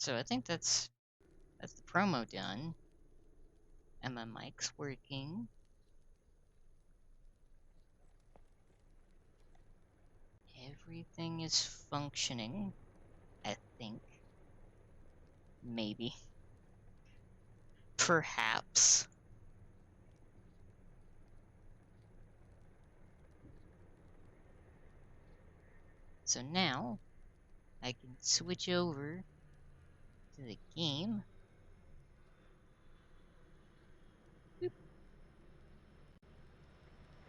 So I think that's the promo done. And my mic's working. Everything is functioning, I think. Maybe. Perhaps. So now, I can switch over to the game. Boop.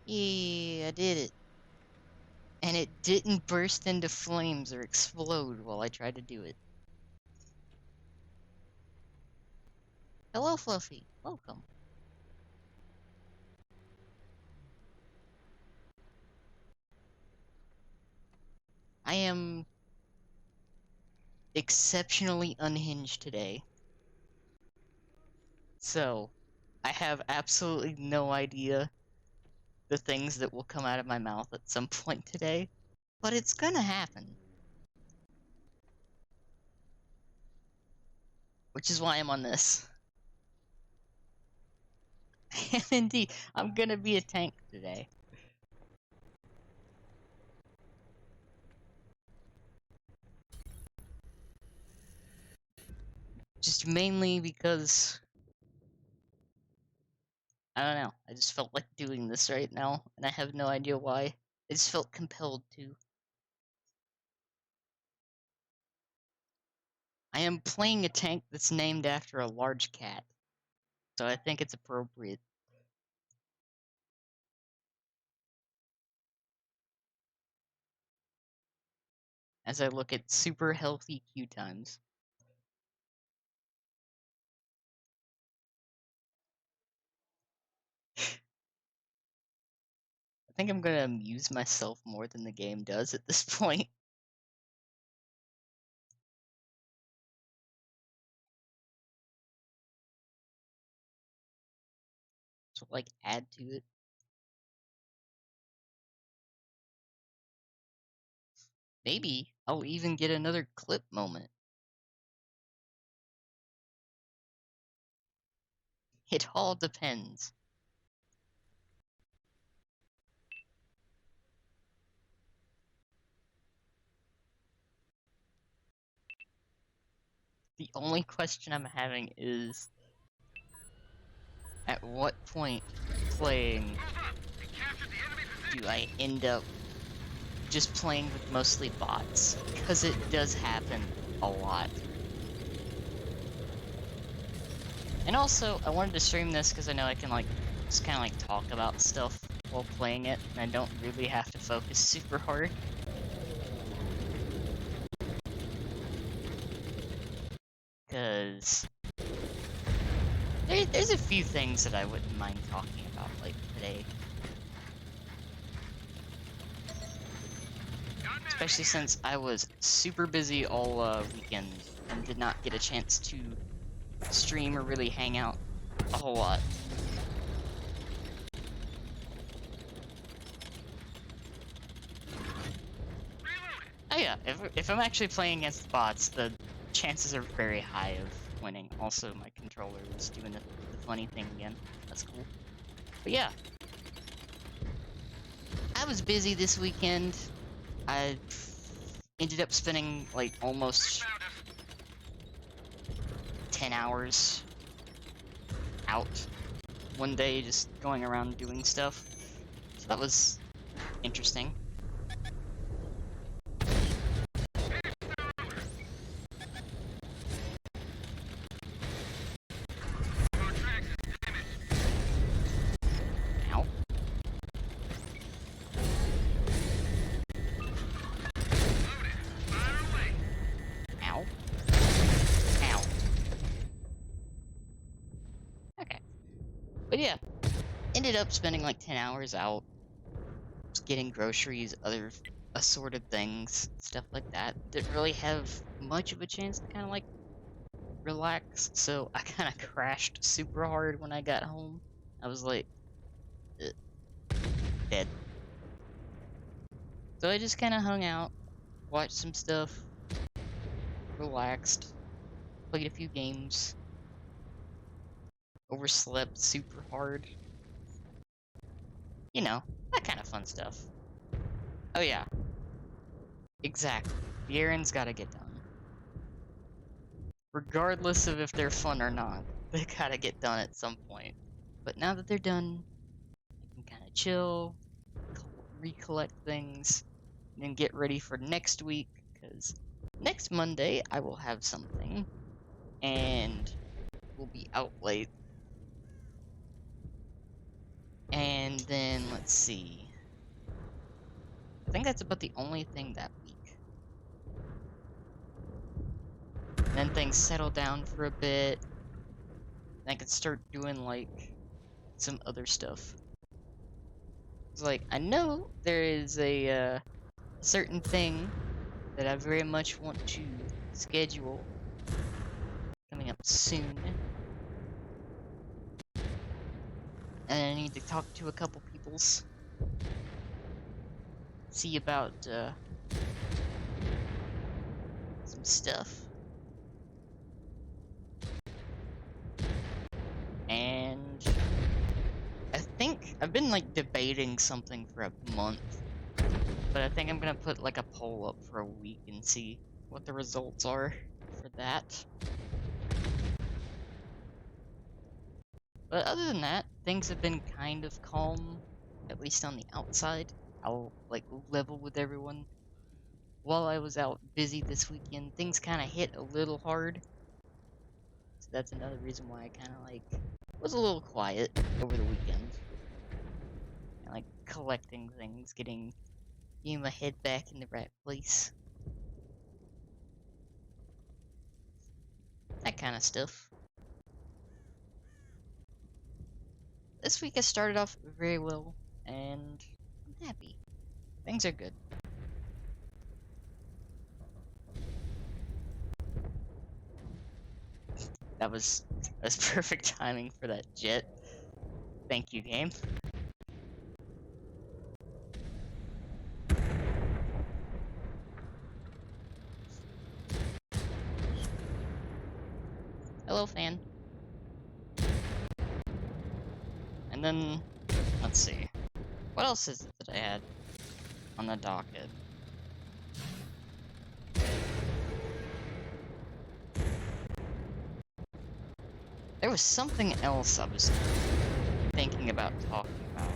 Yeah, I did it. And it didn't burst into flames or explode while I tried to do it. Hello, Fluffy. Welcome. I am exceptionally unhinged today. So, I have absolutely no idea the things that will come out of my mouth at some point today, but it's gonna happen. Which is why I'm on this. And indeed, I'm gonna be a tank today. Just mainly because I don't know. I just felt like doing this right now, and I have no idea why. I just felt compelled to. I am playing a tank that's named after a large cat, so I think it's appropriate. As I look at super healthy queue times. I think I'm gonna amuse myself more than the game does at this point. So, like, add to it. Maybe I'll even get another clip moment. It all depends. The only question I'm having is, at what point playing do I end up just playing with mostly bots? Because it does happen a lot. And also, I wanted to stream this because I know I can, like, just kind of, like, talk about stuff while playing it, and I don't really have to focus super hard. Because there's a few things that I wouldn't mind talking about, like, today. Especially since I was super busy all weekend and did not get a chance to stream or really hang out a whole lot. Oh yeah, if I'm actually playing against bots, the chances are very high of winning. Also, my controller was doing the funny thing again. That's cool. But yeah, I was busy this weekend. I ended up spending, like, almost 10 hours out one day just going around doing stuff. So that was interesting. Ow. Ow. Ow. Okay. But yeah, ended up spending like 10 hours out, just getting groceries, other assorted things, stuff like that. Didn't really have much of a chance to kind of like relax, so I kind of crashed super hard when I got home. I was like, dead. So I just kind of hung out, watched some stuff, relaxed. played a few games, overslept super hard. You know, that kind of fun stuff. Oh yeah, exactly. The errands gotta get done. Regardless of if they're fun or not, they gotta get done at some point. But now that they're done, you can kind of chill, recollect things, and then get ready for next week, because next Monday I will have something, and we'll be out late. And then, let's see. I think that's about the only thing that week. And then things settle down for a bit, and I can start doing, like, some other stuff. It's like, I know there is a certain thing that I very much want to schedule coming up soon. And I need to talk to a couple peoples. See about some stuff. And I think I've been like debating something for a month. But I think I'm gonna put like a poll up for a week and see what the results are for that. But other than that, things have been kind of calm, at least on the outside. I'll like level with everyone. While I was out busy this weekend, things kind of hit a little hard. So that's another reason why I kind of like was a little quiet over the weekend. And, like collecting things, getting my head back in the right place. That kind of stuff. This week has started off very well, and I'm happy. Things are good. That's perfect timing for that jet. Thank you, game. Hello, fan. And then, let's see. What else is it that I had on the docket? There was something else I was thinking about talking about.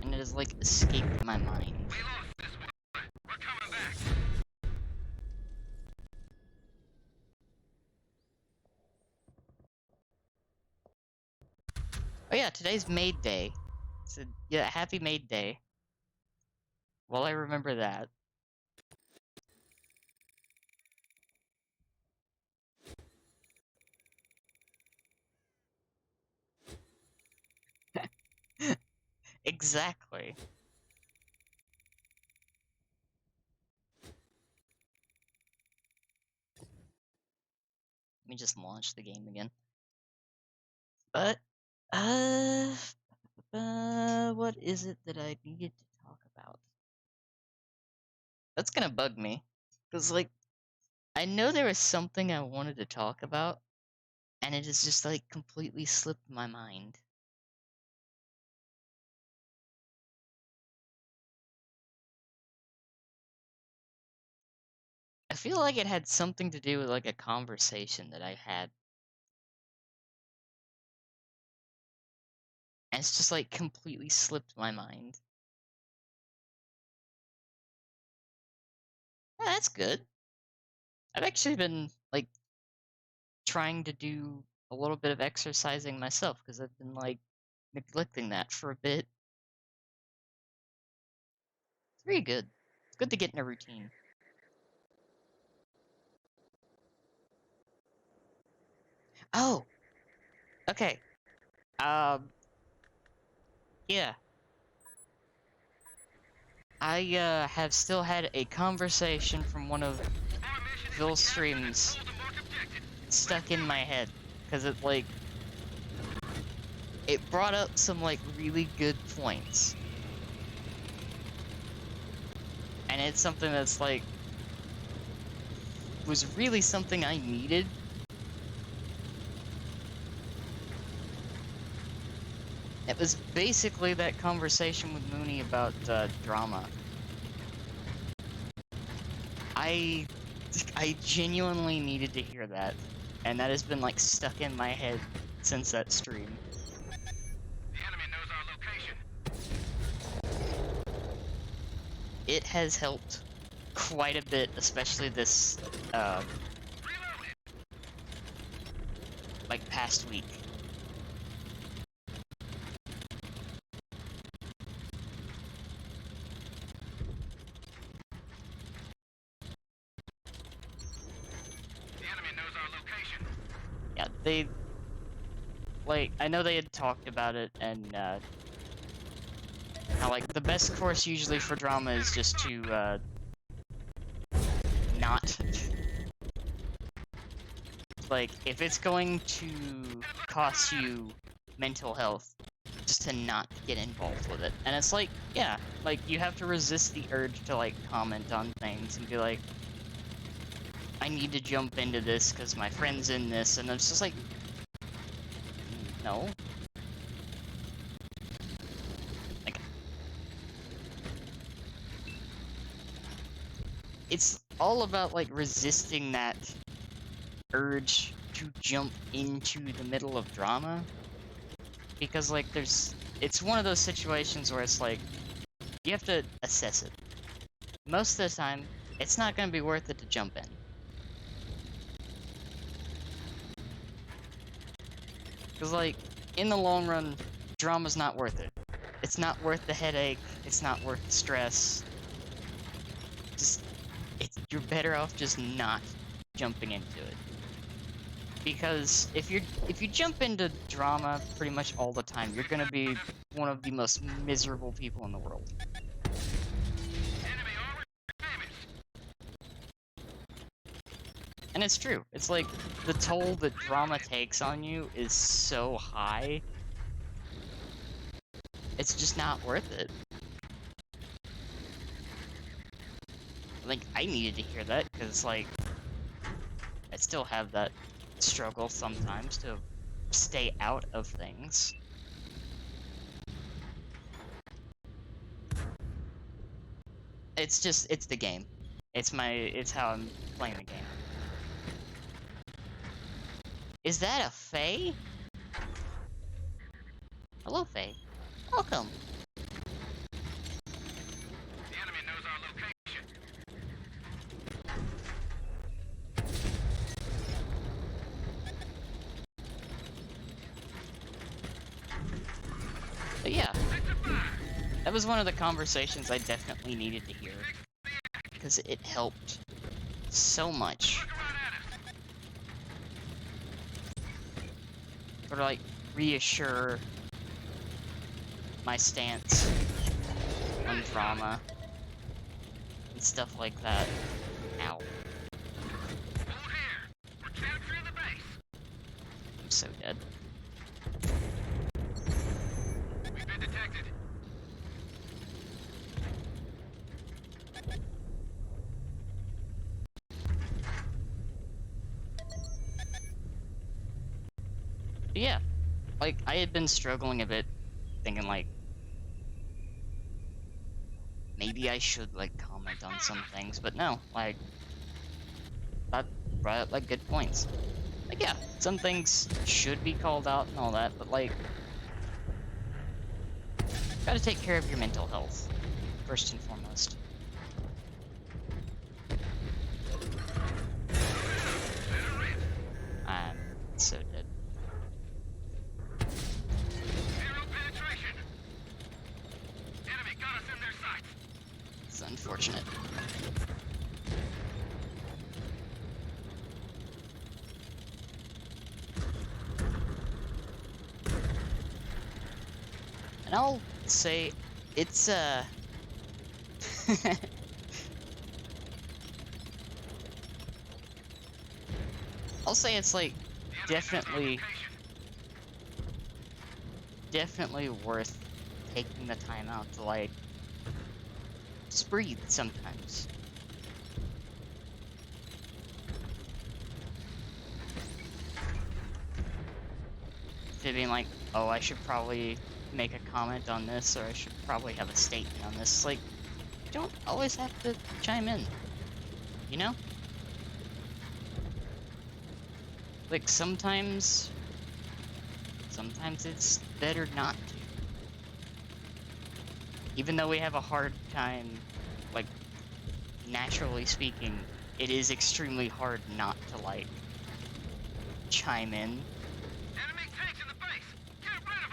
And it has, like, escaped my mind. We lost this one. We're coming back. Oh yeah, today's Maid Day. So, yeah, happy Maid Day. Well, I remember that. Exactly. Let me just launch the game again. But, what is it that I needed to talk about? That's gonna bug me. Because, like, I know there was something I wanted to talk about, and it has just, like, completely slipped my mind. I feel like it had something to do with, like, a conversation that I had. And it's just, like, completely slipped my mind. Yeah, that's good. I've actually been, like, trying to do a little bit of exercising myself, because I've been, like, neglecting that for a bit. It's very good. It's good to get in a routine. Oh! Okay. Yeah. I, have still had a conversation from one of Phil's streams stuck in my head. Because it, like... It brought up some, like, really good points. And it's something that's like was really something I needed. It was basically that conversation with Mooney about drama. I genuinely needed to hear that, and that has been like stuck in my head since that stream. The enemy knows our location. It has helped quite a bit, especially this Reloading. like past week. The enemy knows our location. Yeah, they like I know they had talked about it, and how like the best course usually for drama is just to not like if it's going to cost you mental health, just to not get involved with it. And it's like, yeah, like you have to resist the urge to like comment on things and be like, I need to jump into this because my friend's in this, and it's just like, no. Like, it's all about like resisting that urge to jump into the middle of drama, because like it's one of those situations where it's like you have to assess it. Most of the time it's not going to be worth it to jump in, because like in the long run drama's not worth it. It's not worth the headache, it's not worth the stress. Just you're better off just not jumping into it. Because if you jump into drama pretty much all the time, you're gonna be one of the most miserable people in the world. Enemy armor damaged. And it's true. It's like the toll that drama takes on you is so high. It's just not worth it. Like, I needed to hear that because like I still have that struggle sometimes to stay out of things. It's the game. It's how I'm playing the game. Is that a Faye? Hello, Faye. Welcome. The enemy knows our location. But yeah, Sector fire. that was one of the conversations I definitely needed to hear, because it helped so much. Look around at us. Sort of like reassure my stance on drama and stuff like that. Ow. Hold here. We're capturing the base. I'm so dead. We've been detected. But yeah, like I had been struggling a bit, thinking like maybe I should like comment on some things, but no, like that brought up like good points. Like yeah, some things should be called out and all that, but like gotta take care of your mental health first and foremost. I'm so dead. Zero penetration. Enemy got us in their sights. It's unfortunate. And I'll say it's I'll say it's like The enemy knows our definitely location. definitely worth taking the time out to like just breathe sometimes. To being like, oh, I should probably make a comment on this, or I should probably have a statement on this. Like, you don't always have to chime in, you know? Like, sometimes it's better not to. Even though we have a hard time, like, naturally speaking, it is extremely hard not to, like, chime in. Enemy tanks in the base! Get rid of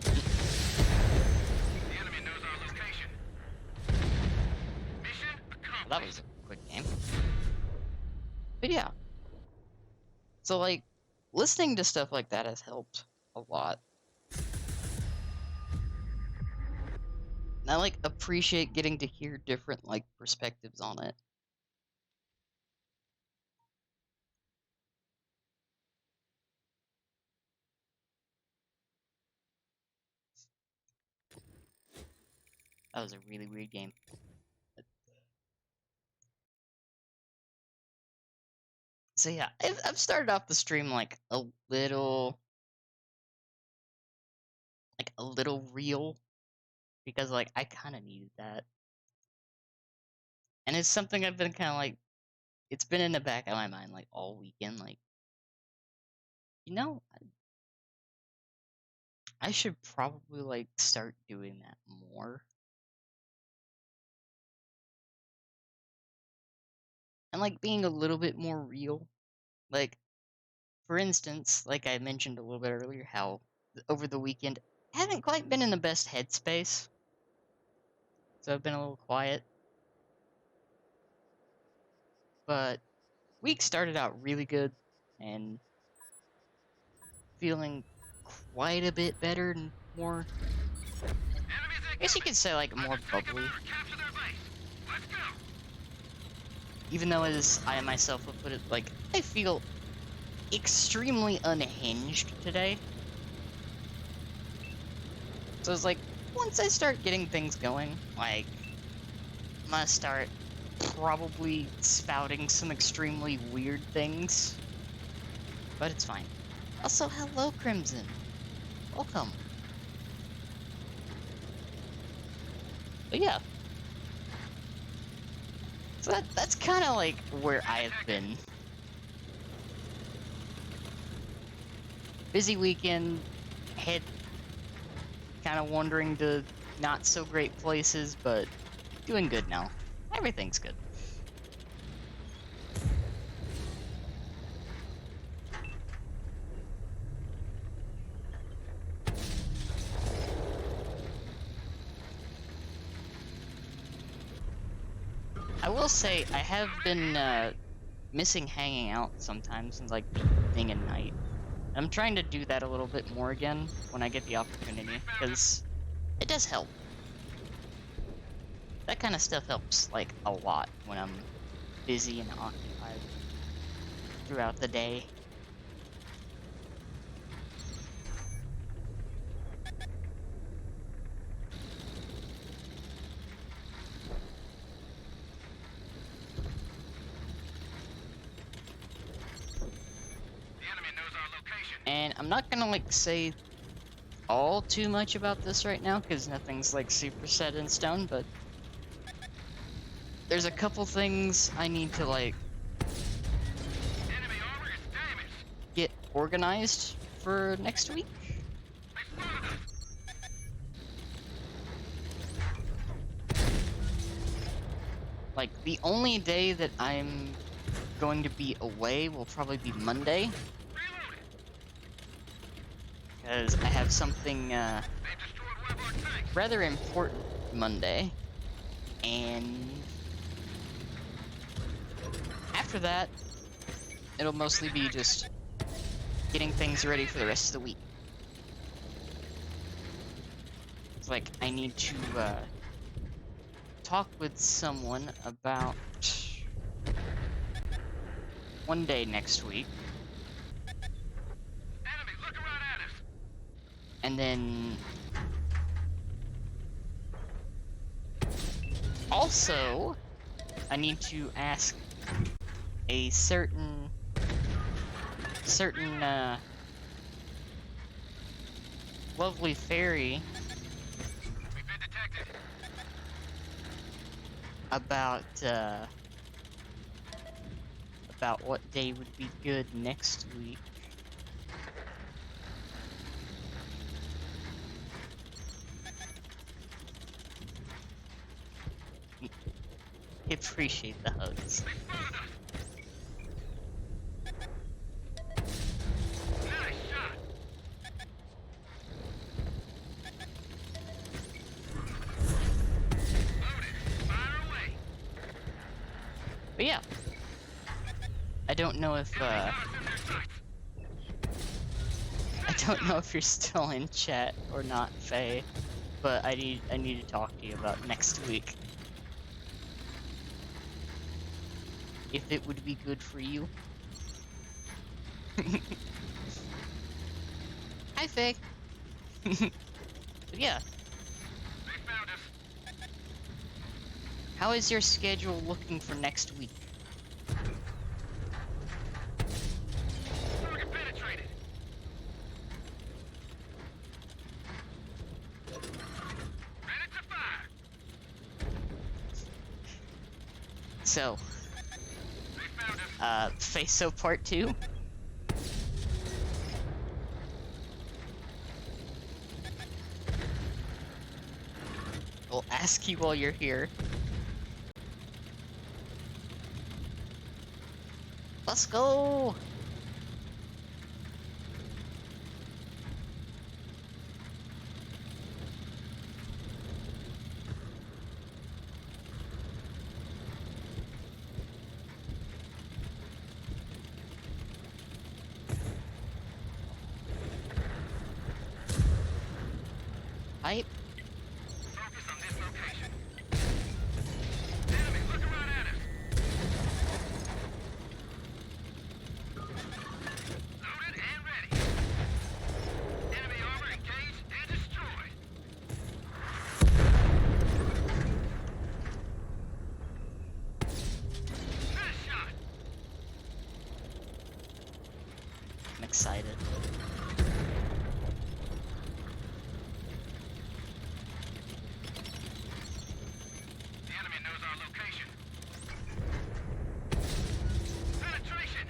them! The enemy knows our location. Mission accomplished. Well, that was a quick game. But yeah. So, like, listening to stuff like that has helped a lot. And I, like, appreciate getting to hear different, like, perspectives on it. That was a really weird game. So yeah, I've started off the stream like a little real, because like I kind of needed that, and it's something I've been kind of like, it's been in the back of my mind like all weekend, like, you know, I should probably like start doing that more. And like being a little bit more real. Like, for instance, like I mentioned a little bit earlier, how over the weekend I haven't quite been in the best headspace. So I've been a little quiet. But week started out really good and feeling quite a bit better and more, I guess you could say, like, more bubbly. Capture their base. Let's go. Even though, as I myself would put it, like, I feel extremely unhinged today. So it's like, once I start getting things going, like, I'm gonna start probably spouting some extremely weird things. But it's fine. Also, hello, Crimson. Welcome. But yeah. So that's kind of like where I've been. Busy weekend, head kind of wandering to not so great places, but doing good now. Everything's good. I will say, I have been missing hanging out sometimes in like the evening and night. I'm trying to do that a little bit more again when I get the opportunity, because it does help. That kind of stuff helps like a lot when I'm busy and occupied throughout the day. And I'm not gonna like say all too much about this right now because nothing's like super set in stone, but there's a couple things I need to like get organized for next week. Like, the only day that I'm going to be away will probably be Monday. Because I have something rather important Monday. And after that, it'll mostly be just getting things ready for the rest of the week. It's like, I need to talk with someone about one day next week. And then Also, I need to ask a certain lovely fairy We've been detected. about what day would be good next week. I appreciate the hugs. They spotted us. Nice shot. Loaded. Fire away. But yeah, I don't know if Enemy got us in their sights. I don't know if you're still in chat or not, Faye, but I need to talk to you about next week. If it would be good for you. Hi, Faye. But yeah, They found us. how is your schedule looking for next week? Target penetrated. Ready to fire. So, They found us. FASO Part 2? I'll ask you while you're here. Let's go! Hype. Focus on this location. Enemy looking right at us. Loaded and ready. Enemy armor engaged and destroyed. Nice shot. I'm excited. The enemy knows our location. Penetration.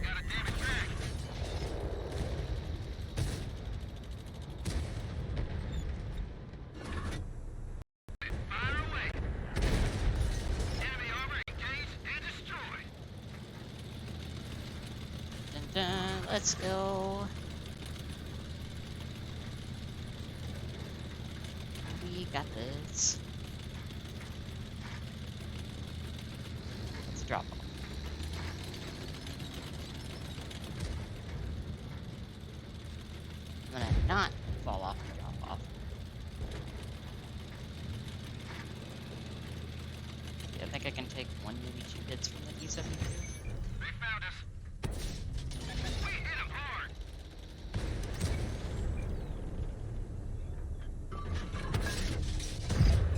Got a damaged bag. Fire away. Enemy armor engaged and destroyed. Dun dun, let's go. We got this. Let's drop off. I'm gonna not fall off and drop off. Yeah, I think I can take one, maybe two hits from the D-72. They found us. We hit them hard.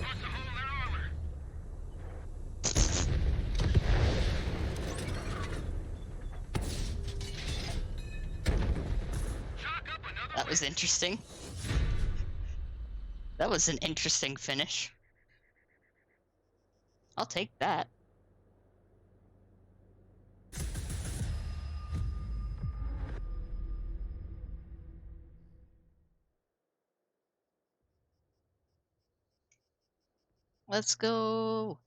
Wants to hold their armor. Chalk up another That was win. interesting. That was an interesting finish. I'll take that. Let's go.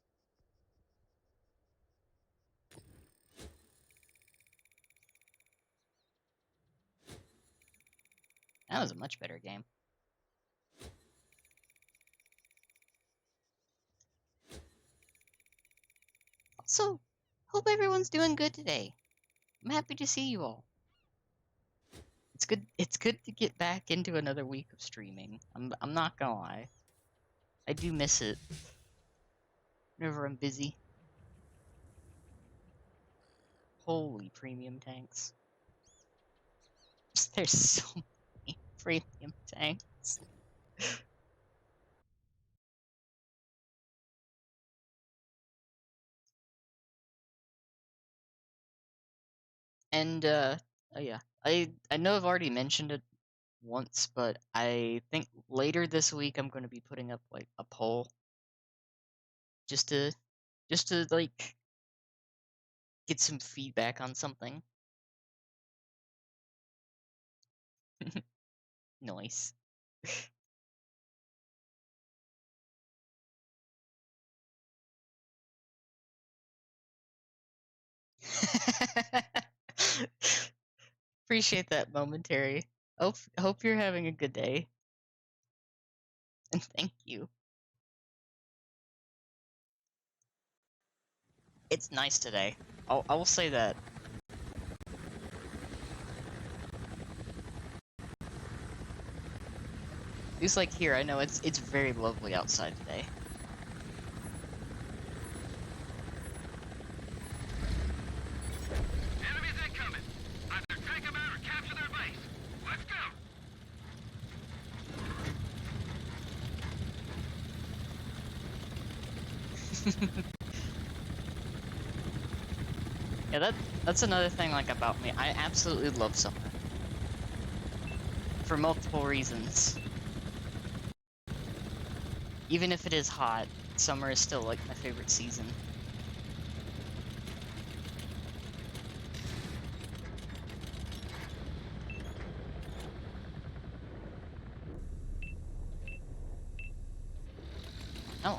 That was a much better game. Also, hope everyone's doing good today. I'm happy to see you all. It's good to get back into another week of streaming. I'm not gonna lie. I do miss it. Whenever I'm busy. Holy premium tanks. There's so many premium tanks. And oh yeah, I know I've already mentioned it once, but I think later this week I'm going to be putting up like a poll just to like get some feedback on something. Nice. Appreciate that momentary. Hope you're having a good day. And thank you. It's nice today. I will say that. At least like here, I know it's very lovely outside today. Enemies incoming. Either take them out or capture their base. Let's go. Yeah, that's another thing like about me. I absolutely love summer. For multiple reasons. Even if it is hot, summer is still like my favorite season. Hello.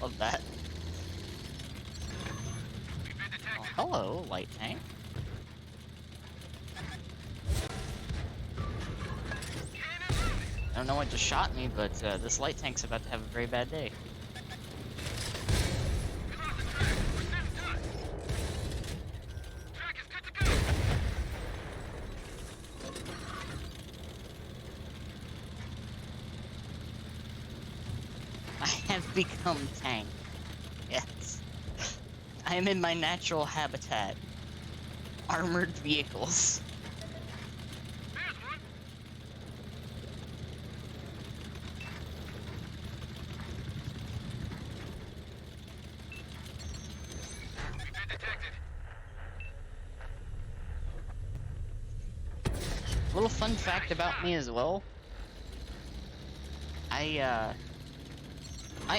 Love that. We've been Oh, detected. hello, light tank. Cannon loaded. I don't know what just shot me, but this light tank's about to have a very bad day. We lost the track. We're sitting done. Track is good to go. I have become tank. Yes. I am in my natural habitat. Armored vehicles. There's one. We've been detected. Little fun fact about me as well. I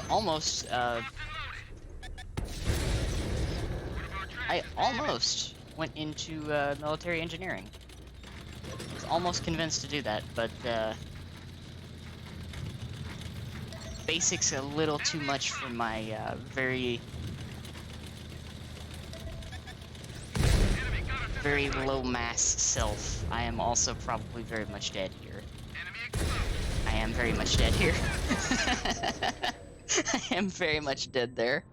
almost, Locked and loaded. One of our tracks I is almost went into, military engineering. Was almost convinced to do that, but, basics a little too much for my, very, enemy got us in very sight. low mass self. I am also probably very much dead here. Enemy exposed. I am very much dead here. I am very much dead there.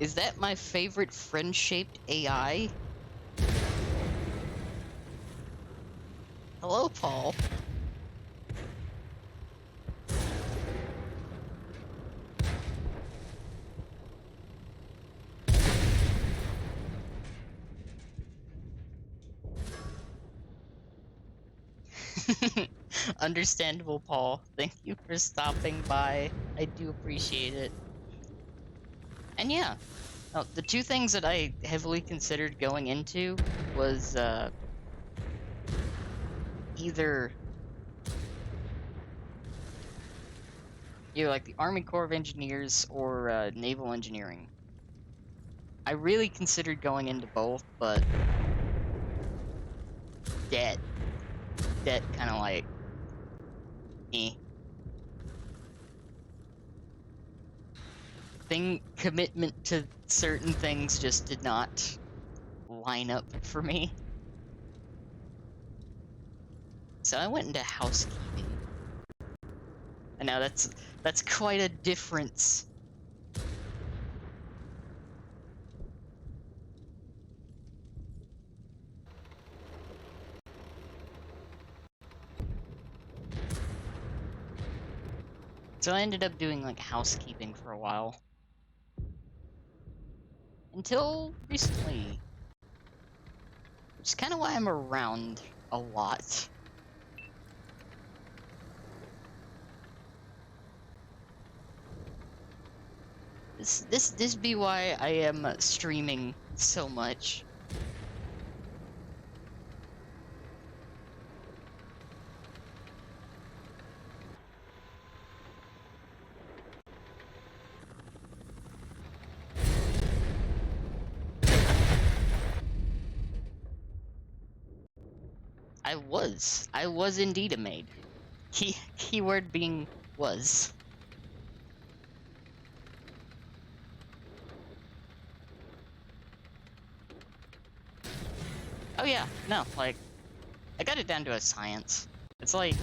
Is that my favorite friend-shaped AI? Hello, Paul. Understandable, Paul. Thank you for stopping by. I do appreciate it. And yeah, the two things that I heavily considered going into was either like the Army Corps of Engineers or naval engineering. I really considered going into both, but debt kind of like commitment to certain things just did not line up for me. So I went into housekeeping. And now that's quite a difference. So I ended up doing like housekeeping for a while. Until recently. Which is kind of why I'm around a lot. This be why I am streaming so much. I was indeed a maid. Keyword being was. Oh yeah, no, like, I got it down to a science. It's like,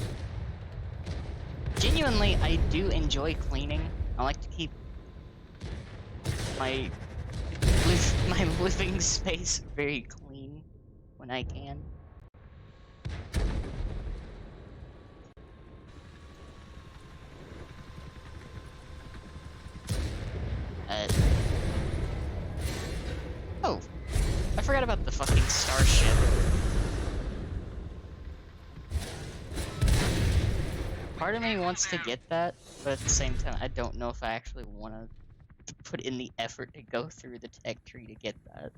genuinely, I do enjoy cleaning. I like to keep my my living space very clean when I can. Uh, oh, I forgot about the fucking starship. Part of me wants to get that, but at the same time, I don't know if I actually want to put in the effort to go through the tech tree to get that.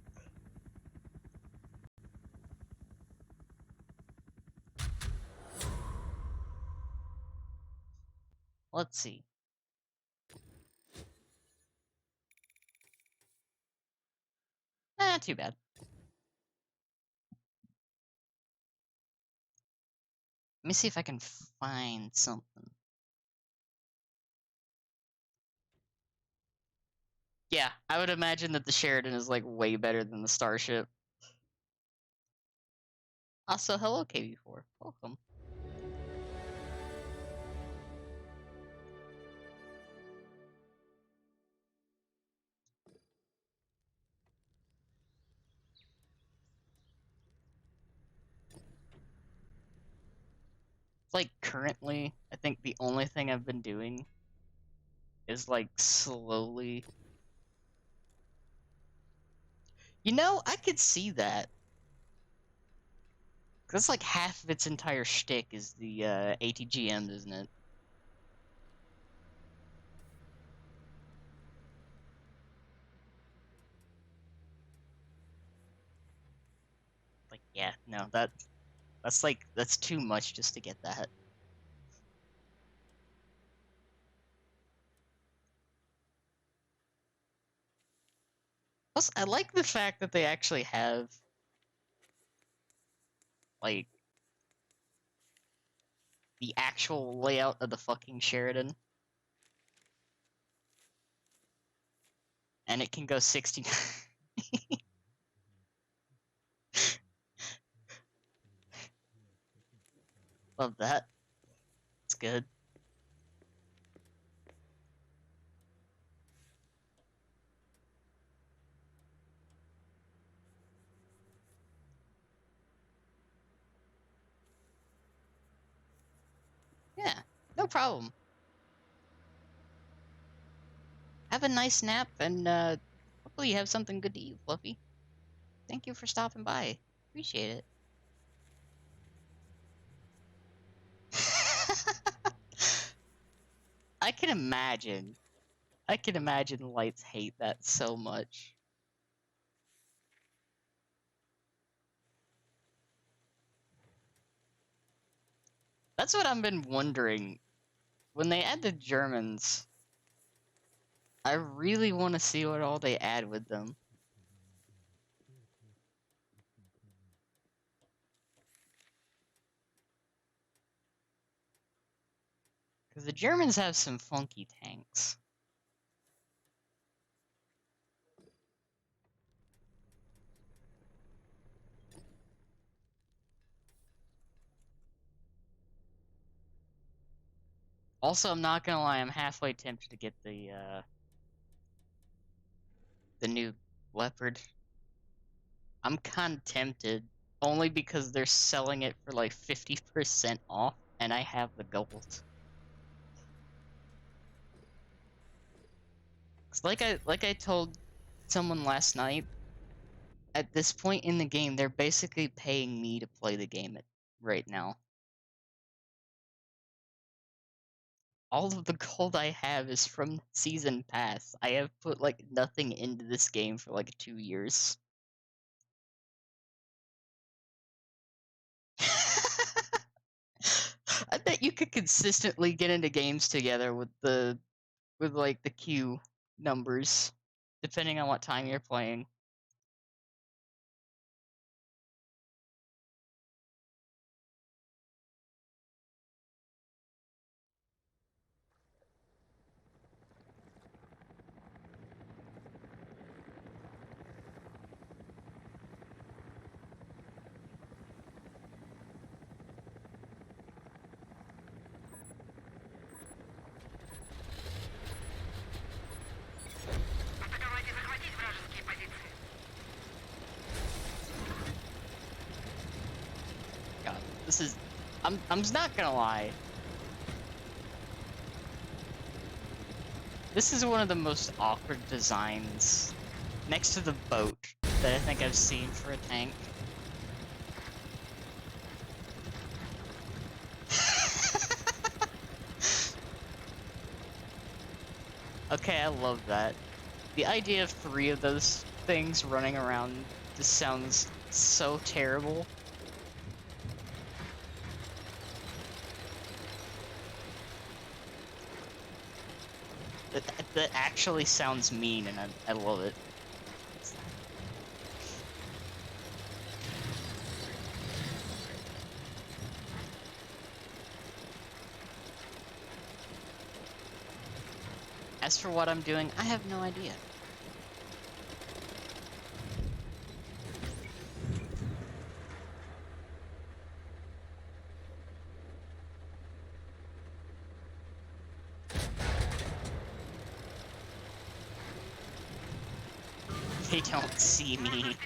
Let's see. Not too bad. Let me see if I can find something. Yeah, I would imagine that the Sheridan is like way better than the Starship. Also, hello KB4. Welcome. Like currently, I think the only thing I've been doing is like slowly. You know, I could see that. Cause that's like half of its entire shtick is the ATGMs, isn't it? Like, yeah, no, that's too much just to get that. Plus, I like the fact that they actually have like the actual layout of the fucking Sheridan. And it can go 60. Love that. It's good. Yeah, no problem. Have a nice nap, and hopefully you have something good to eat, Fluffy. Thank you for stopping by. Appreciate it. I can imagine. I can imagine lights hate that so much. That's what I've been wondering. When they add the Germans, I really want to see what all they add with them. Because the Germans have some funky tanks. Also, I'm not gonna lie, I'm halfway tempted to get the new Leopard. I'm kinda tempted, only because they're selling it for like 50% off, and I have the gold. 'Cause like I told someone last night, at this point in the game, they're basically paying me to play the game right now. All of the gold I have is from the season pass. I have put like nothing into this game for like 2 years. I bet you could consistently get into games together with like the queue numbers, depending on what time you're playing. Атаковать и захватить вражеские позиции. God, this is. I'm just not gonna lie. This is one of the most awkward designs, next to the boat, that I think I've seen for a tank. Okay, I love that. The idea of 3 of those things running around just sounds so terrible. That actually sounds mean, and I love it. As for what I'm doing, I have no idea. They don't see me.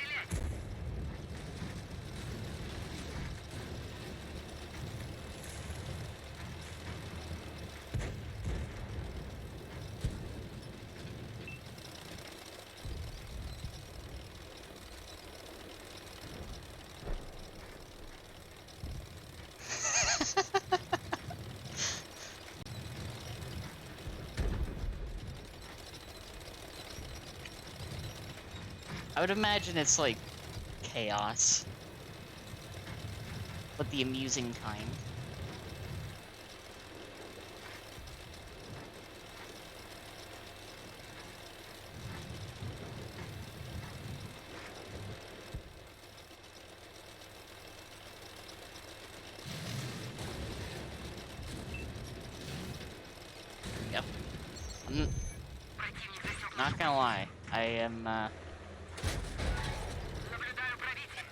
I would imagine it's like chaos, but the amusing kind. Yep. I'm Противник засек. not gonna lie, I am Наблюдаю пробитие.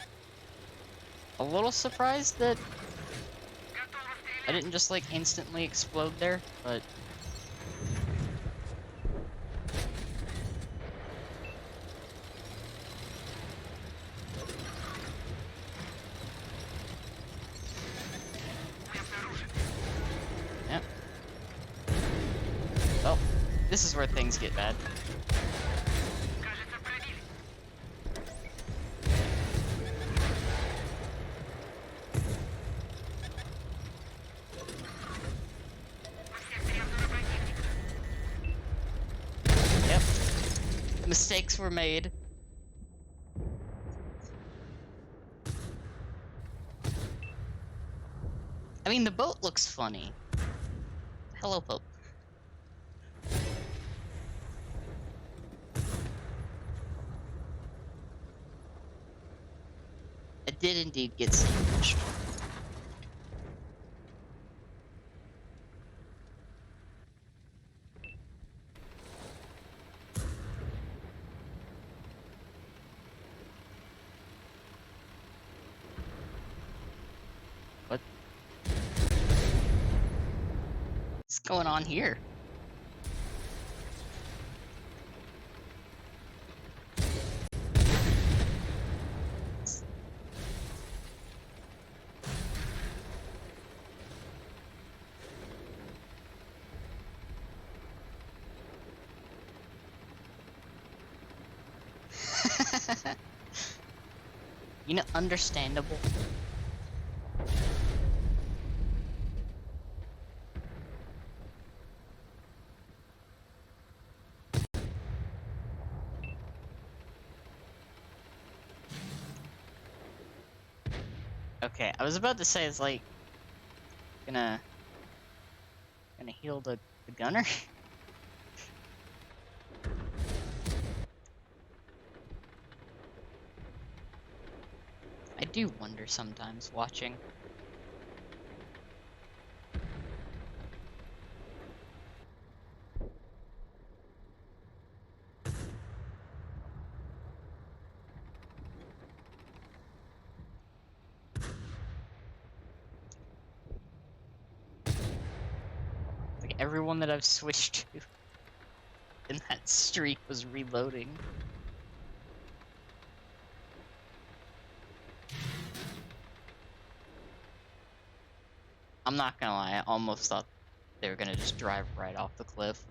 a little surprised that Готово I стрелять. didn't just like instantly explode there, but Мы обнаружены. yep. Well, this is where things get bad. Кажется, пробили. Мы в секторе обзора противника. Yep. Mistakes were made. I mean, the boat looks funny. Hello, boat. It did indeed get sandwiched. What? This going on here? You know, understandable. Okay, I was about to say it's like gonna heal the gunner. I do wonder sometimes watching. Like everyone that I've switched to in that streak was reloading. I'm not gonna lie, I almost thought they were gonna just drive right off the cliff.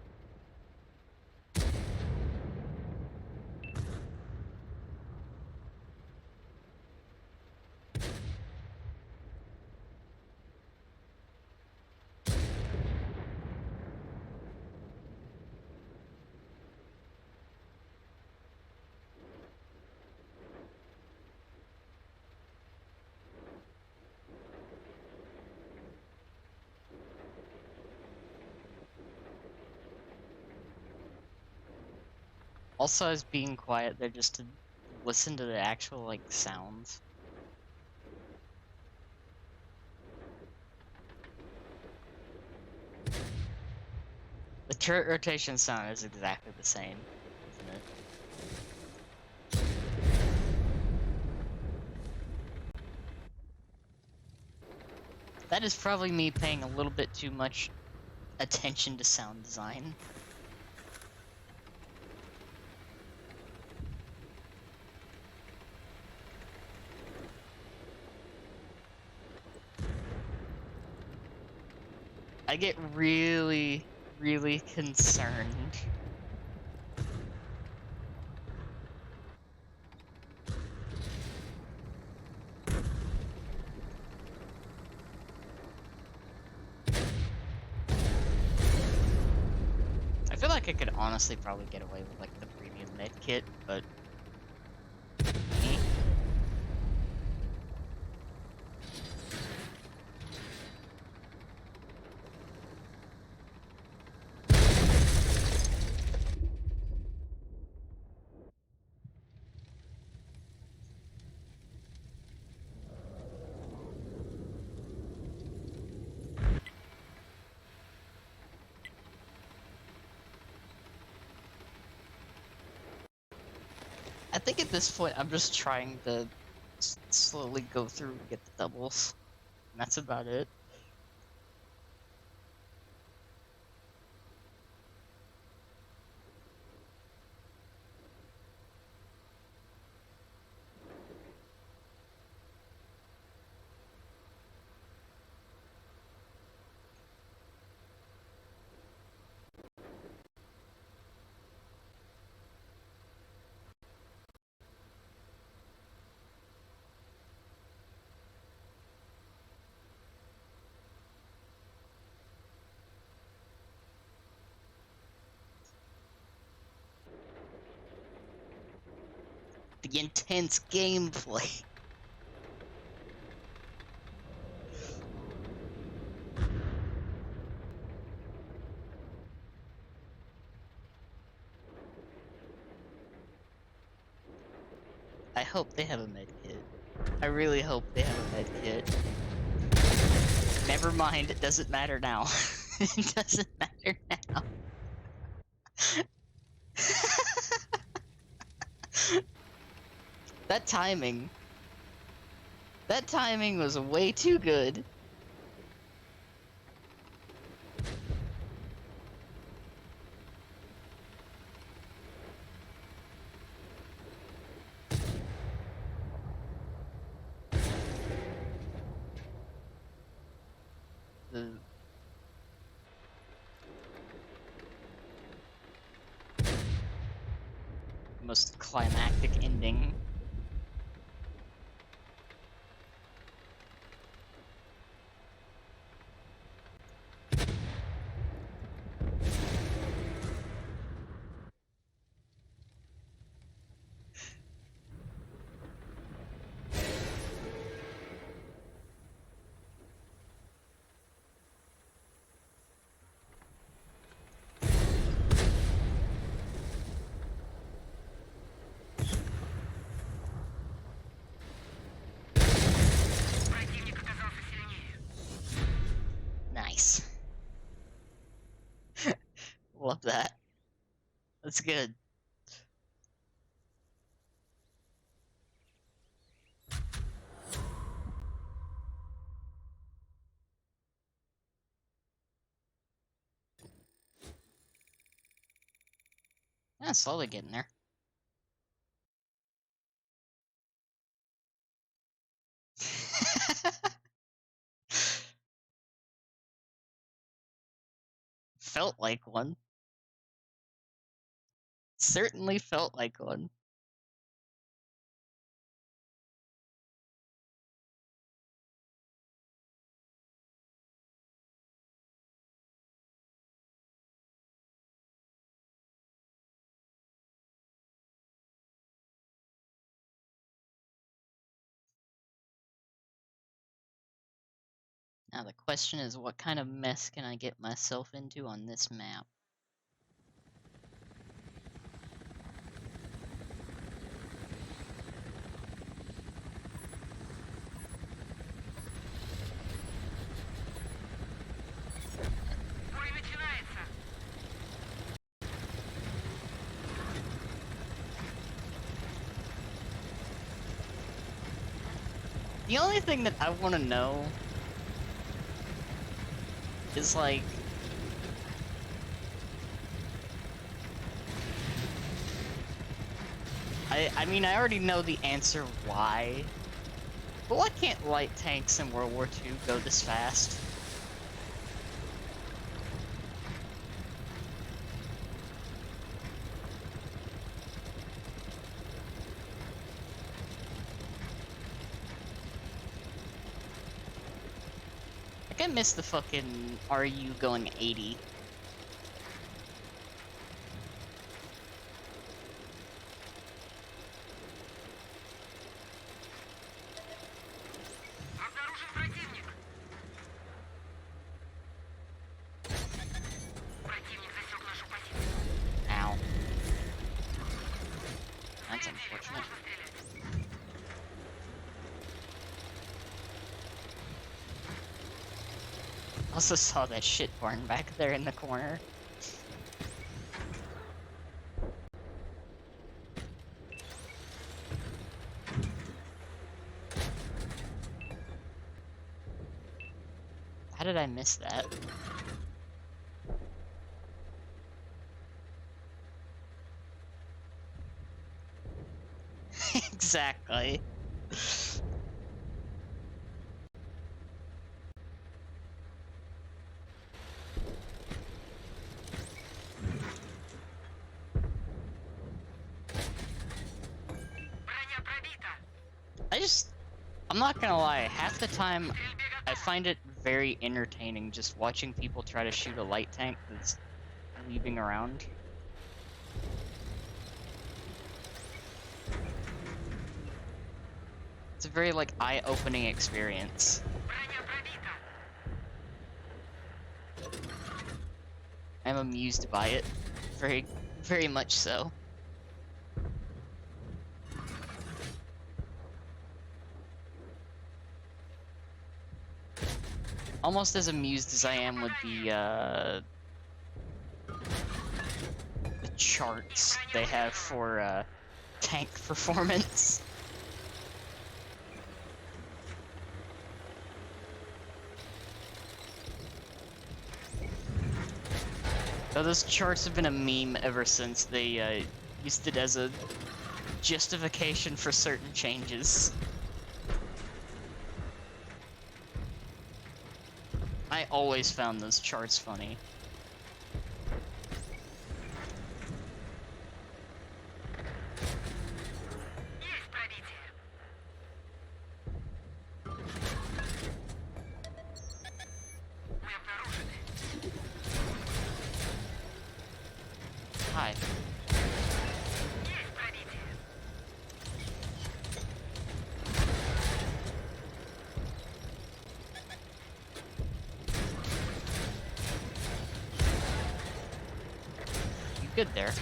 Also, I was being quiet there just to listen to the actual, like, sounds. The turret rotation sound is exactly the same, isn't it? That is probably me paying a little bit too much attention to sound design. I get really, really concerned. I feel like I could honestly probably get away with like the premium med kit, but eh. I think at this point I'm just trying to slowly go through and get the doubles. And that's about it. The intense gameplay. I hope they have a med kit. I really hope they have a med kit. Never mind, it doesn't matter now. It doesn't matter now. That timing. That timing was way too good. climactic ending. Противник оказался сильнее. Nice. Love that. That's good. Yeah, slowly getting there. Felt like one. Certainly felt like one. Now the question is, what kind of mess can I get myself into on this map? Бой начинается. The only thing that I want to know is like, I mean, I already know the answer why, but why can't light tanks in World War II go this fast? Like, I miss the fucking RU going 80. Обнаружен противник. Противник засек нашу позицию. Ow. That's Впереди, unfortunate. можно стрелять. Also saw that shit barn back there in the corner. How did I miss that? Exactly. Броня пробита. I'm not gonna lie, half the time Стрельбе I готов. find it very entertaining just watching people try to shoot a light tank that's weaving around. It's a very, like, eye-opening experience. Броня пробита. I'm amused by it. Very, very much so. Almost as amused as I am with the charts they have for, tank performance. Though those charts have been a meme ever since they, used it as a justification for certain changes. I always found those charts funny. good there.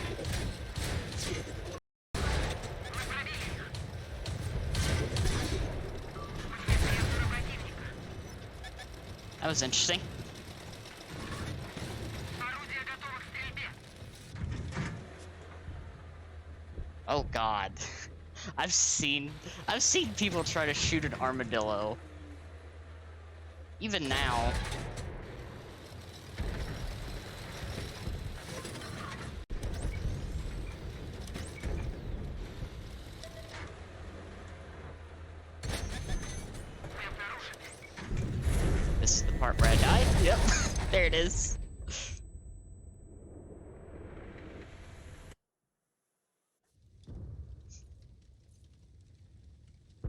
That was interesting. Орудие готово к стрельбе. Oh god. I've seen people try to shoot an armadillo. Even now. This is the part where I died? Yep. There it is.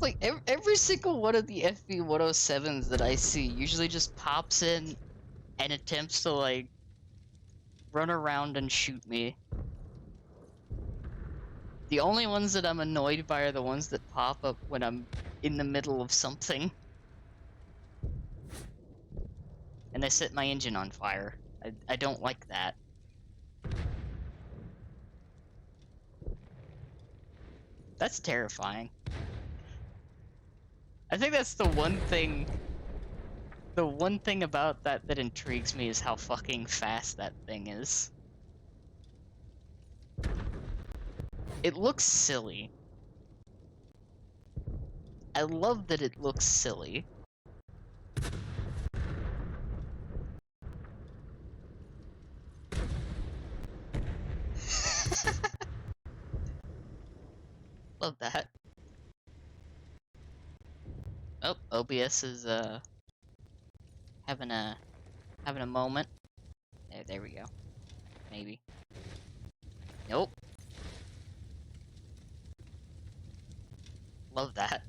Like, every single one of the FV-107s that I see usually just pops in and attempts to, like, run around and shoot me. The only ones that I'm annoyed by are the ones that pop up when I'm in the middle of something. And they set my engine on fire. I don't like that. That's terrifying. I think that's the one thing about that that intrigues me is how fucking fast that thing is. It looks silly. I love that it looks silly. Love that. Oh, OBS is having a moment. There we go. Maybe. Nope. Love that.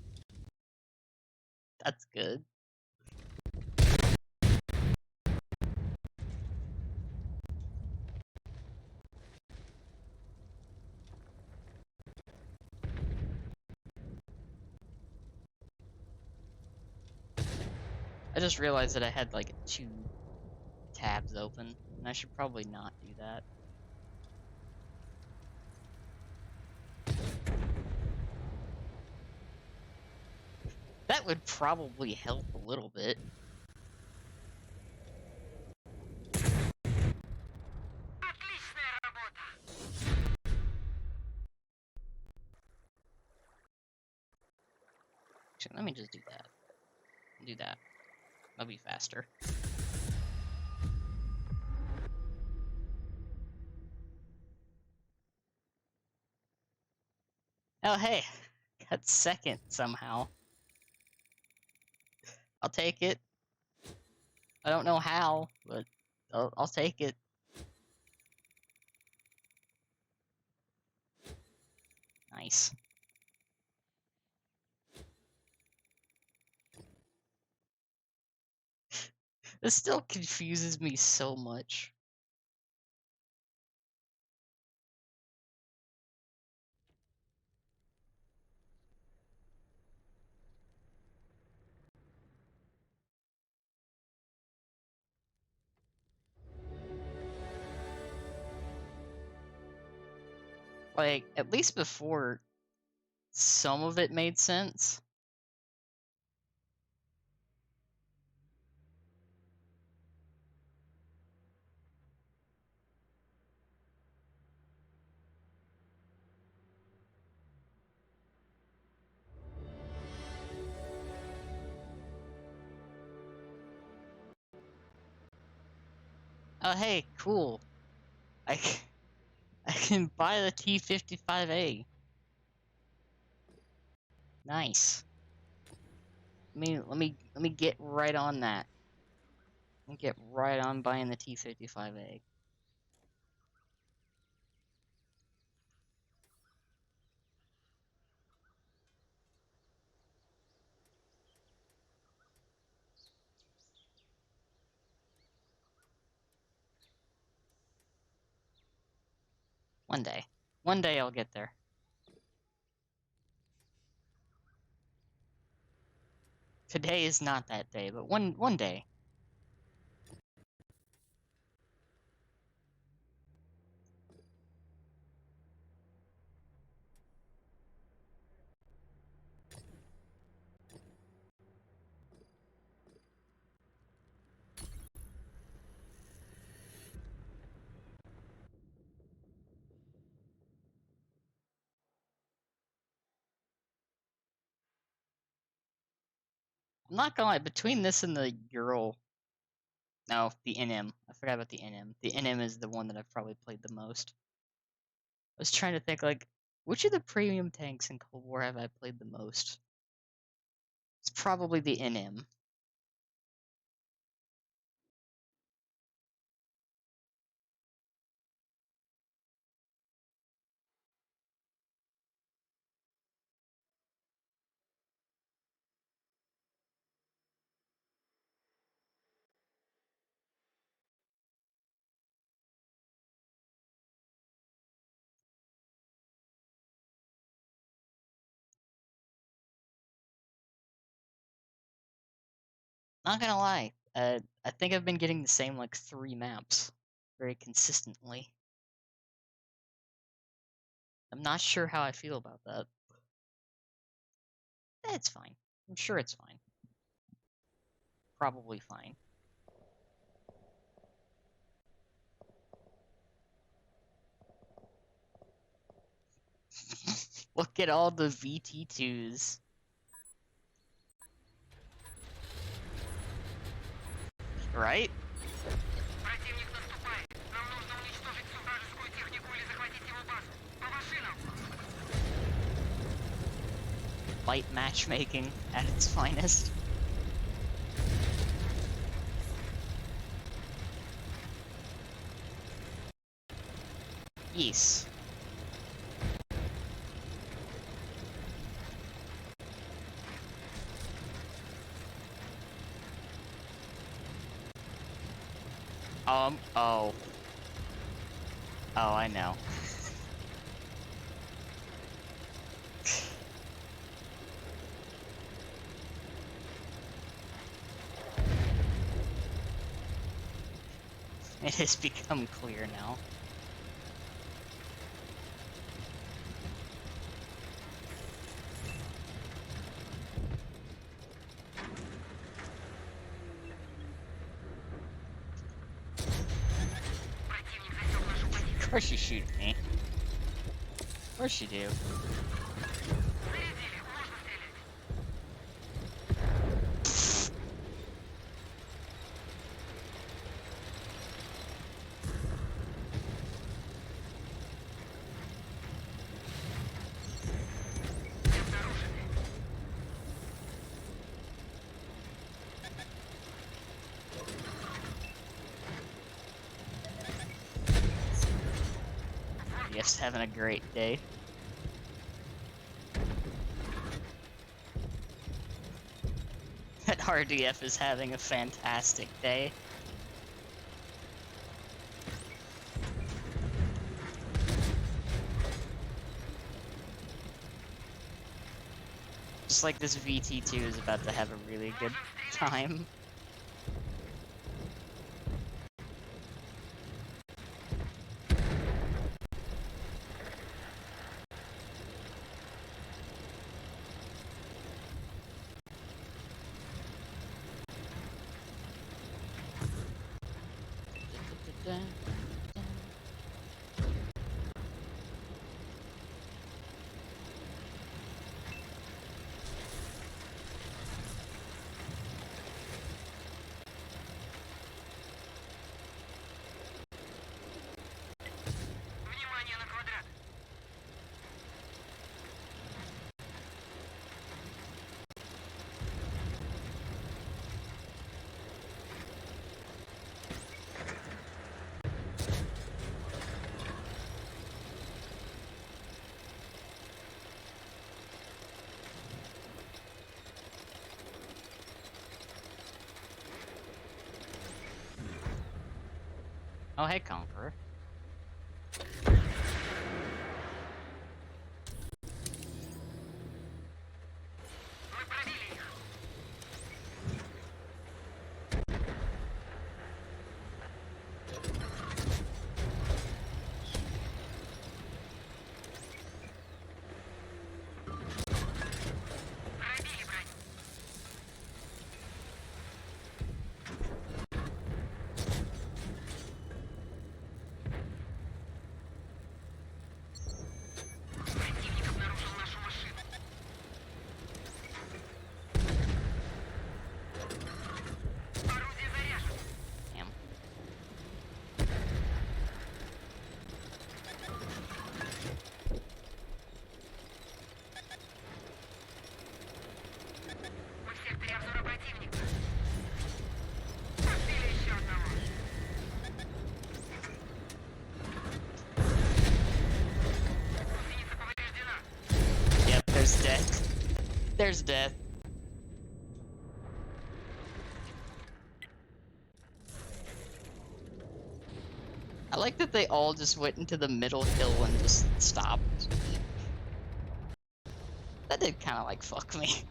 That's good. I just realized that I had like 2 tabs open, and I should probably not do that. That would probably help a little bit. Отличная работа. Actually, let me just do that. Do that. That'll be faster. Oh hey, got second somehow. I'll take it. I don't know how, but I'll take it. Nice. This still confuses me so much. Like, at least before, some of it made sense. Oh hey, cool. I can buy the T55A. Nice. Let me get right on that. Let me get right on buying the T55A. One day. One day I'll get there. Today is not that day, but one day. I'm not gonna lie, between this and the Ural, no, the NM. I forgot about the NM. The NM is the one that I've probably played the most. I was trying to think, like, which of the premium tanks in Cold War have I played the most? It's probably the NM. Not gonna lie, I think I've been getting the same, like, 3 maps very consistently. I'm not sure how I feel about that. It's fine. I'm sure it's fine. Probably fine. Look at all the VT2s. Right? Противник наступает. Нам нужно уничтожить всю вражескую технику или захватить его базу. По машинам! Light matchmaking at its finest. Yes. Oh. Oh, I know. It has become clear now. Противник засек нашу позицию. Of course you shoot at me. Of course you do. Зарядили. Можно стрелять. Не обнаружены. Yes, having a great day. That RDF is having a fantastic day. Just like this VT2 is about to have a really good time. Внимание на квадрат. Oh, hey, Conqueror. Мы пробили их. Пробили броню. There's death. I like that they all just went into the middle hill and just stopped. That did kind of like fuck me.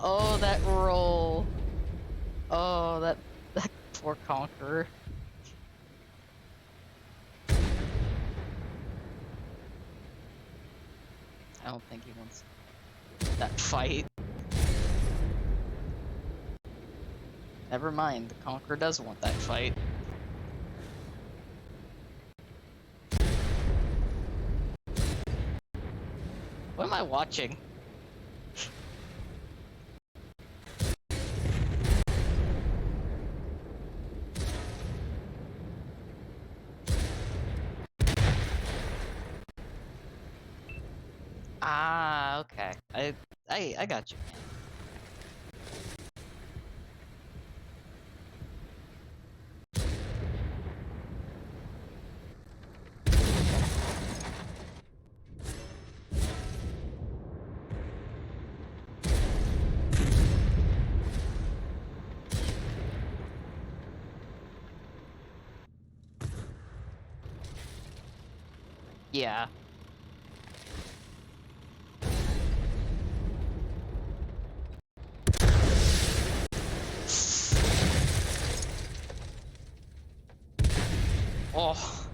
Oh, that roll. Oh, that poor Conqueror. I don't think he wants that fight. Never mind, the Conqueror does want that fight. What am I watching? Ah, okay. I got you. Yeah. Oh.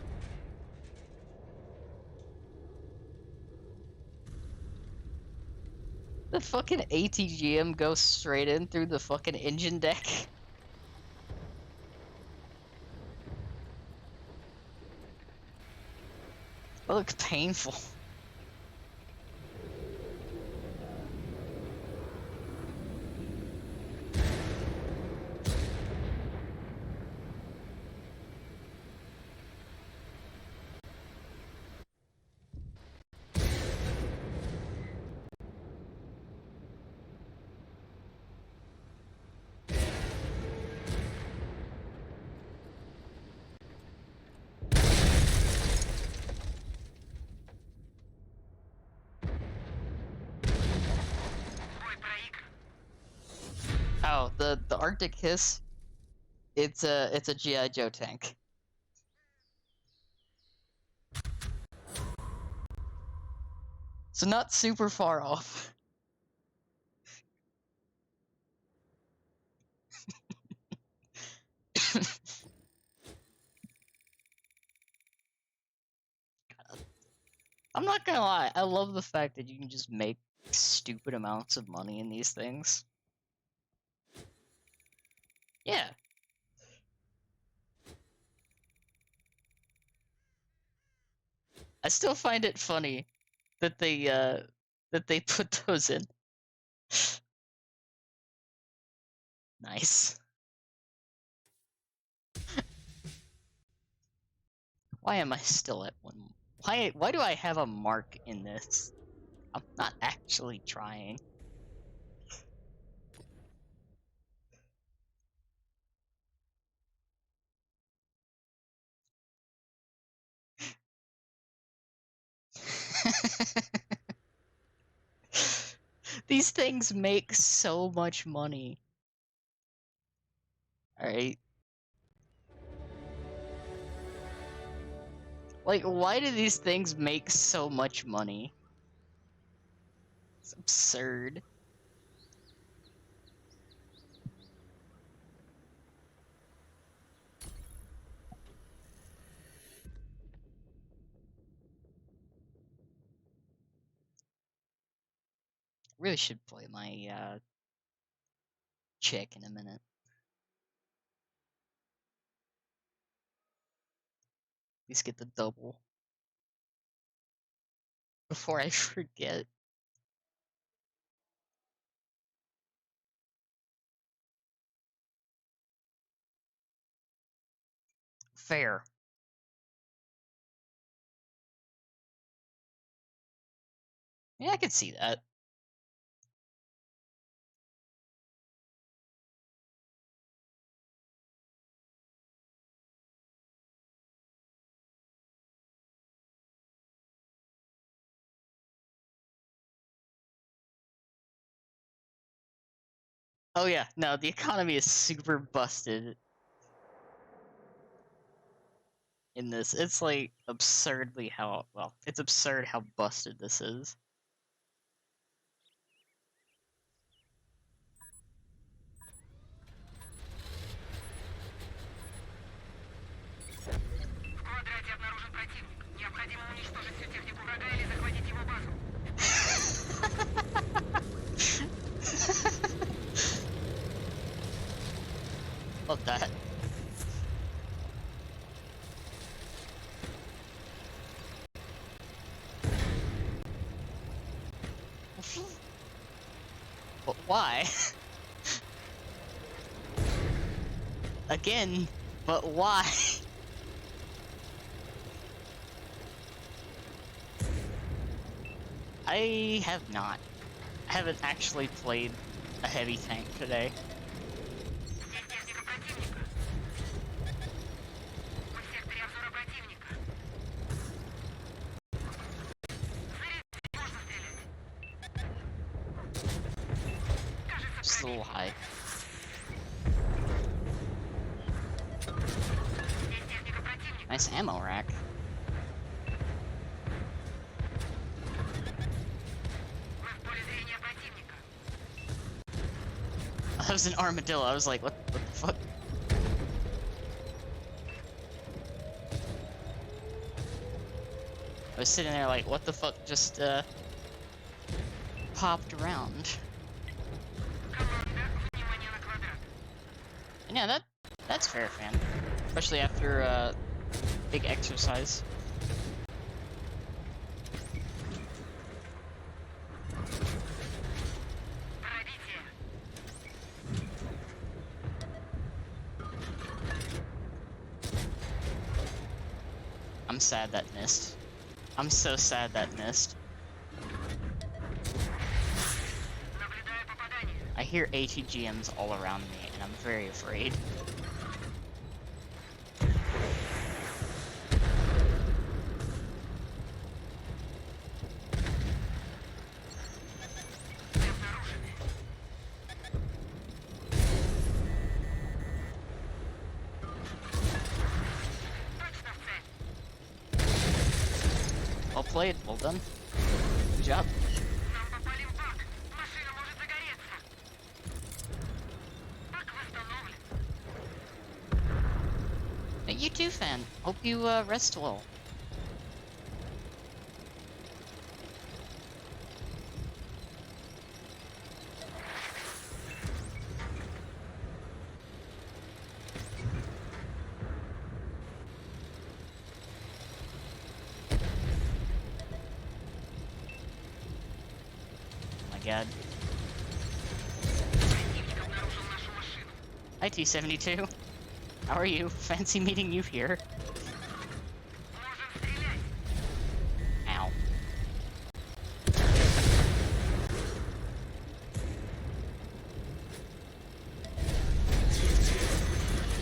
The fucking ATGM goes straight in through the fucking engine deck. That looks painful. Бой проигран. Oh, the Arctic Hiss. It's a GI Joe tank. So not super far off. I'm not gonna lie, I love the fact that you can just make stupid amounts of money in these things. Yeah. I still find it funny that they put those in. Nice. Why am I still at one? Why do I have a mark in this? I'm not actually trying. These things make so much money. Alright? Like, why do these things make so much money? It's absurd. Really should play my chick in a minute. At least get the double. before I forget. Fair. Yeah, I could see that. Oh yeah, no, the economy is super busted in this. It's like absurdly it's absurd how busted this is. В квадрате обнаружен противник. Необходимо уничтожить всю технику врага или захватить его базу. Love that. But why? Again, but why? I have not. I haven't actually played a heavy tank today. Здесь техника противника. Мы в секторе обзора противника. Смотрите, можно стрелять. Кажется, Just a little high. здесь техника противника. Nice ammo rack. Мы в поле зрения противника. That was an armadillo. I was like, what the fuck? I was sitting there like, what the fuck just popped around? Команда, внимание на квадрат. And yeah, that's fair, fan. Especially after big exercise. Пробитие. I'm sad that missed. I'm so sad that missed. Наблюдаю попадание. I hear ATGMs all around me, and I'm very afraid. Все обнаружены. Точно в цель. Well played, well done. Good job. Нам попали в бак. Машина может загореться. Бак восстановлен. Hey, you too, fan. Hope you rest well. Oh my god. Противник обнаружил нашу машину. Hi, T-72. How are you? Fancy meeting you here. Можем стрелять. Ow.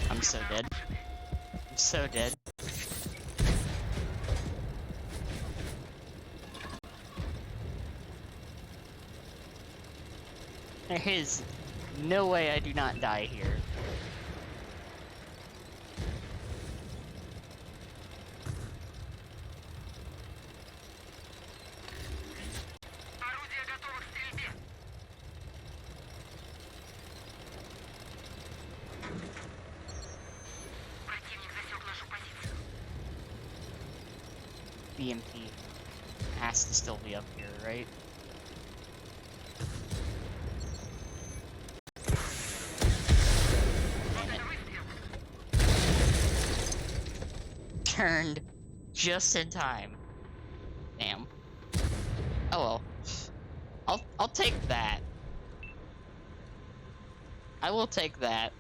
I'm so dead. I'm so dead. There is no way I do not die here. Орудие готово к стрельбе. Противник засек нашу позицию. BMP has to still be up here, right? Вот Damn it. это выстрел. Turned just in time. Damn. Oh well. I'll take that. I will take that.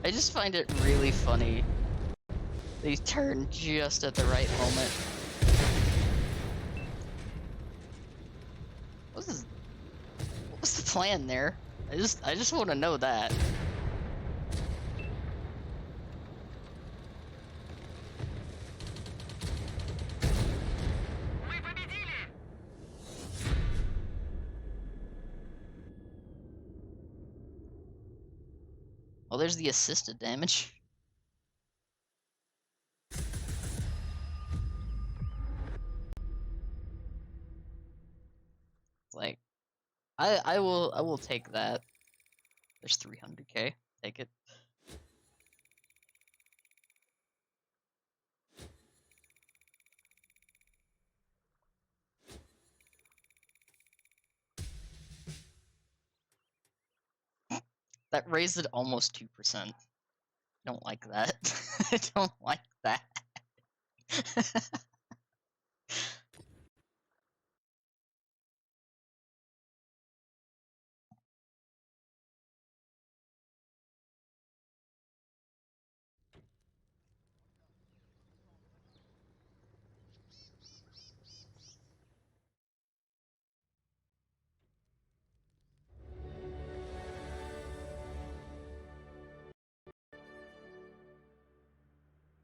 I just find it really funny. They turn just at the right moment. What was the plan there? I just want to know that. Мы победили! Well, there's the assisted damage. Like, I will take that. There's 300k. Take it. That raised it almost 2%. Don't like that. I don't like that.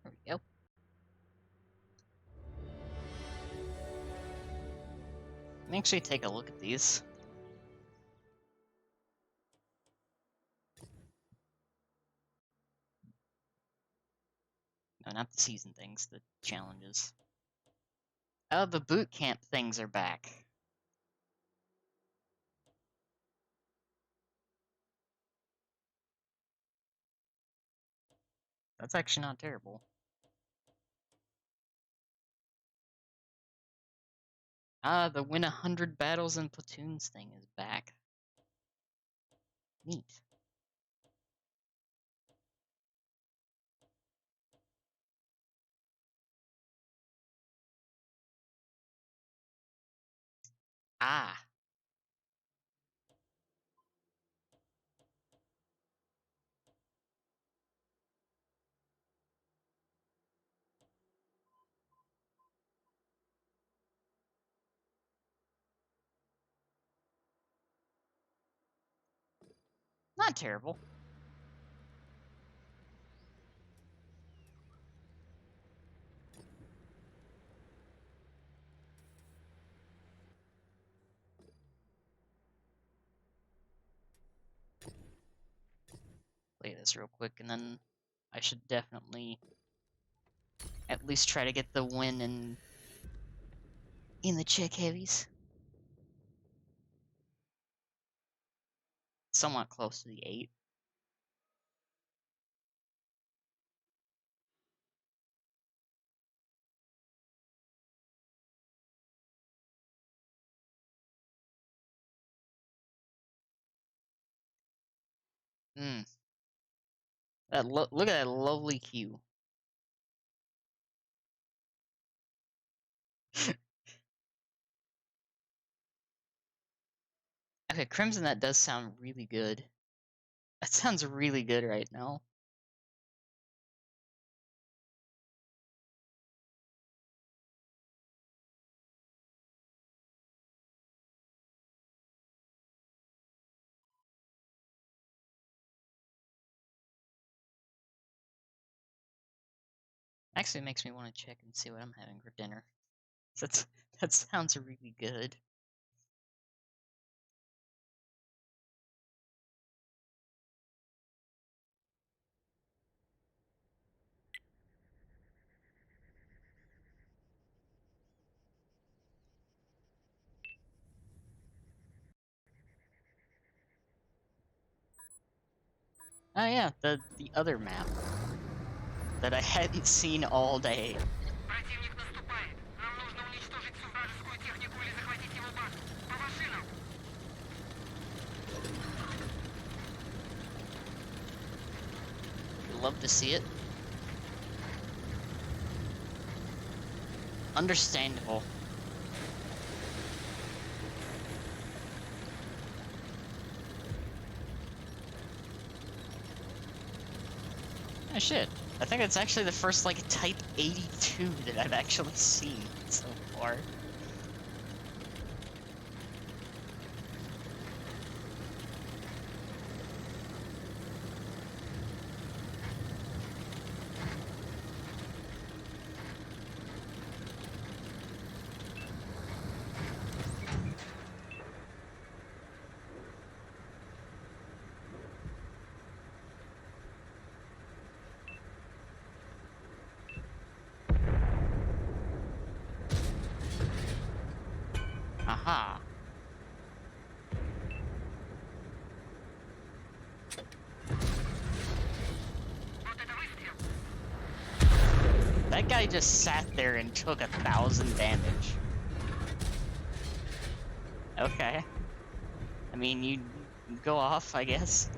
There we go. Let me actually take a look at these. No, not the season things, the challenges. Oh, the boot camp things are back. That's actually not terrible. Ah, the win 100 battles and platoons thing is back. Neat. Ah. Not terrible. Play this real quick, and then I should definitely at least try to get the win in the check heavies. Somewhat close to the 8. Hmm. Look at that lovely queue. Okay, Crimson, that does sound really good. That sounds really good right now. Actually, it makes me want to check and see what I'm having for dinner. That sounds really good. Oh yeah, the other map that I hadn't seen all day. Противник наступает. Нам нужно уничтожить всю вражескую технику или захватить его базу. По машинам! love to see it. Understandable. Oh shit. I think it's actually the first, like, Type 82 that I've actually seen so far. Aha. Вот это выстрел. That guy just sat there and took 1,000 damage. Okay. I mean, you go off, I guess.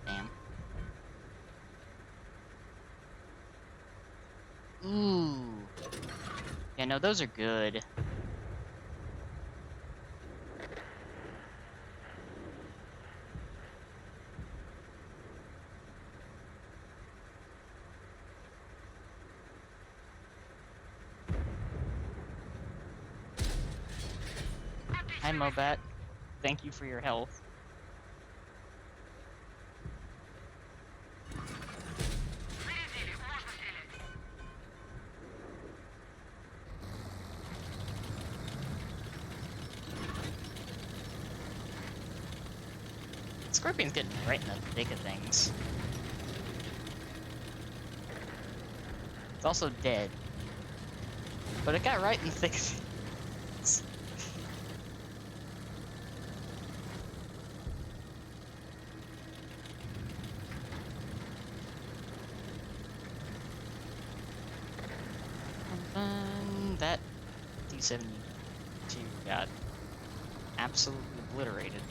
Damn. Ooh. Yeah, no, those are good. Hi, Mobat. Thank you for your help. Зарядили, можно стрелять. Scorpion's getting right in the thick of things. It's also dead. But it got right in the thick of things. That D-72 got absolutely obliterated.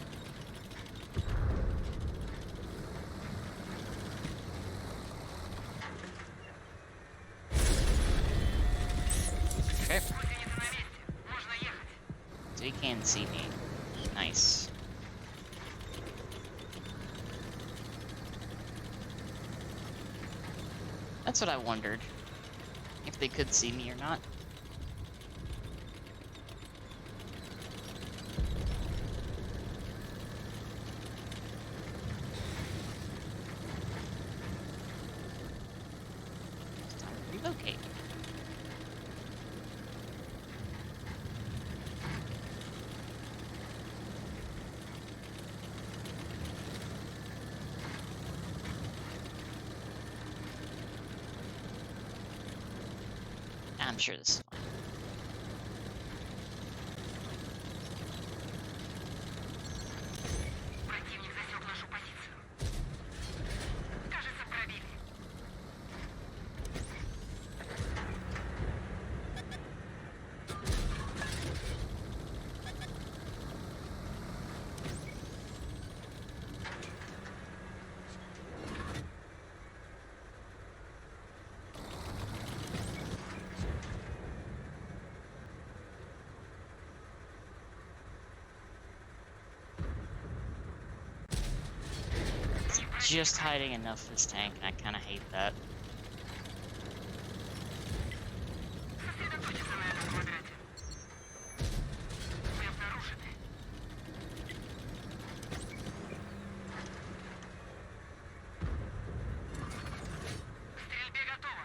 Okay, Гусеница на месте. Можно ехать. so he can see me. Nice. That's what I wondered. If they could see me or not. It's time to relocate. I'm sure this is fine. Противник засек нашу позицию. Кажется, пробили. Just hiding enough of his tank, and I kind of hate that. Сосредоточиться на этом квадрате. Связь нарушены. К стрельбе готово.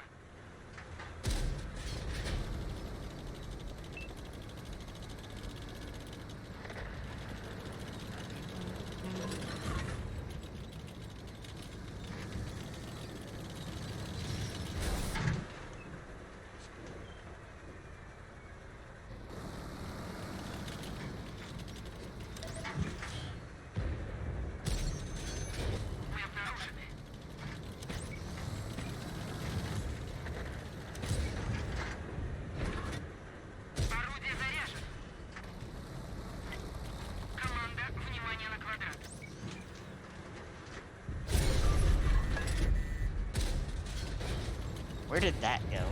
Where did that go?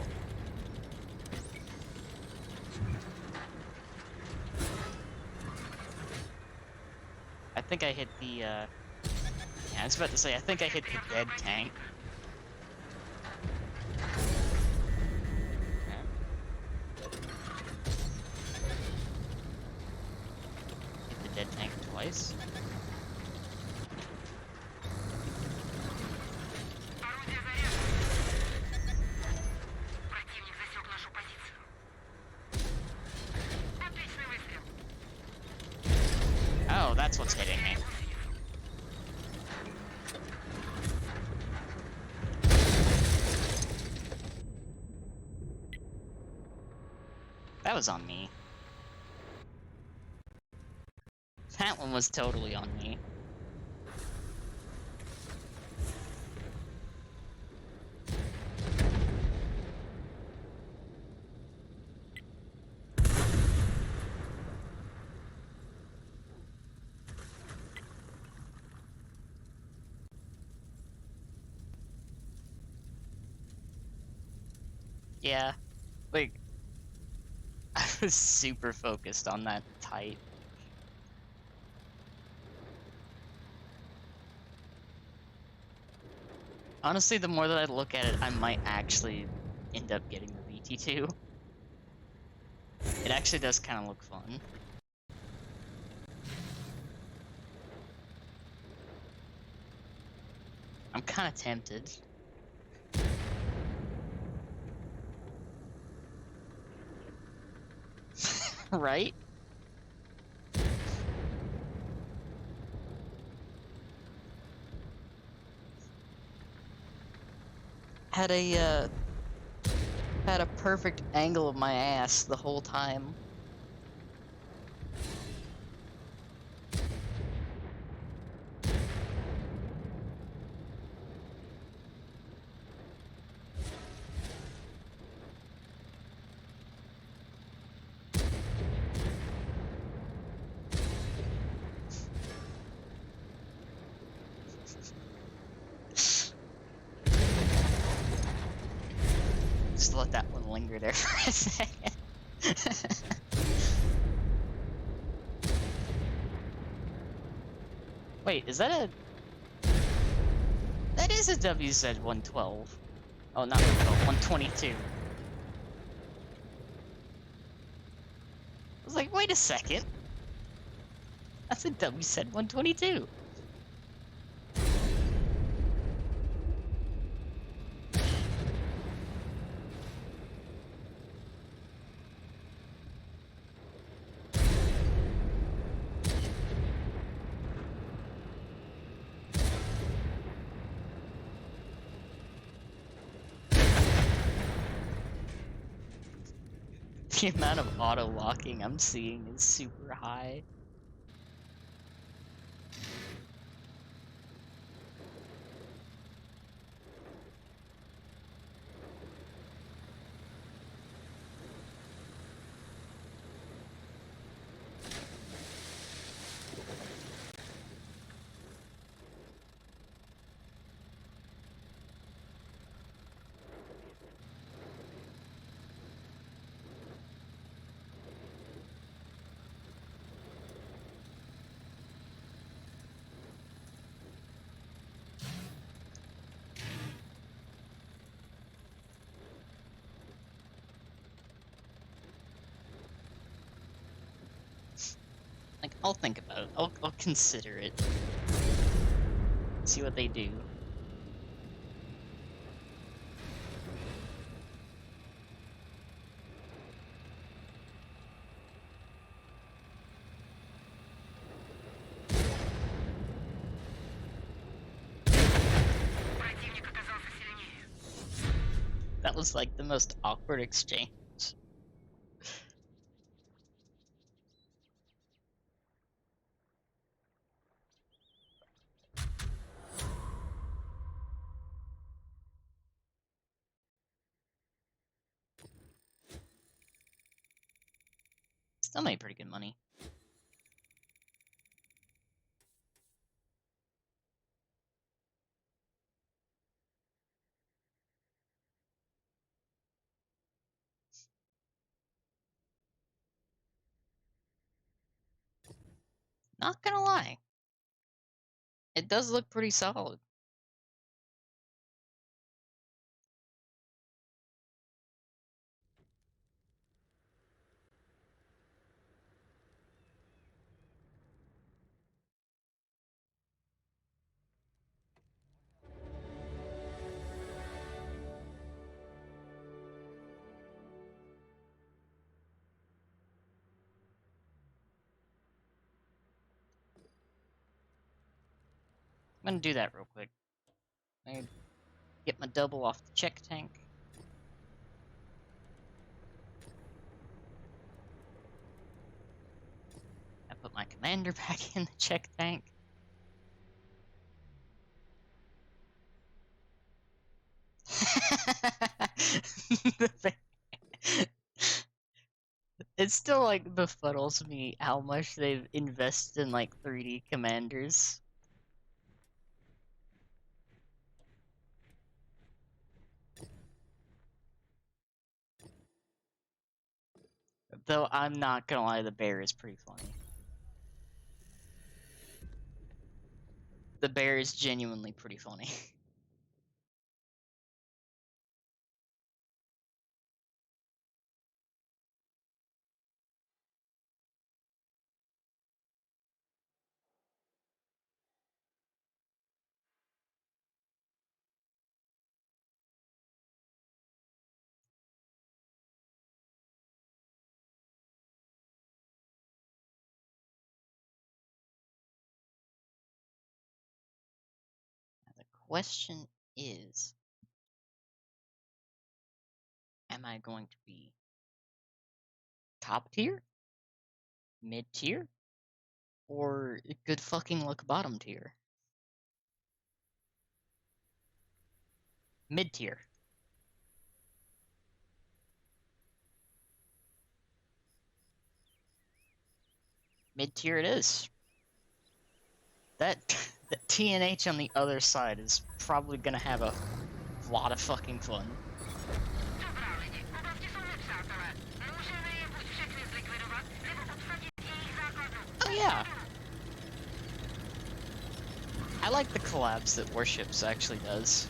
I think I hit the, yeah, I was about to say, I think I hit the dead tank. Okay. Hit the dead tank twice. Орудие заряжено. Противник засек нашу позицию. Отличный выстрел. Oh, that's what's hitting me. That was on me. That one was totally on me. Yeah, like, I was super focused on that tight. Honestly, the more that I look at it, I might actually end up getting the BT2. It actually does kind of look fun. I'm kind of tempted. Right? Had a perfect angle of my ass the whole time. Just let that one linger there for a second. Wait, is that a... That is a WZ-112. Oh, not 112, 122. I was like, wait a second. That's a WZ-122. The amount of auto-locking I'm seeing is super high. Like, I'll think about it. I'll consider it. See what they do. Противник оказался сильнее. That was like the most awkward exchange. Still made pretty good money. Not gonna lie. It does look pretty solid. I'm gonna do that real quick. I get my double off the check tank. I put my commander back in the check tank. It still like befuddles me how much they've invested in like 3D commanders. Though I'm not gonna lie, the bear is pretty funny. The bear is genuinely pretty funny. The question is, am I going to be top tier, mid tier, or good fucking luck bottom tier? Mid tier. Mid tier it is. That the TNH on the other side is probably gonna have a lot of fucking fun. Oh yeah. I like the collabs that Warships actually does.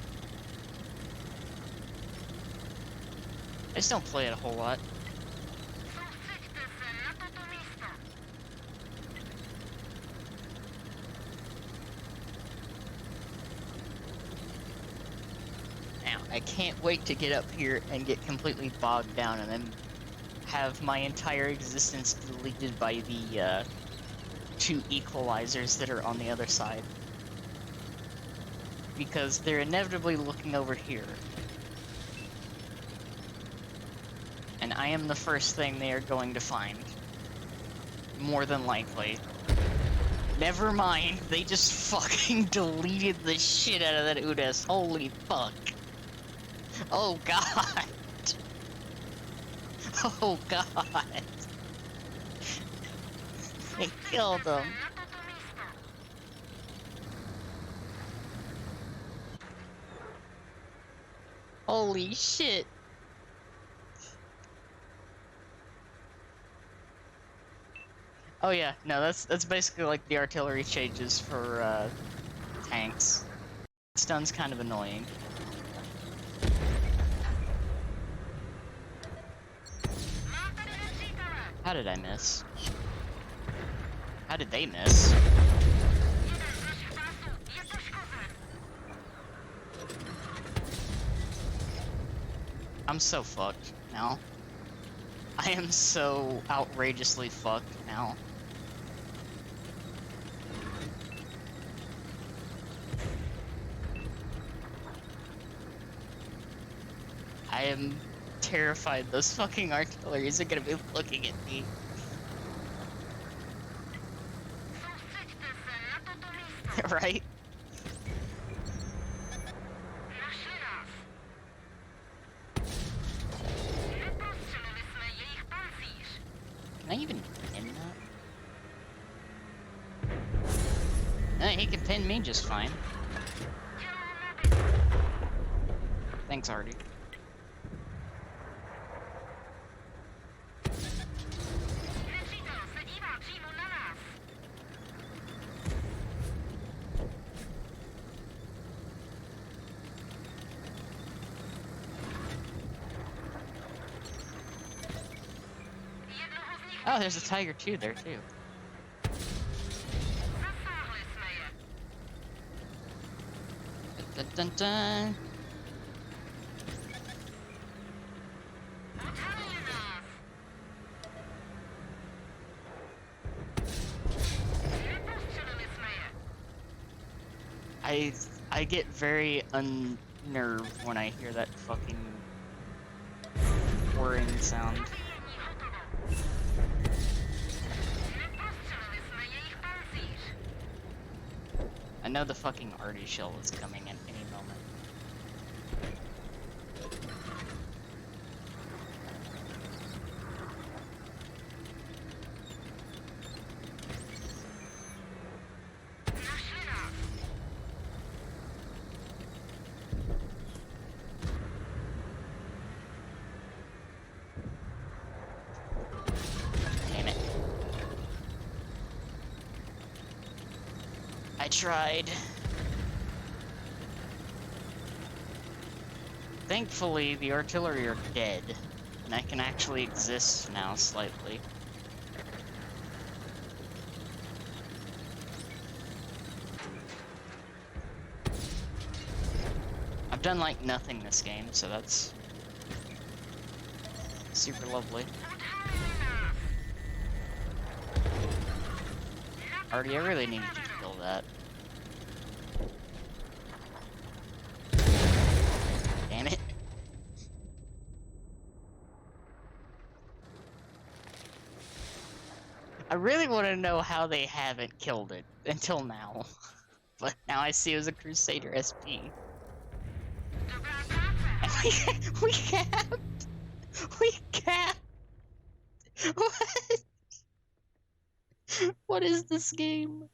I just don't play it a whole lot. Now, I can't wait to get up here and get completely bogged down and then have my entire existence deleted by the two equalizers that are on the other side. Because they're inevitably looking over here. And I am the first thing they are going to find. More than likely. Never mind, they just fucking deleted the shit out of that UDES. Holy fuck. Oh god. Oh god. They killed him. Holy shit. Oh yeah, no, that's basically like the artillery changes for tanks. Stun's kind of annoying. How did I miss? How did they miss? I'm so fucked now. I am so outrageously fucked now. I am terrified those fucking artilleries are gonna be looking at me. Right? Can I even pin that? He can pin me just fine. Thanks, Artie. Oh, there's a tiger too there too. Засагли, Смея. Dun, dun, dun. Uciągnij nas. Nie postrzelony, Смея. I get very unnerved when I hear that fucking whirring sound. Zabijeni, gotowo. Nie postrzelony, Смея. Ich pancerz. I know the fucking arty shell is coming at any moment. Naszli nas. Damn it. I tried. Thankfully, the artillery are dead, and I can actually exist now slightly. I've done like nothing this game, so that's super lovely. Uciągnij nas. Artie, I really needed you to kill that. Damn it. I really want to know how they haven't killed it until now. But now I see it was a Crusader SP. Dobra praca. And we capped! We capped! What? What is this game?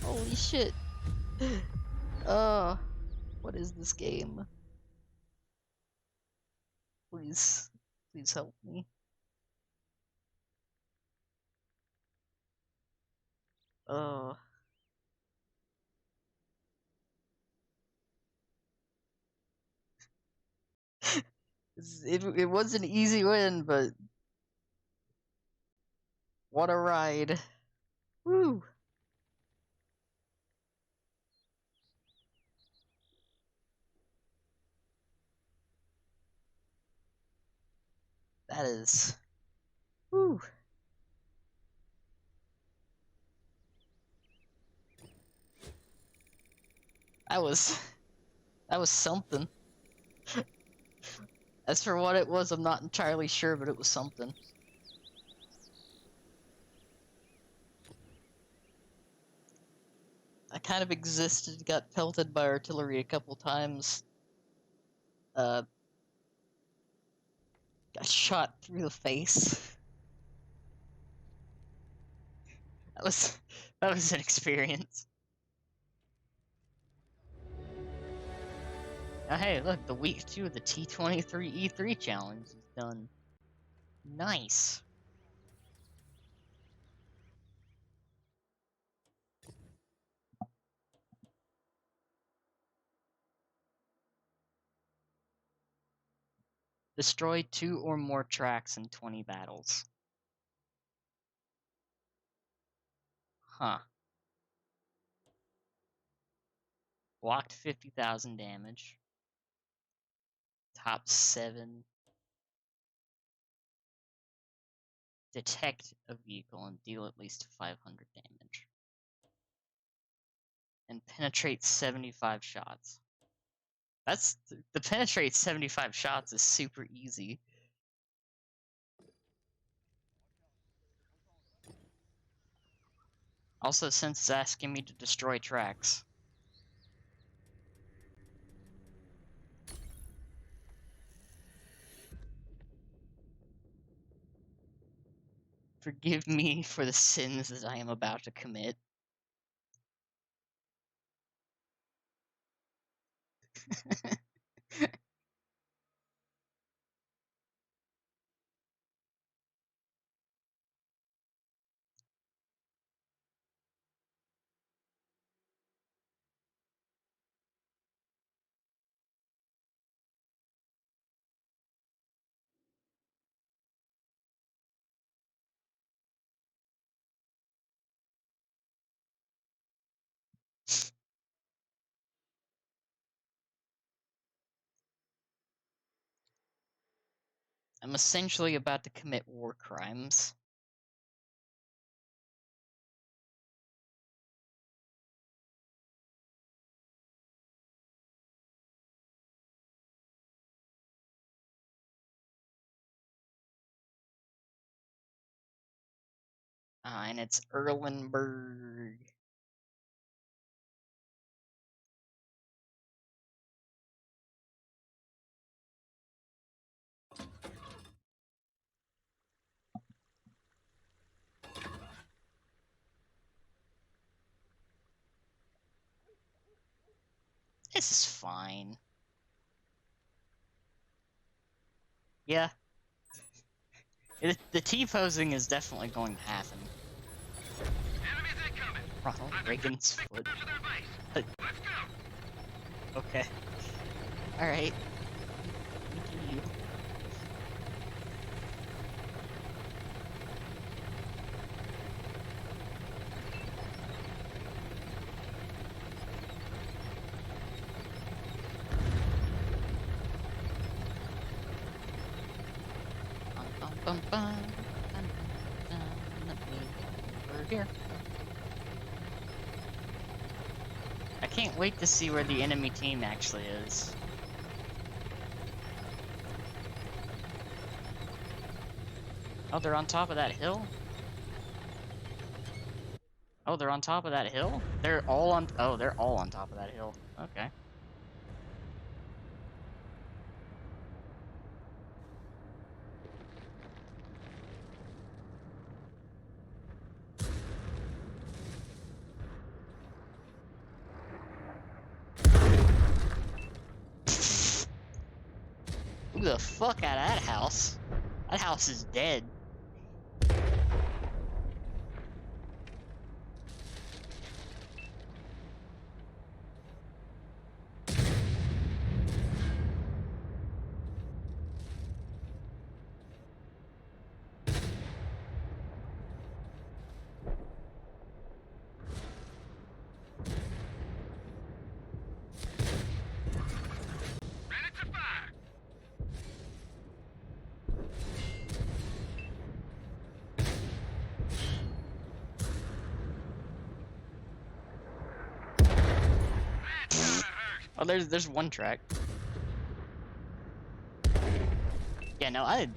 Holy shit. What is this game? Please, please help me. Oh. It was an easy win, but what a ride. Woo! That is. Woo! That was. That was something. As for what it was, I'm not entirely sure, but it was something. I kind of existed, got pelted by artillery a couple times. Got shot through the face. That was an experience. Oh, hey, look, the week 2 of the T23E3 challenge is done. Nice. Destroy 2 or more tracks in 20 battles. Huh. Blocked 50,000 damage. Top 7. Detect a vehicle and deal at least 500 damage. And penetrate 75 shots. The penetrate 75 shots is super easy. Also, since it's asking me to destroy tracks. Forgive me for the sins that I am about to commit. I'm essentially about to commit war crimes. And it's Erlenberg. This is fine. Yeah. The T-posing is definitely going to happen. Enemies incoming. Ronald Reagan's foot. To their base. But- Let's go. Okay. Alright. You. Bum, bum, bum, bum, bum, let me over here. I can't wait to see where the enemy team actually is. Oh, they're on top of that hill? Oh, they're on top of that hill? They're all on... Oh, they're all on top of that hill. Okay. Who the fuck out of that house? That house is dead. Ready to fire. That's gotta hurt. Oh, there's one track. Yeah, no, I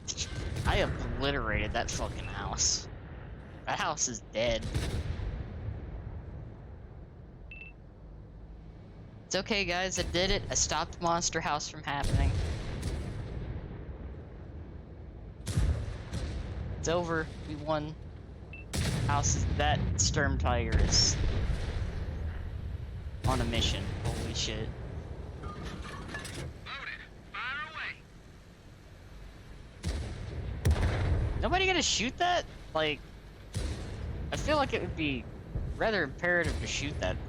obliterated that fucking house. That house is dead. It's okay, guys. I did it. I stopped Monster House from happening. It's over. We won. House that Sturm Tiger is on a mission. Holy shit. Loaded. Fire away. Nobody gonna shoot that? Like, I feel like it would be rather imperative to shoot that thing.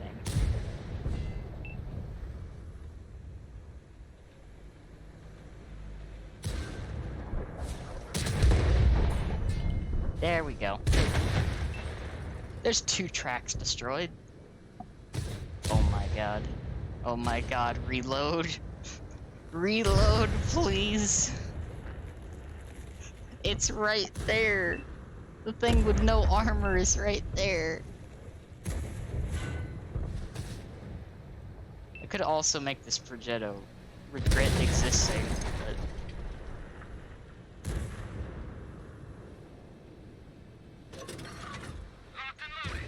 There we go. There's 2 tracks destroyed. Oh my god. Oh my god, reload. Reload, please. It's right there. The thing with no armor is right there. I could also make this Progetto regret existing, but... Locked and loaded.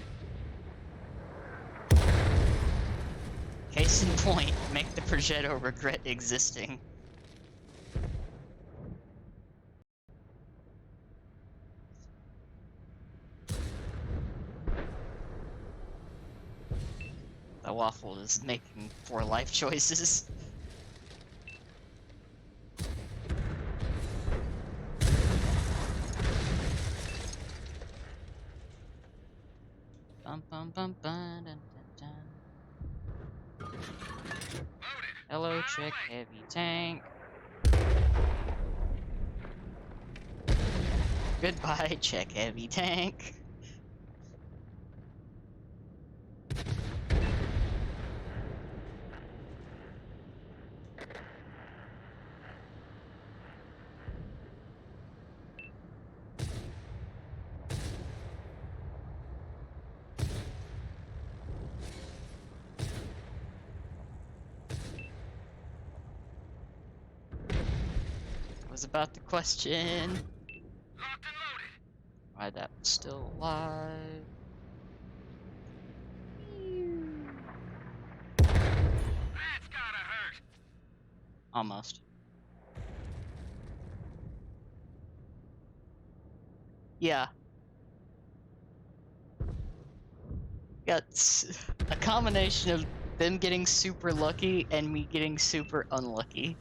Case in point, make the Progetto regret existing. The Waffle is making poor life choices. Bum bum bum bum dun, dun, dun. Loaded. Hello, Fire check away. heavy tank. Goodbye, check heavy tank. was about to question Locked and loaded. why that was still alive. That's gotta hurt. Almost. Yeah. Got a combination of them getting super lucky and me getting super unlucky.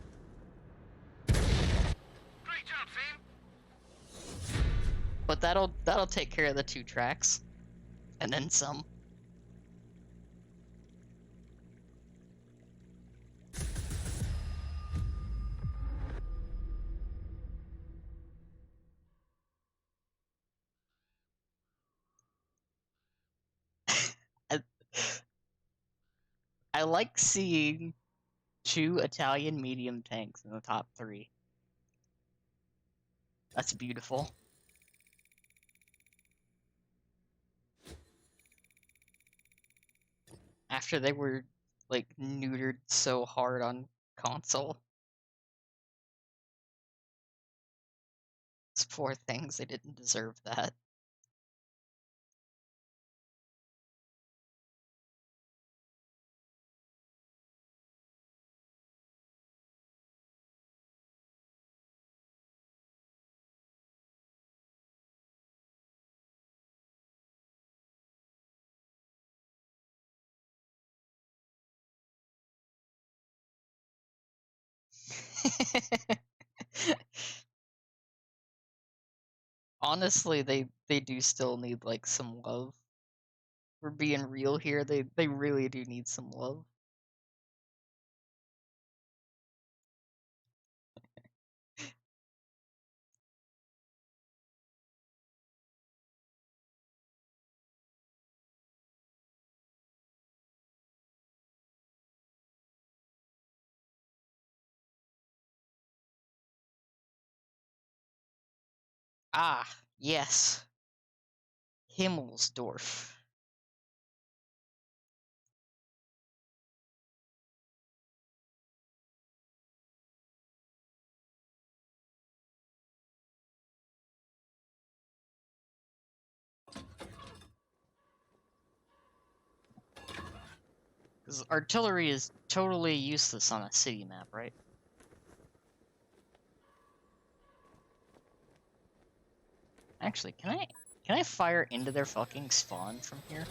Great job, Sam. But that'll take care of the 2 tracks. And then some. I like seeing 2 Italian medium tanks in the top 3. That's beautiful. After they were, like, neutered so hard on console. These poor things, they didn't deserve that. Honestly, they do still need, like, some love. We're being real here, they really do need some love. Ah, yes. Himmelsdorf. Because artillery is totally useless on a city map, right? Actually, can I fire into their fucking spawn from here?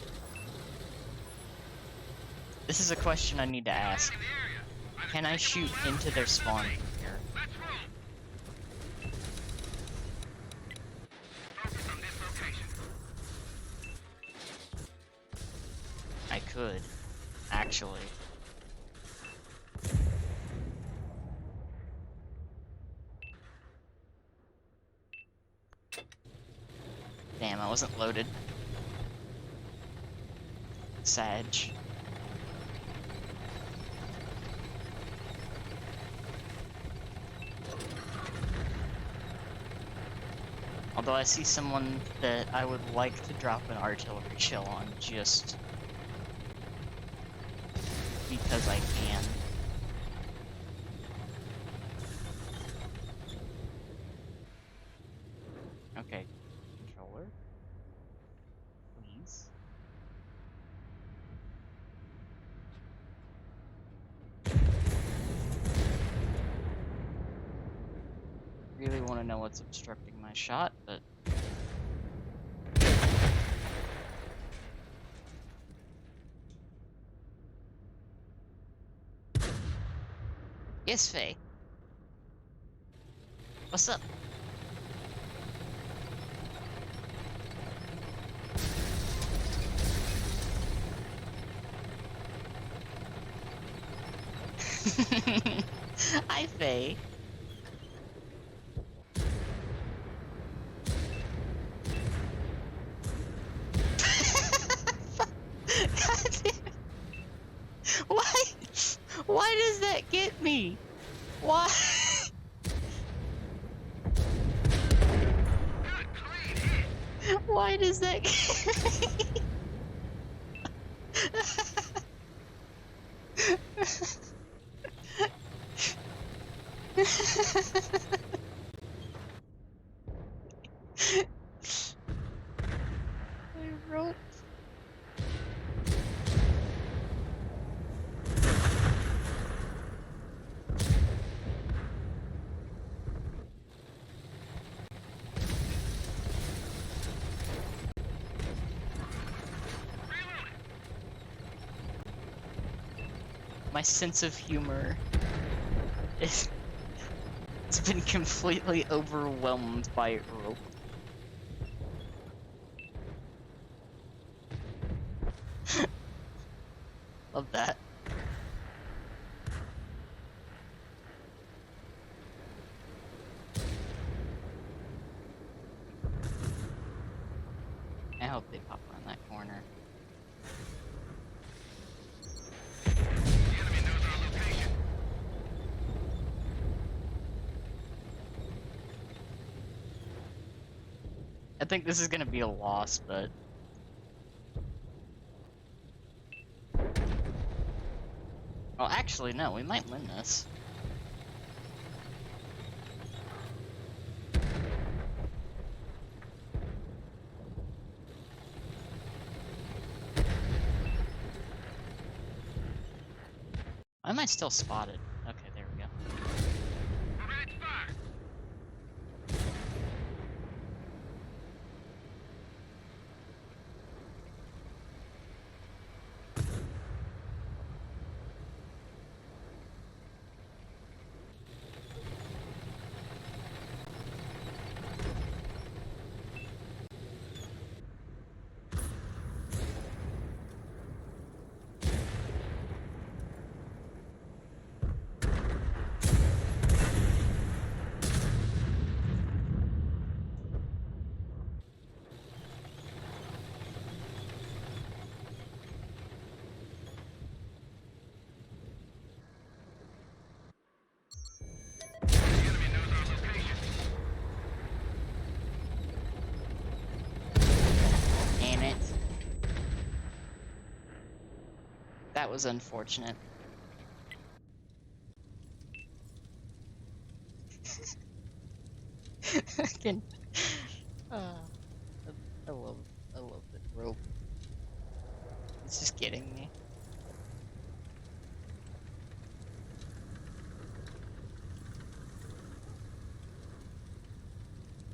This is a question I need to ask. In the area. Can I shoot into their spawn from here? Let's roll. Focus on this location. I could, actually. Damn, I wasn't loaded. Sag. Although I see someone that I would like to drop an artillery shell on just because I can. Okay, controller. Please. Really want to know what's obstructing my shot, but yes, Faye. What's up? Hi, Faye. God damn. Why? Why does that get me? Why? Good, clean hit. Why does that get me? my sense of humor is it's been completely overwhelmed by rope. Love that. I hope they pop around that corner. The enemy knows our location. I think this is gonna be a loss, but well, actually, no, we might win this. Why am I still spotted? Okay, there we go. Red fire. The enemy knows our location. Damn it. That was unfortunate. I can. Uh, I love the rope. It's just getting me.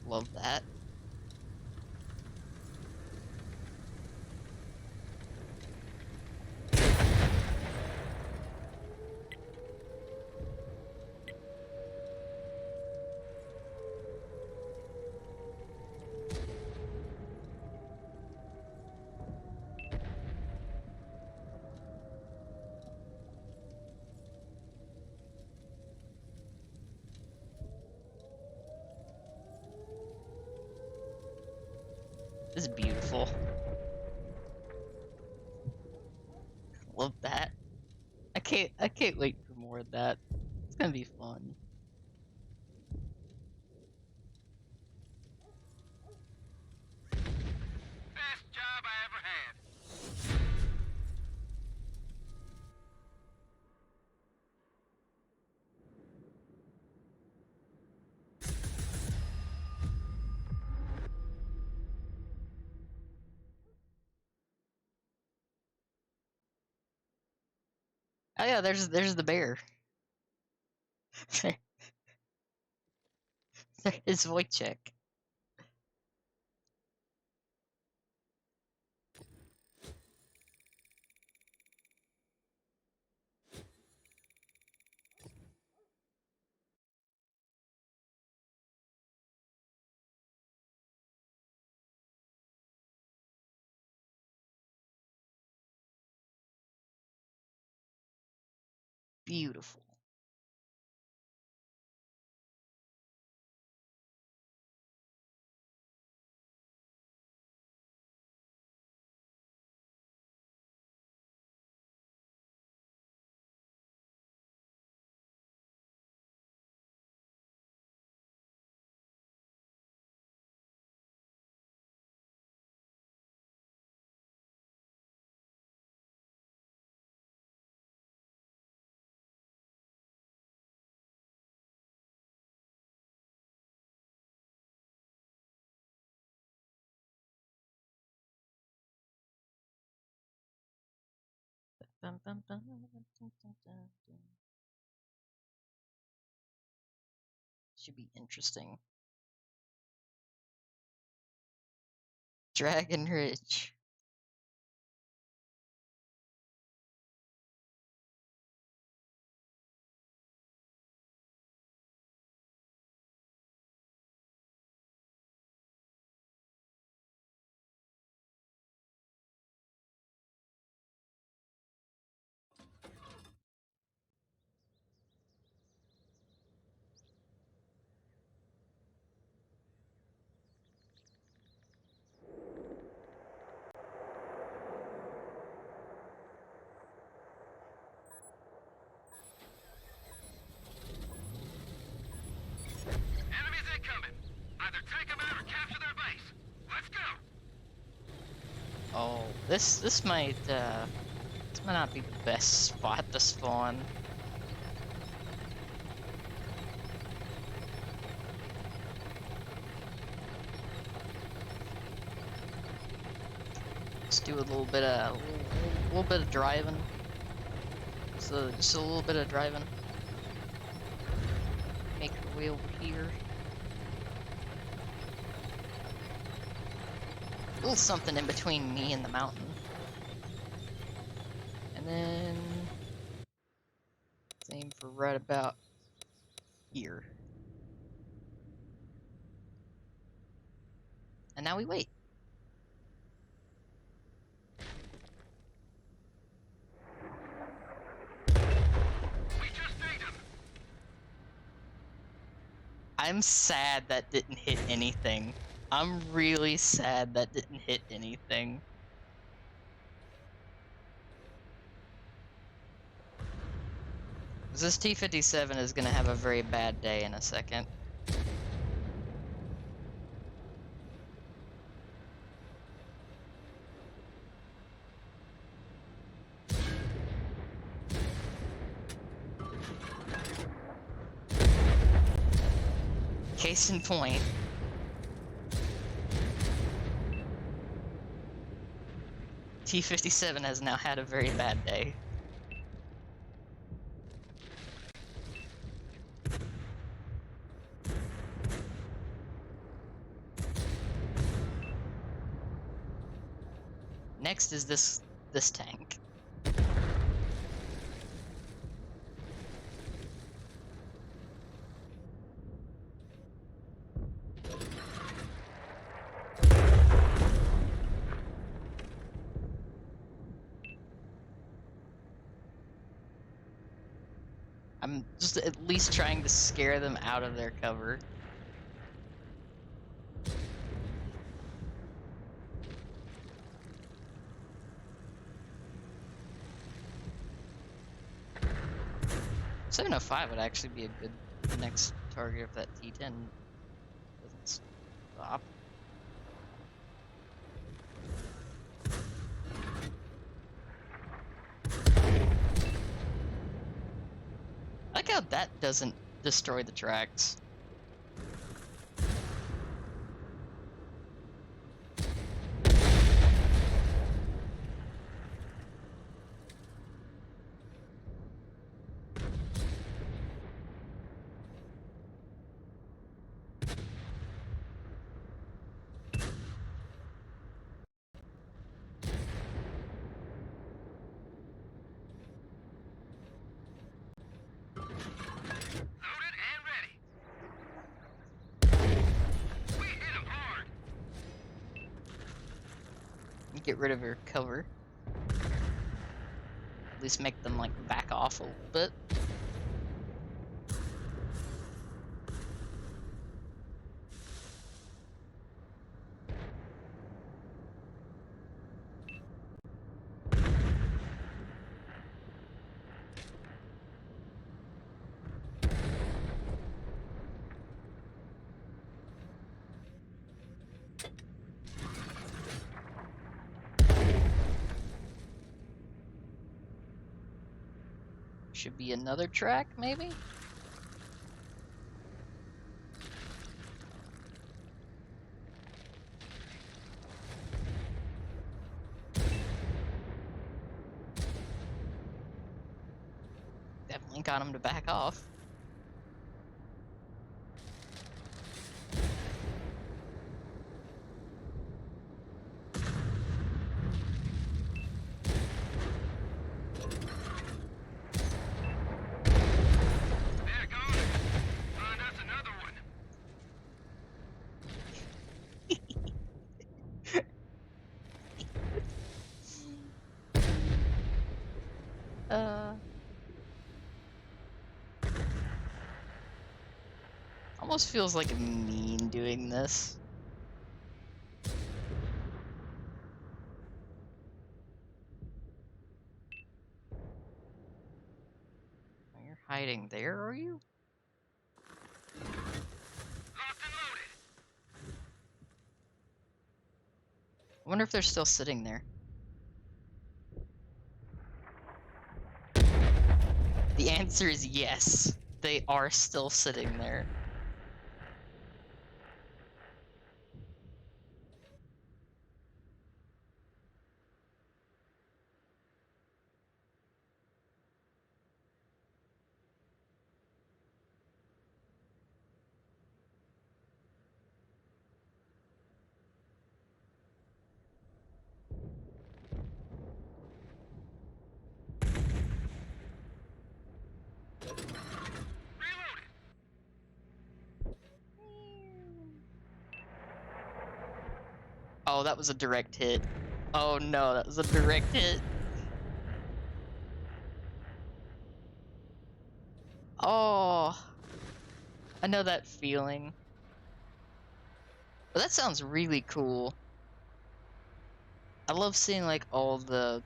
Love that. This is beautiful. Love that. I can't wait for more of that. It's gonna be fun. Best job I ever had. Oh yeah, there's the bear. There's Wojciech. Beautiful. Dun, dun, dun, dun, dun, dun, dun, dun. Should be interesting. Dragon Ridge. This might not be the best spot to spawn. Let's do a little bit of driving. So just a little bit of driving. Make our way over here. A little something in between me and the mountain. And then let's aim for right about here. And now we wait. We just ate him. I'm sad that didn't hit anything. I'm really sad that didn't hit anything. This T-57 is gonna have a very bad day in a second. Case in point. T-57 has now had a very bad day. Next is this tank. I'm just at least trying to scare them out of their cover. .705 would actually be a good next target if that T-10 doesn't stop. I like how that doesn't destroy the tracks. Loaded and ready. We hit him hard. Get rid of your cover. At least make them like back off a little bit. Should be another track, maybe? Definitely got him to back off. There, got him. Find us another one. Almost feels like mean doing this. Oh, you're hiding there, are you? Locked and loaded. I wonder if they're still sitting there. answer is yes. They are still sitting there. Reloading. Oh, that was a direct hit. Oh no, that was a direct hit. Oh, I know that feeling. But that sounds really cool. I love seeing like all the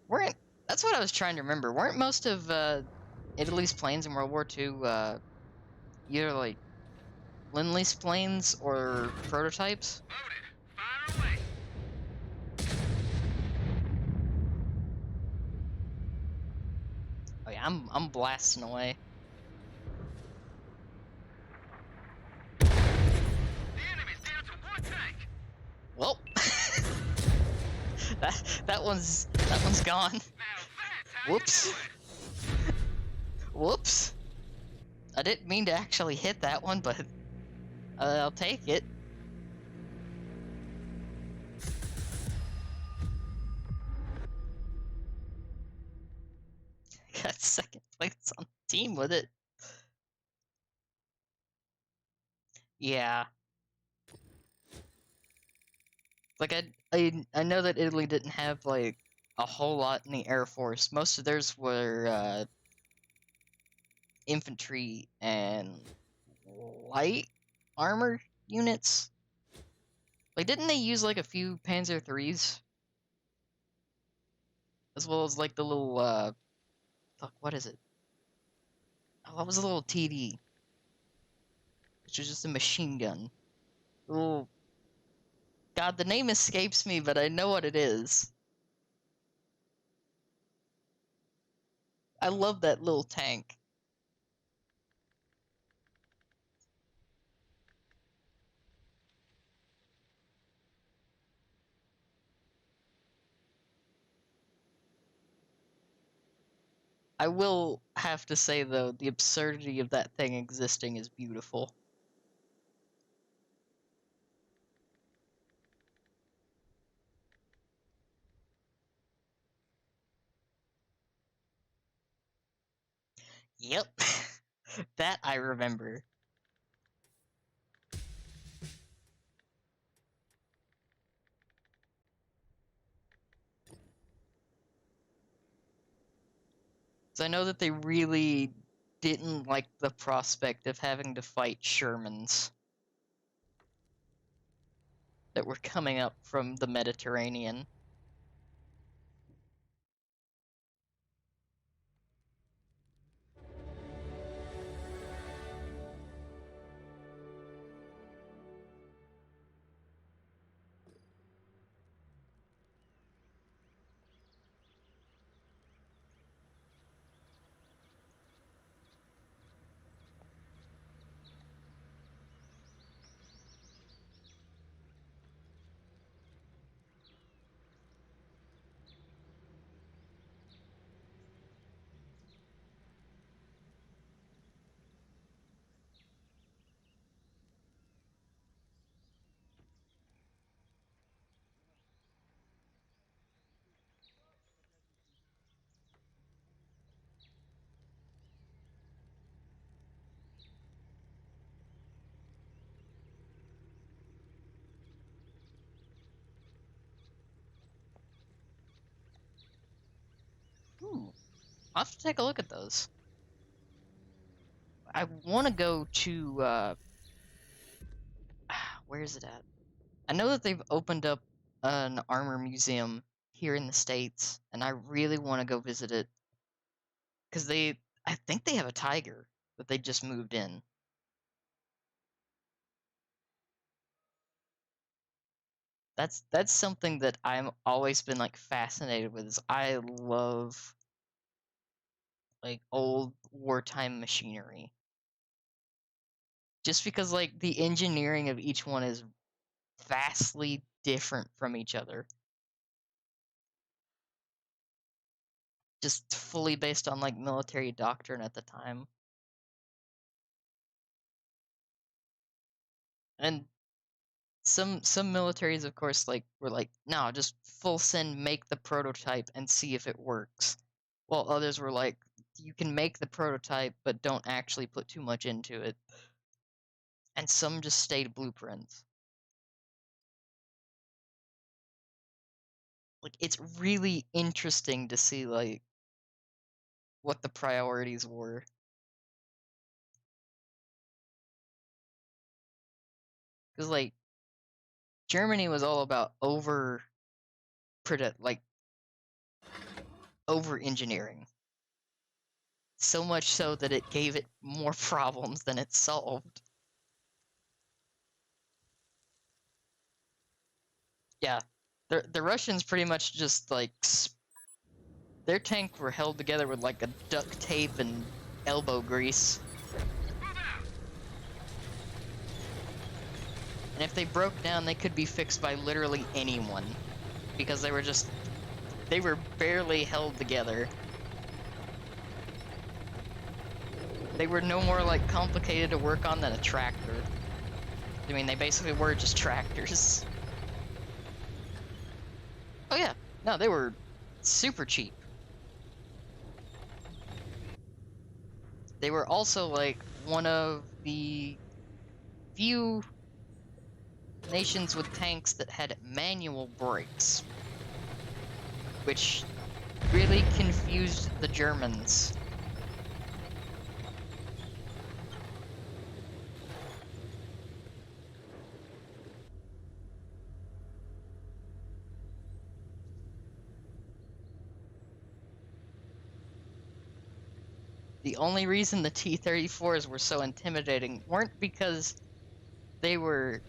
weren't that's what I was trying to remember. Weren't most of Italy's planes in World War II either like Lend-Lease planes or prototypes? Loaded. Fire away. Oh yeah, I'm blasting away. The enemy's down to one tank. Well, that one's gone. Now that's how Whoops. you do it. Whoops. I didn't mean to actually hit that one, but I'll take it. Got second place on the team with it. Yeah. Like I know that Italy didn't have like a whole lot in the Air Force. Most of theirs were infantry and light armor units. Like didn't they use like a few Panzer IIIs? As well as like the little fuck, what is it? Oh, what was a little TD? Which was just a machine gun. Little God, the name escapes me, but I know what it is. I love that little tank. I will have to say though, the absurdity of that thing existing is beautiful. Yep. That I remember. So I know that they really didn't like the prospect of having to fight Shermans that were coming up from the Mediterranean. Ooh, I'll have to take a look at those. I want to go to, where is it at? I know that they've opened up an armor museum here in the States, and I really want to go visit it. Because I think they have a Tiger that they just moved in. That's something that I'm always been like fascinated with. Is I love like old wartime machinery. Just because like the engineering of each one is vastly different from each other. Just fully based on like military doctrine at the time. And some militaries of course like were like, no, just full send, make the prototype and see if it works. While others were like, you can make the prototype but don't actually put too much into it. And some just stayed blueprints. Like it's really interesting to see like what the priorities were. Because like Germany was all about like over engineering. So much so that it gave it more problems than it solved. Yeah, the Russians pretty much just like their tanks were held together with like a duct tape and elbow grease. And if they broke down, they could be fixed by literally anyone. Because they were barely held together. They were no more like complicated to work on than a tractor. I mean, they basically were just tractors. Oh yeah, no, they were super cheap. They were also like one of the few nations with tanks that had manual brakes, which really confused the Germans. The only reason the T-34s were so intimidating weren't because they were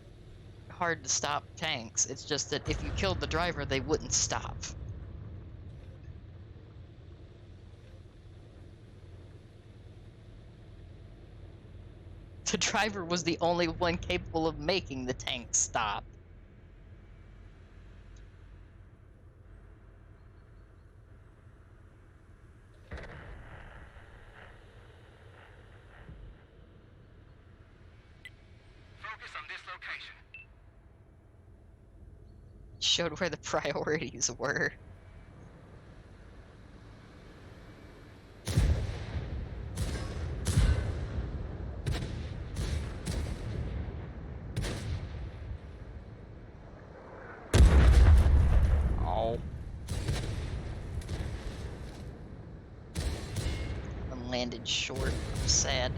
hard to stop tanks, it's just that if you killed the driver, they wouldn't stop. The driver was the only one capable of making the tank stop. Focus on this location. Showed where the priorities were. Oh. And landed short. Sad.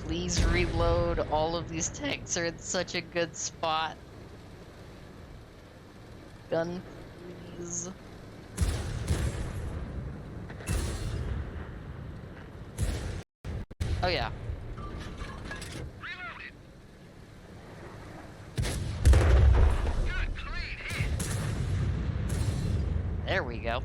Please reload. All of these tanks are in such a good spot. Gun, please. Oh yeah. Reloaded. Good, clean hit. There we go.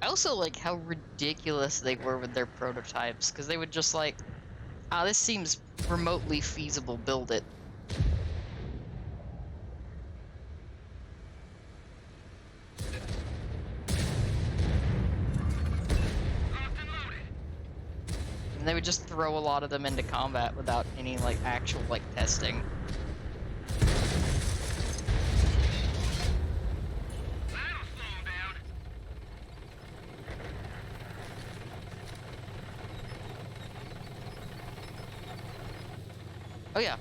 I also like how ridiculous they were with their prototypes, because they would just like, ah, this seems remotely feasible, build it. Locked and loaded. And they would just throw a lot of them into combat without any like actual like testing. That'll slow him down. Oh yeah.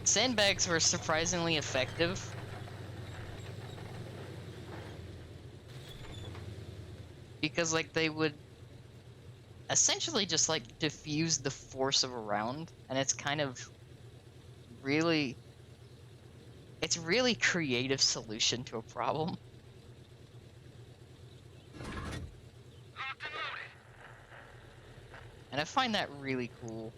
Sandbags were surprisingly effective. Because like they would essentially just like diffuse the force of a round, and it's kind of really creative solution to a problem. Locked and loaded. And I find that really cool.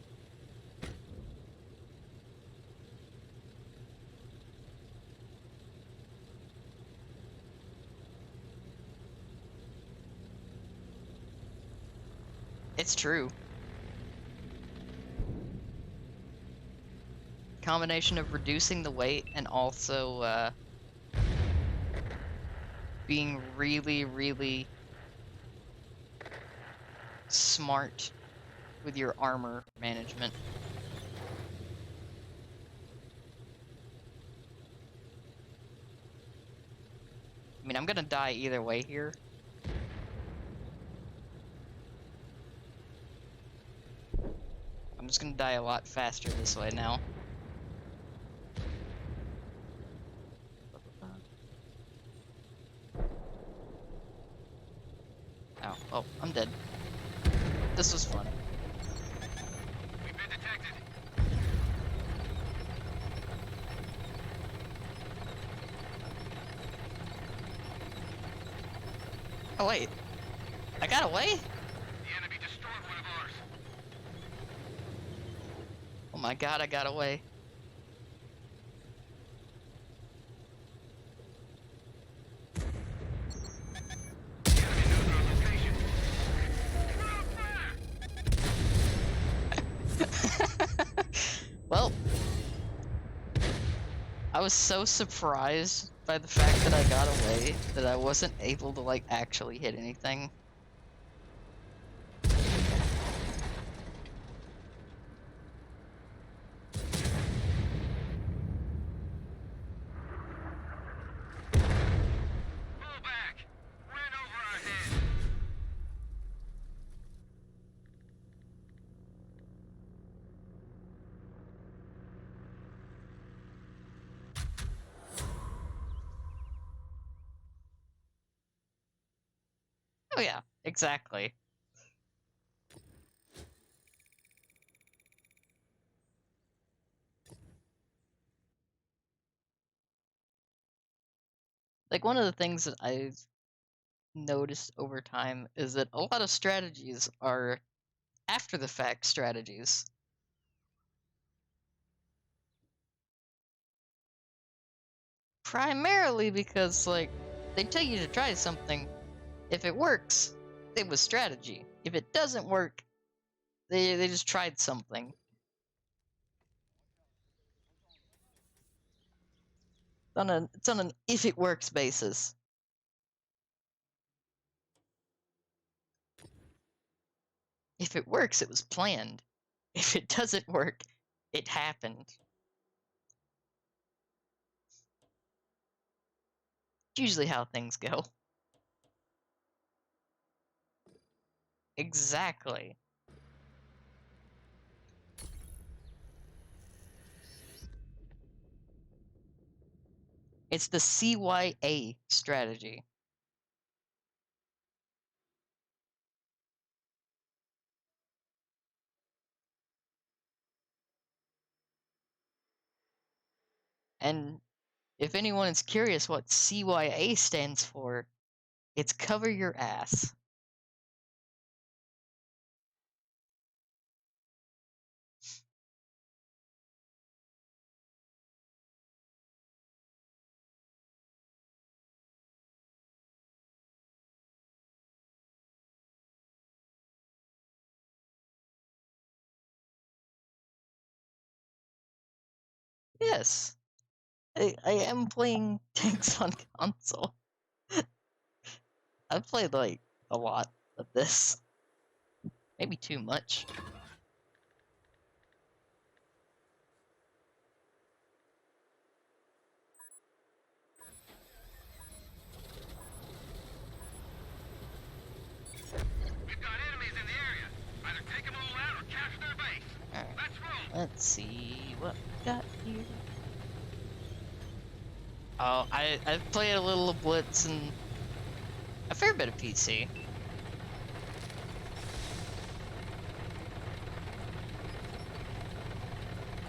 It's true. Combination of reducing the weight and also being really smart with your armor management. I mean, I'm gonna die either way here. I'm just gonna die a lot faster this way now. Ow. Oh, I'm dead. This was fun. We've been detected. Oh wait. I got away? The enemy destroyed one of ours. Oh my god, I got away. The enemy knows our location. Throw fire! Well, I was so surprised by the fact that I got away that I wasn't able to, like, actually hit anything. Pull back! Ran over our heads. Oh yeah, exactly. Like, one of the things that I've noticed over time is that a lot of strategies are after the fact strategies. Primarily because, like, they tell you to try something. If it works, it was strategy. If it doesn't work, they just tried something. It's on an if it works basis. If it works, it was planned. If it doesn't work, it happened. It's usually how things go. Exactly. It's the CYA strategy. And if anyone is curious what CYA stands for, it's cover your ass. Yes, I am playing tanks on console. I've played, like, a lot of this. Maybe too much. We've got enemies in the area. Either take them all out or capture their base. Alright, Let's roll. let's see what we got here. Oh, I've played a little of Blitz and a fair bit of PC.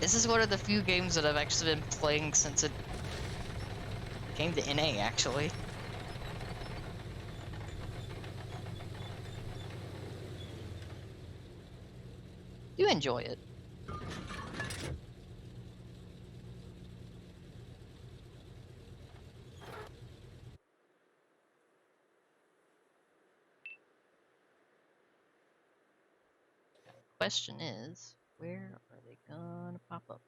This is one of the few games that I've actually been playing since it came to NA, actually. Do enjoy it. Question is, where are they gonna pop up?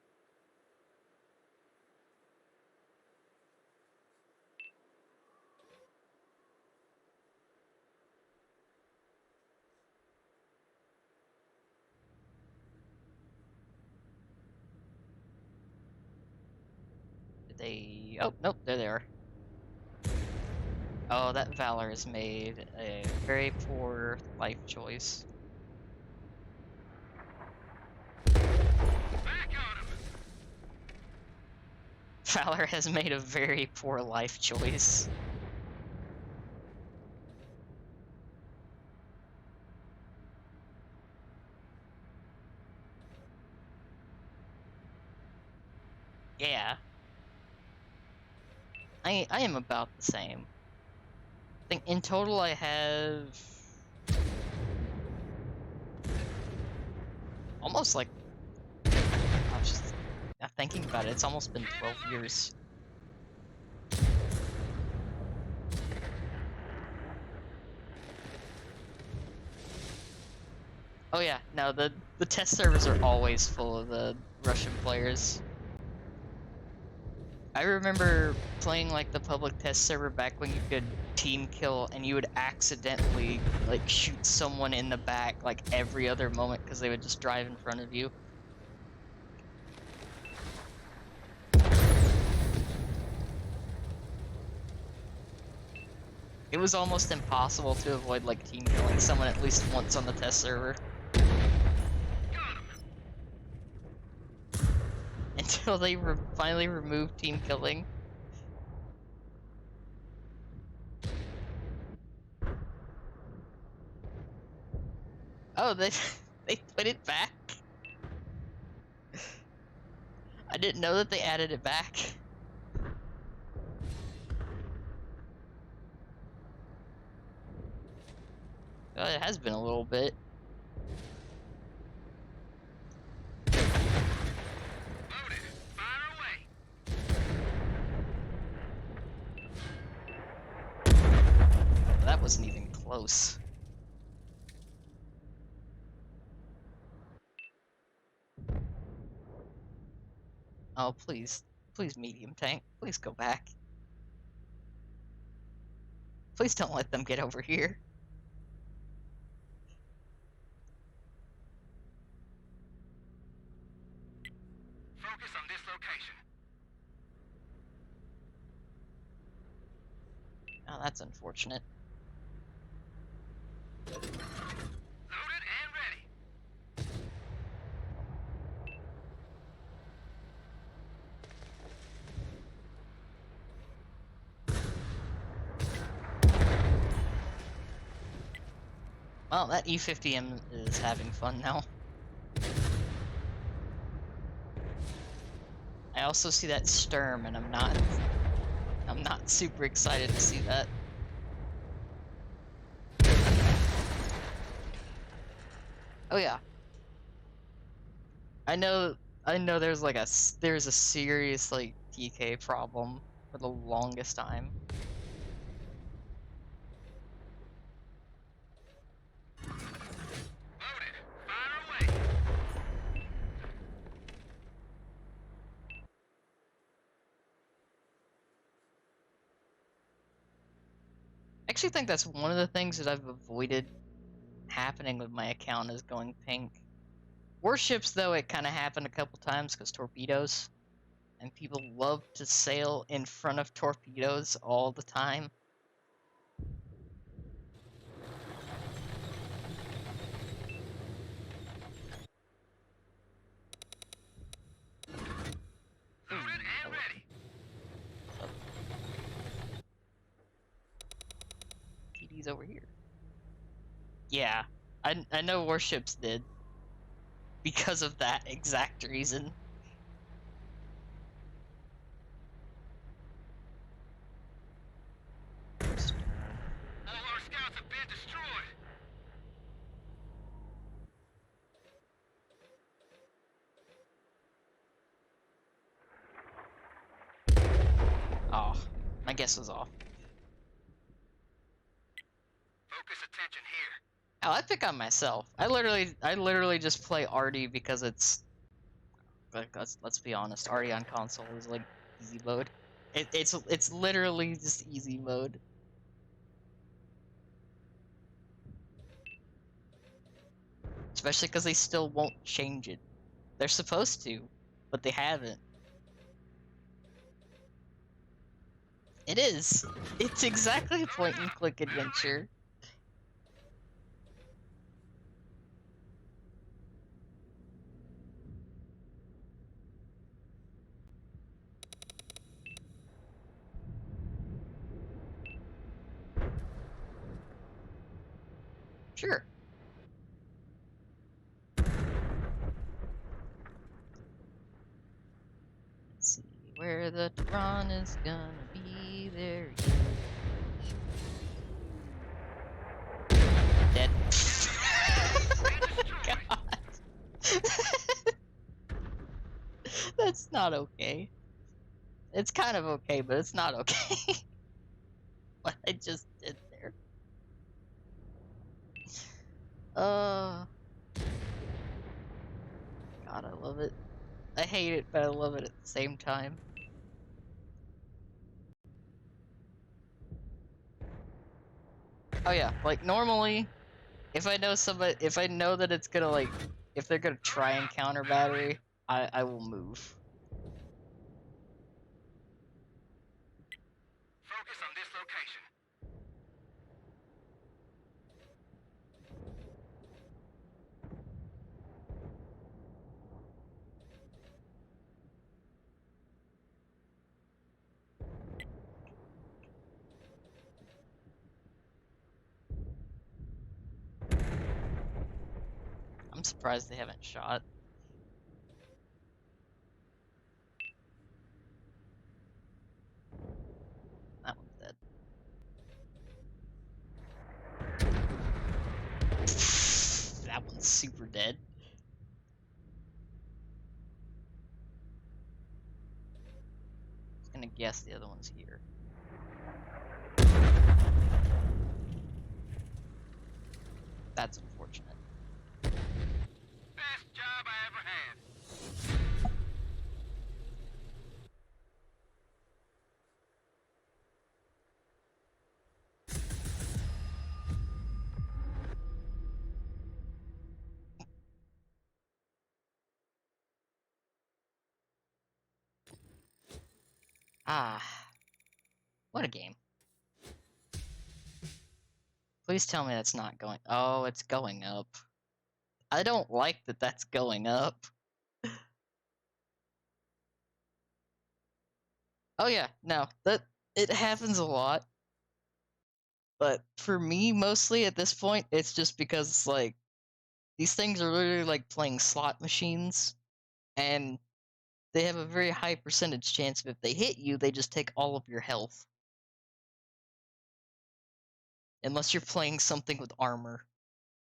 Did they... Oh, nope, there they are. Oh, that Valor has made a very poor life choice. Back on him! Valor has made a very poor life choice. Yeah. I am about the same. I think in total I have... almost like... I was just thinking about it, it's almost been 12 years. Oh yeah, no, the test servers are always full of the Russian players. I remember playing like the public test server back when you could team kill and you would accidentally like shoot someone in the back like every other moment because they would just drive in front of you. It was almost impossible to avoid like team killing someone at least once on the test server. Until they finally removed team killing. Oh, they put it back? I didn't know that they added it back. Well, it has been a little bit. Loaded. Fire away. That wasn't even close. Oh, please. Please, medium tank. Please go back. Please don't let them get over here. Focus on this location. Oh, that's unfortunate. Loaded and ready. Well, that E50M is having fun now. I also see that Sturm, and I'm not super excited to see that. Oh yeah. I know there's like there's a serious like TK problem for the longest time. Loaded. Fire away. I actually think that's one of the things that I've avoided happening with my account is going pink. Warships, though, it kind of happened a couple times because torpedoes. And people love to sail in front of torpedoes all the time. Loaded and ready. TD's over here. Yeah, I know warships did. Because of that exact reason. guess was off. Focus attention here. Oh, I pick on myself. I literally just play Arty because it's like let's be honest, Arty on console is like easy mode. It's literally just easy mode. Especially because they still won't change it. They're supposed to, but they haven't. It is. It's exactly a point-and-click adventure. Sure. Let's see where the Tron is gonna be. There you go. Dead. God. That's not okay. It's kind of okay, but it's not okay. What I just did there. God, I love it. I hate it, but I love it at the same time. Oh yeah, like normally, if I know that it's gonna like, if they're gonna try and counter battery, I will move. Focus on this location. I'm surprised they haven't shot. That one's dead. That one's super dead. I was gonna guess the other one's here. That's unfortunate. Best job I ever had. Ah, what a game. Please tell me that's not going. Oh, it's going up. I don't like that that's going up. Oh yeah, no, it happens a lot. But for me, mostly at this point, it's just because like these things are literally like playing slot machines, and they have a very high percentage chance of if they hit you, they just take all of your health. Unless you're playing something with armor,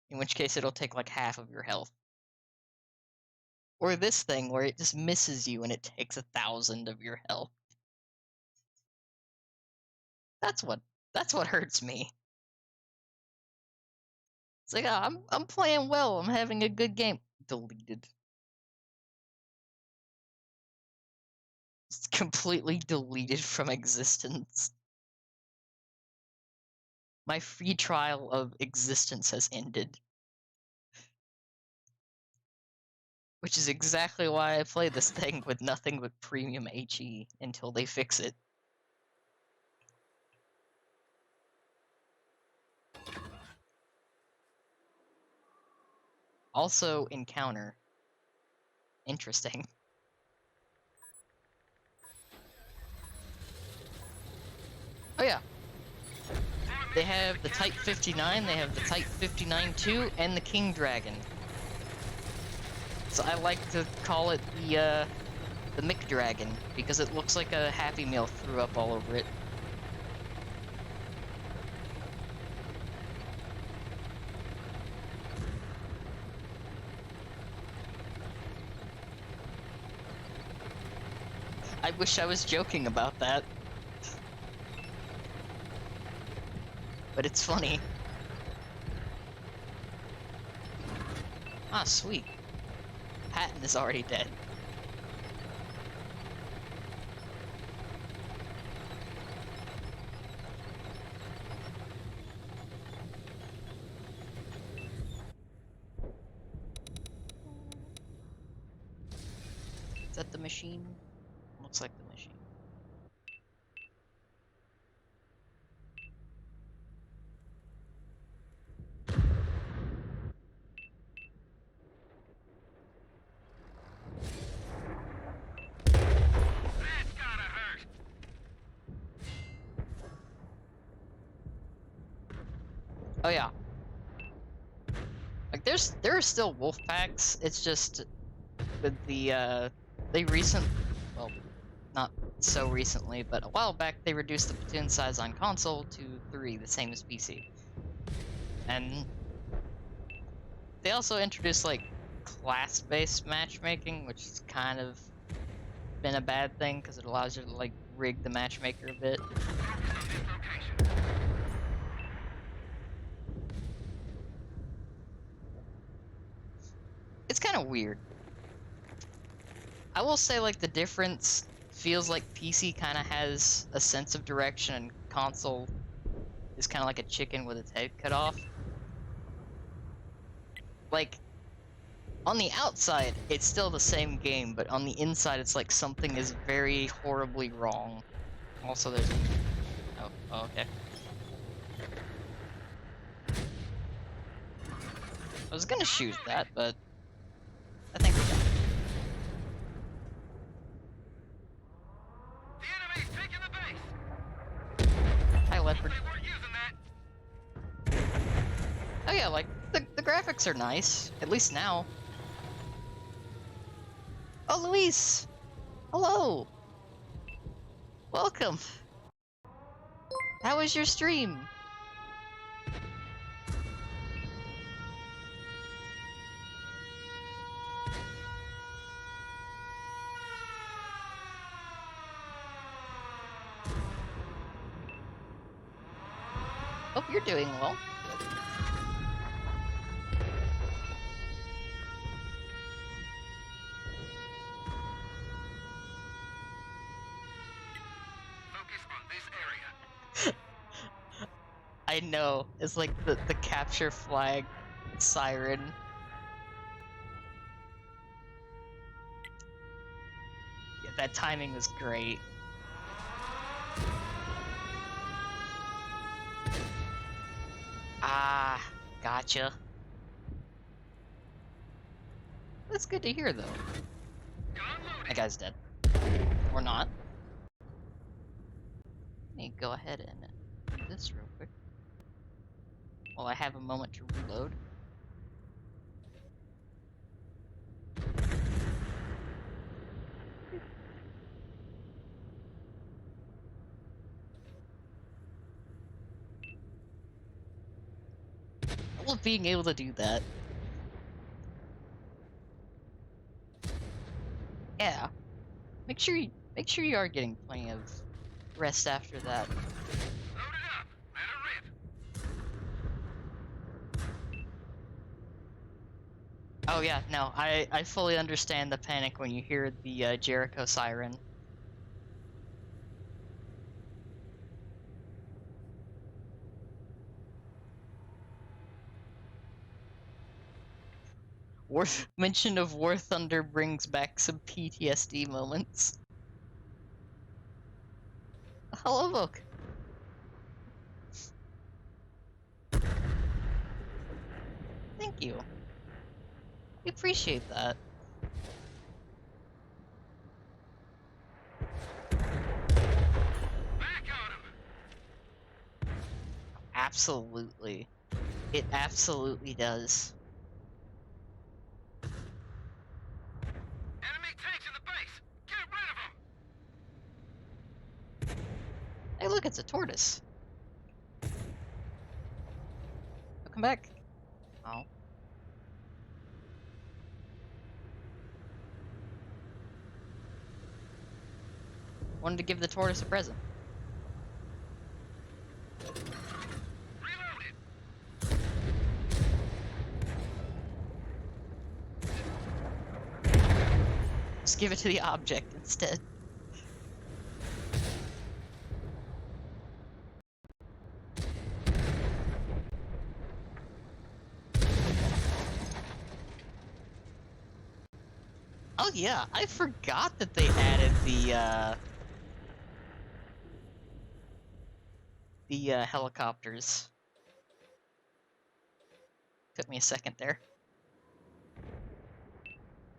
in which case it'll take like half of your health. Or this thing where it just misses you and it takes 1,000 of your health. That's what hurts me. It's like, oh, I'm playing well, I'm having a good game. Deleted. It's completely deleted from existence. My free trial of existence has ended. Which is exactly why I play this thing with nothing but premium HE until they fix it. Also, encounter. Interesting. Oh yeah. They have the Type 59, they have the Type 59-2, and the King Dragon. So I like to call it the McDragon, because it looks like a Happy Meal threw up all over it. I wish I was joking about that. but it's funny. Ah, sweet. Patton is already dead. Is that the machine? Looks like the machine. That's gotta hurt. Oh yeah. Like there are still wolf packs. It's just with the well, not so recently, but a while back they reduced the platoon size on console to 3, the same as PC. And they also introduced like class-based matchmaking, which has kind of been a bad thing because it allows you to like rig the matchmaker a bit. Focus on this location. It's kind of weird. I will say like the difference feels like PC kind of has a sense of direction and console is kind of like a chicken with its head cut off. Like, on the outside, it's still the same game, but on the inside, it's like something is very horribly wrong. Also, there's... Oh, okay. I was gonna shoot that, but I think we got it. The enemy's taking the base. Hi, Leopard. They weren't using that. Oh yeah, like, the graphics are nice. At least now. Oh, Luis! Hello! Welcome! How was your stream? Hope you're doing well. Focus on this area. I know. It's like the capture flag siren. Yeah, that timing was great. Ah, gotcha. That's good to hear, though. Gun loaded. That guy's dead. Or not. Let me go ahead and do this real quick. While I have a moment to reload. I love being able to do that. Yeah. Make sure you are getting plenty of rest after that. Load it up. Let it rip. Oh yeah, no, I fully understand the panic when you hear the Jericho siren. Mention of War Thunder brings back some PTSD moments. Hello, Vogue. Thank you. We appreciate that. Back on him. Absolutely. It absolutely does. Enemy tanks in the base. Get rid of them. Hey, look, it's a tortoise. Oh, come back. Oh. Wanted to give the tortoise a present. Reloading. just give it to the object instead. Oh yeah, I forgot that they added the helicopters. Took me a second there.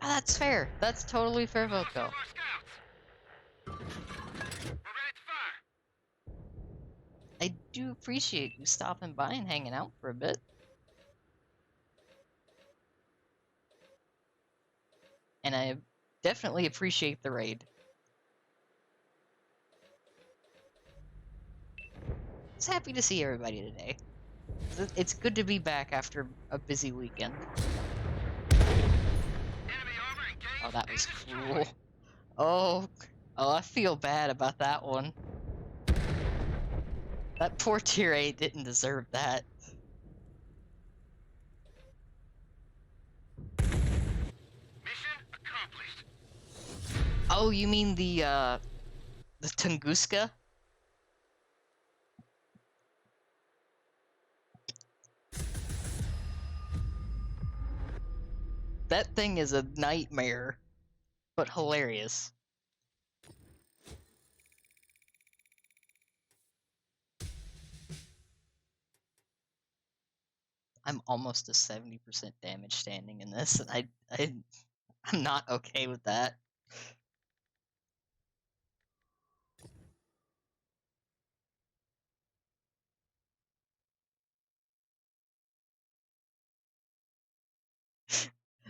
Ah, that's fair. That's totally fair, Lost Voco. all our scouts. We're ready to fire. I do appreciate you stopping by and hanging out for a bit. And I definitely appreciate the raid. I was happy to see everybody today. It's good to be back after a busy weekend. Enemy armor engaged. Oh, that was and cruel. destroyed. Oh, I feel bad about that one. That poor tier 8 didn't deserve that. Mission accomplished. Oh, you mean the Tunguska? That thing is a nightmare, but hilarious. I'm almost a 70% damage standing in this, and I'm not okay with that.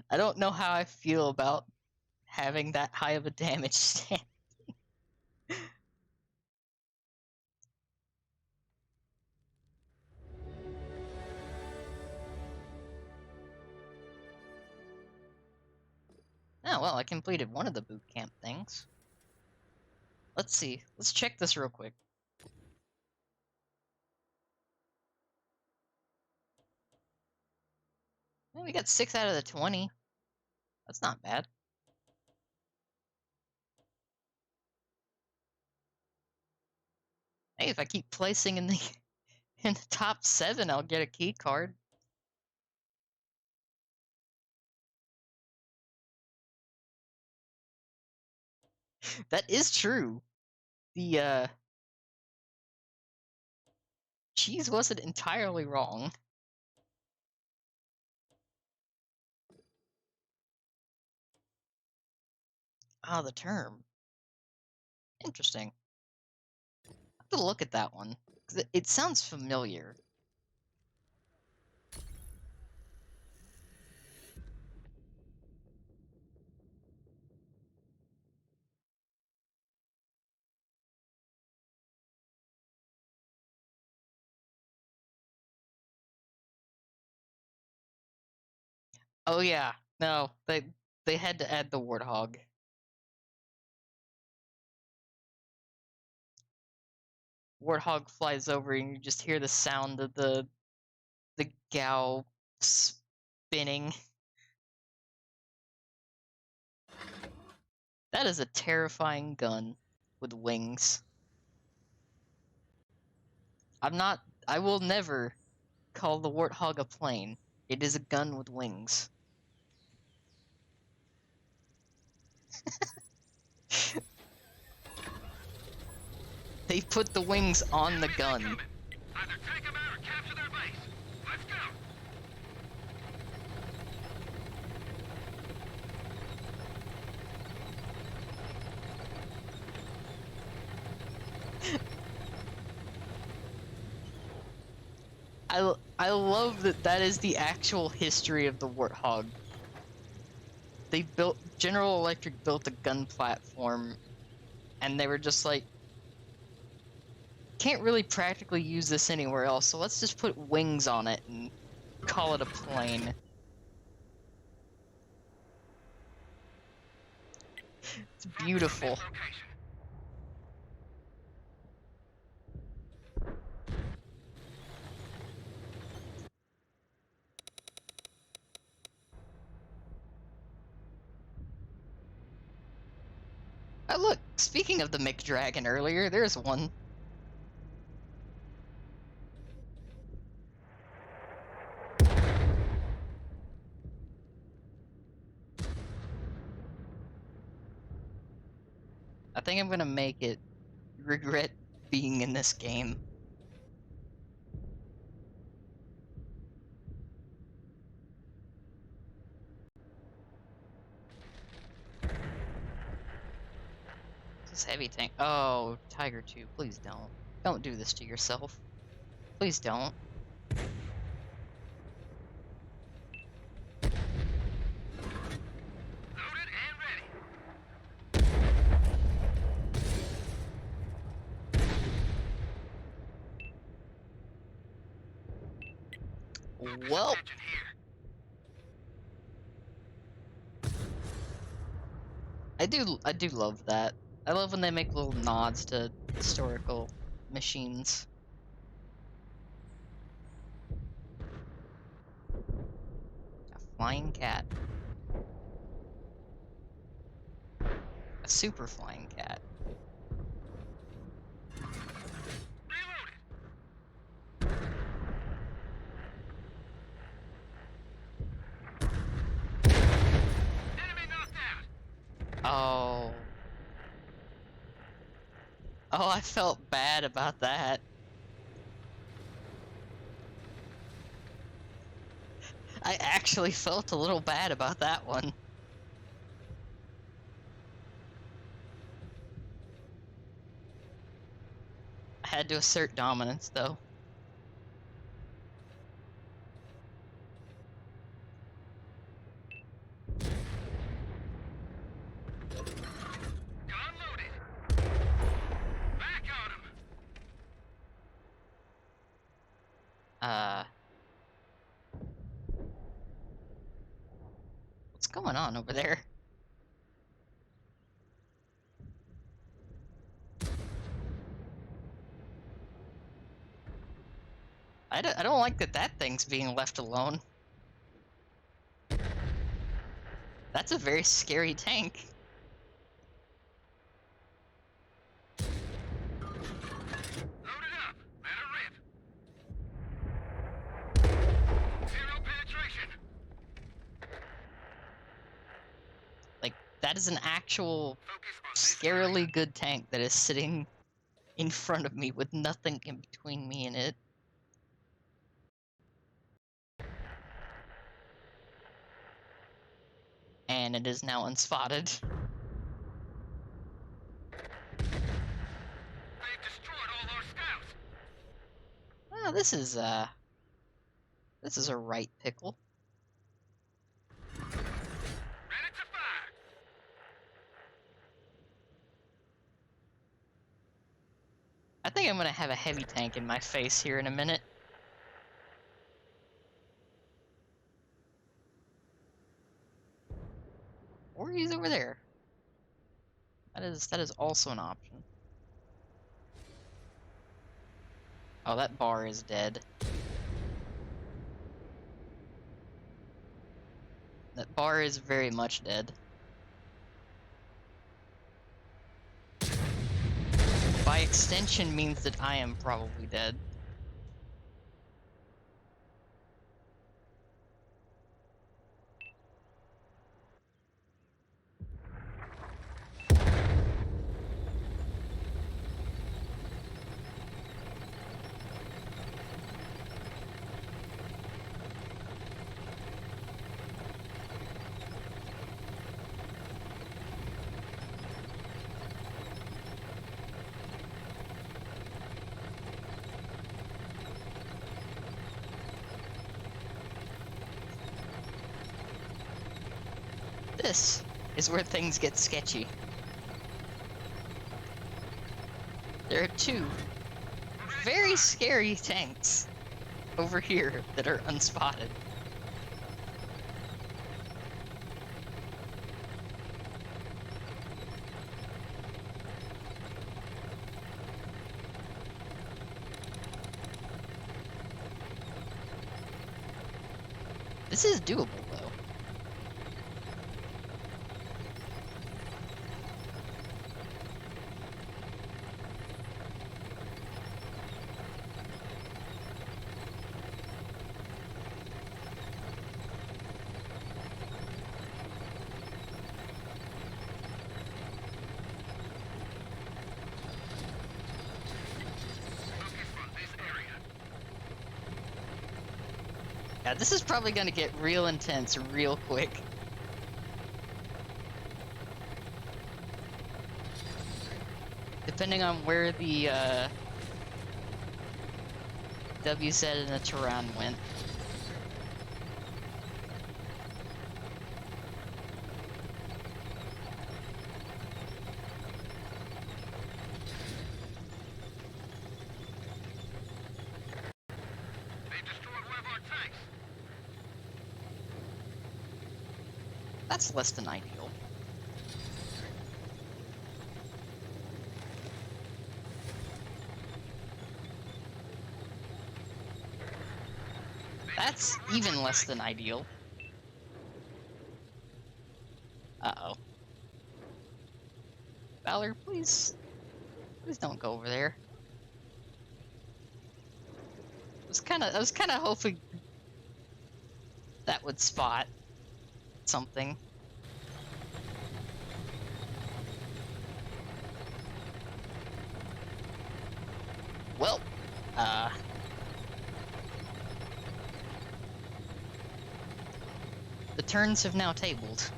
I don't know how I feel about having that high of a damage stand. Oh, well, I completed one of the boot camp things. Let's see. Let's check this real quick. Well, we got 6 out of the 20. That's not bad. Hey, if I keep placing in the in the top 7, I'll get a key card. That is true. The cheese wasn't entirely wrong. Ah, the term. Interesting. I have to look at that one. 'Cause it sounds familiar. Oh yeah, no, they had to add the warthog. Warthog flies over and you just hear the sound of the Gao spinning. That is a terrifying gun with wings. I will never call the Warthog a plane. It is a gun with wings. They put the wings on the Enemies gun. incoming. Either take them out or capture their base. Let's go. I love that that is the actual history of the Warthog. General Electric built a gun platform, and they were just like, can't really practically use this anywhere else, so let's just put wings on it and call it a plane. It's beautiful. Focus on this location. Oh, look, speaking of the McDragon earlier, there's one. I think I'm gonna make it regret being in this game. This heavy tank. Oh, Tiger 2, please don't. Don't do this to yourself. Please don't. Loaded and ready. Well, Attention here. I do love that. I love when they make little nods to historical machines. A flying cat. A super flying cat. Reloaded. Enemy knocked out. Oh. Oh, I felt bad about that. I actually felt a little bad about that one. I had to assert dominance, though. Gun loaded. Back on him. What's going on over there? I don't like that that thing's being left alone. That's a very scary tank. Loaded up. Let her rip. Zero penetration. Like, that is an actual Focus on this scarily good tank that is sitting in front of me with nothing in between me and it. And it is now unspotted. They've destroyed all our scouts. Oh, this is a right pickle. Ready to fire. I think I'm gonna have a heavy tank in my face here in a minute. Or he's over there. That is also an option. Oh, that bar is dead. That bar is very much dead. By extension means that I am probably dead. This is where things get sketchy. There are two very scary tanks over here that are unspotted. This is doable, though. Yeah, this is probably gonna get real intense real quick. Depending on where the WZ and the Tehran went. They destroyed one of our tanks. That's less than ideal. That's even less than ideal. Uh-oh. Valor, please. Please don't go over there. I was kinda hoping that would spot something. Well, the turns have now tabled.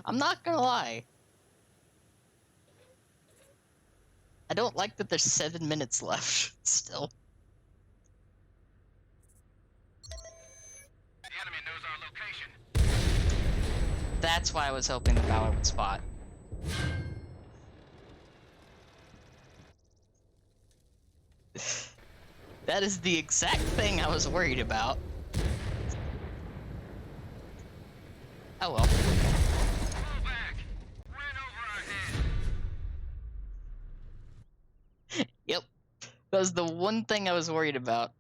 I'm not gonna lie. I don't like that there's 7 minutes left, still. The enemy knows our location. That's why I was hoping the Valor would spot. That is the exact thing I was worried about. Oh well. Pull back. Wind over our head. Yep. That was the one thing I was worried about.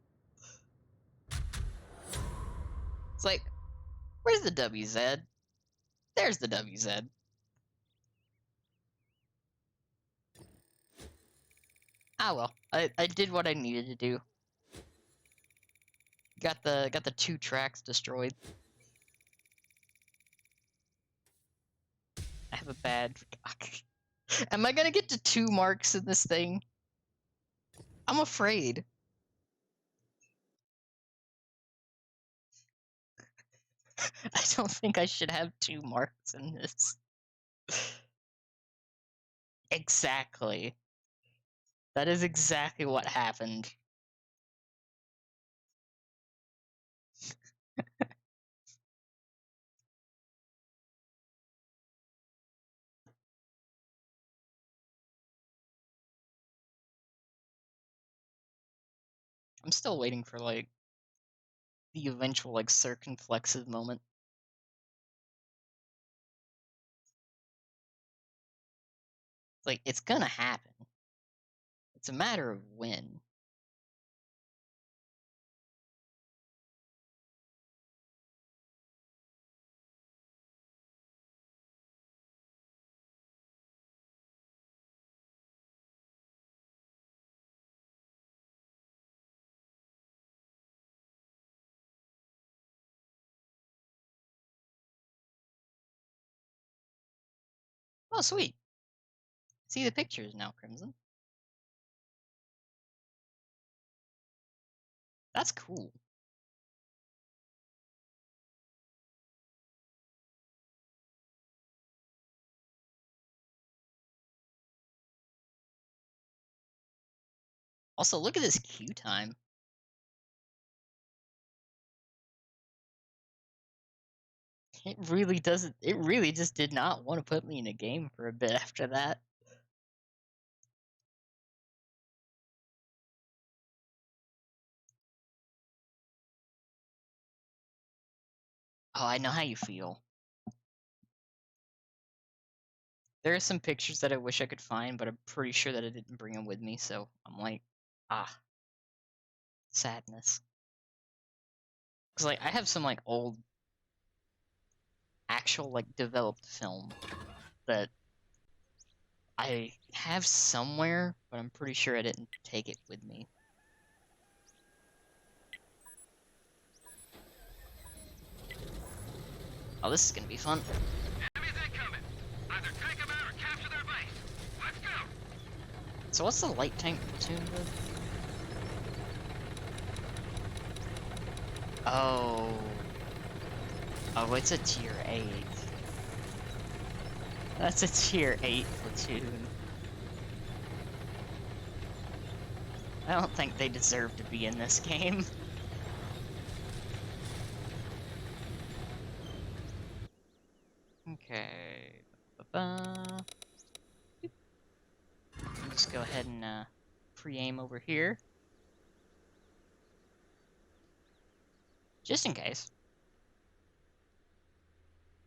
It's like, where's the WZ? There's the WZ. Ah well. I did what I needed to do. Got the 2 tracks destroyed. I have a bad. Am I gonna get to 2 marks in this thing? I'm afraid. I don't think I should have 2 marks in this. Exactly. That is exactly what happened. I'm still waiting for, like, the eventual, like, circumflexive moment. Like, it's gonna happen. It's a matter of when. Oh, sweet. See the pictures now, Crimson. That's cool. Also, look at this queue time. It really doesn't. It really just did not want to put me in a game for a bit after that. Oh, I know how you feel. There are some pictures that I wish I could find, but I'm pretty sure that I didn't bring them with me, so I'm like, ah, sadness. Because, like, I have some, like, old, actual, like, developed film that I have somewhere, but I'm pretty sure I didn't take it with me. Oh, this is gonna be fun. Enemies incoming. Either take them out or capture their base. Let's go. So what's the light tank platoon with? Oh. Oh, it's a tier 8. That's a tier 8 platoon. I don't think they deserve to be in this game. Okay. Ba-ba. Just go ahead and pre-aim over here. Just in case.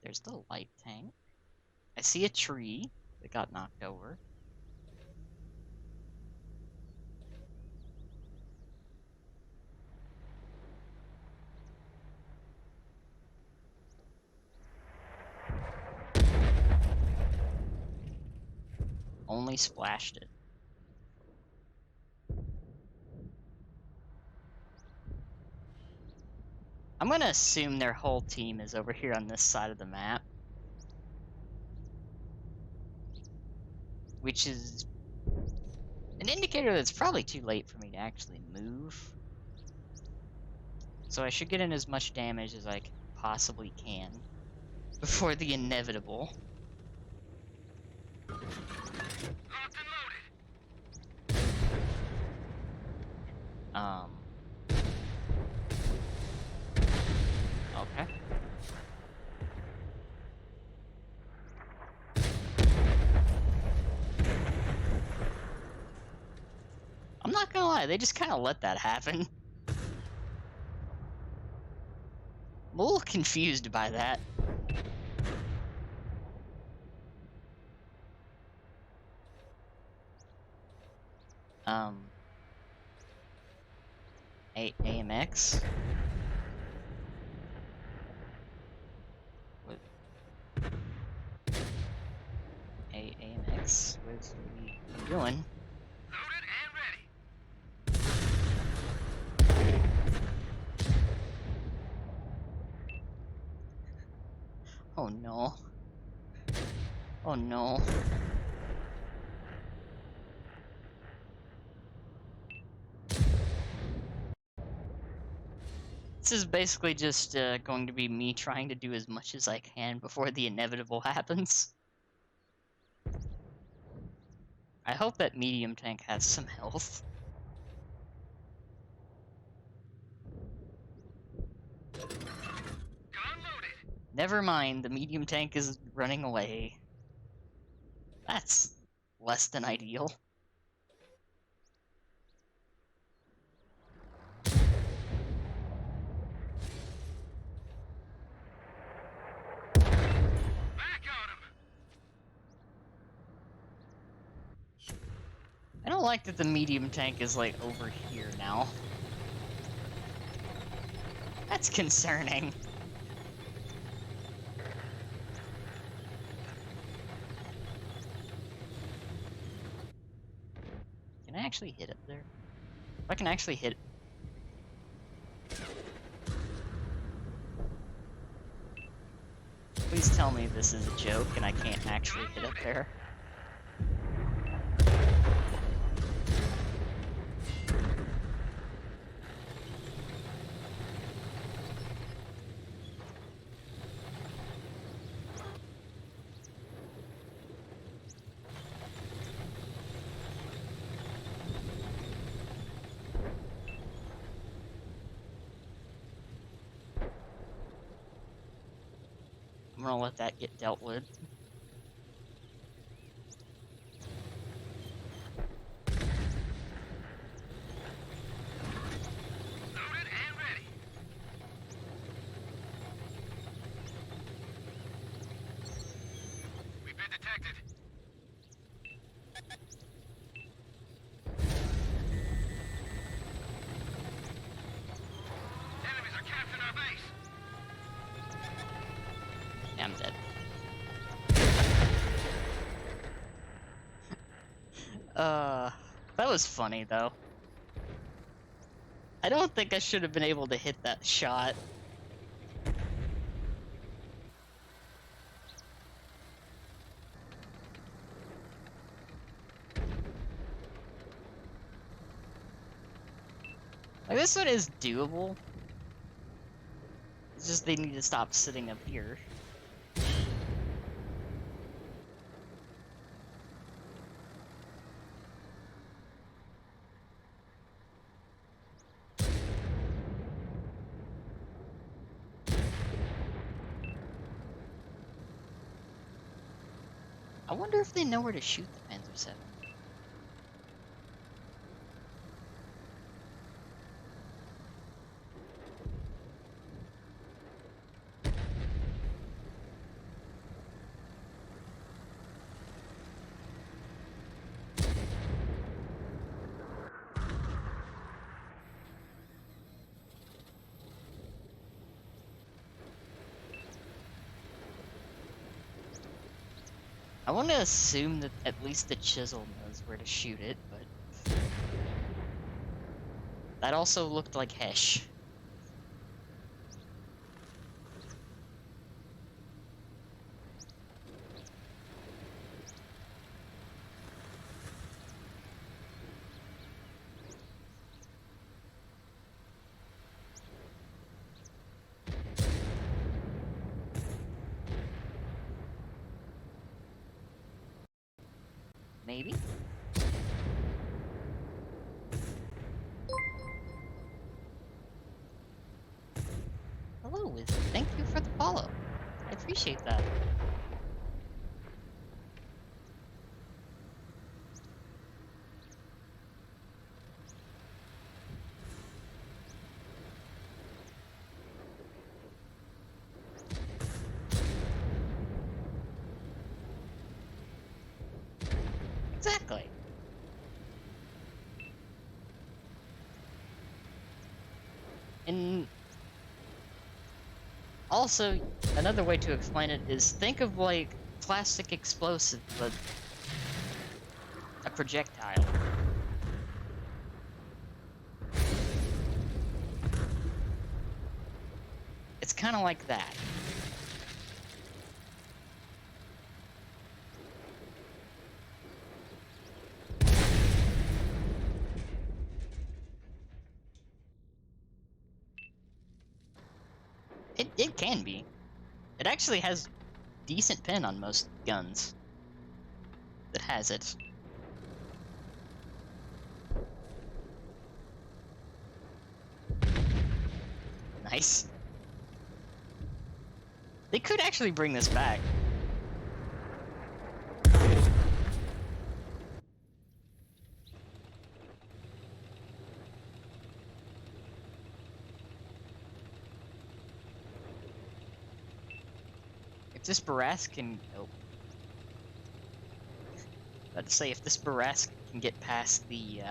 There's the light tank. I see a tree that got knocked over. Only splashed it. I'm gonna assume their whole team is over here on this side of the map. Which is an indicator that it's probably too late for me to actually move. So I should get in as much damage as I possibly can before the inevitable. Locked and loaded. Okay. I'm not gonna lie, they just kind of let that happen. I'm a little confused by that. AMX? What? AMX? What's he doing? Loaded and ready. Oh no. Oh no. This is basically just going to be me trying to do as much as I can before the inevitable happens. I hope that medium tank has some health. Gun loaded. Never mind, the medium tank is running away. That's less than ideal. Back on him. I don't like that the medium tank is like over here now. That's concerning. Can I actually hit up there? If I can actually hit. Please tell me this is a joke and I can't actually hit up there. I'm gonna let that get dealt with. Loaded and ready. We've been detected. Enemies are capturing our base. Yeah, I'm dead. That was funny though. I don't think I should have been able to hit that shot. Like, this one is doable. It's just they need to stop sitting up here. I wonder if they know where to shoot the Panzer 7. I want to assume that at least the Chisel knows where to shoot it, but that also looked like Hesh. Maybe? Hello, Wizard. Thank you for the follow. I appreciate that. Exactly. And also, another way to explain it is think of like plastic explosive, but a projectile. It's kind of like that. It can be. It actually has decent pin on most guns that has it. Nice. They could actually bring this back. If this Barask can... Oh. About to say, if this Barask can get past the,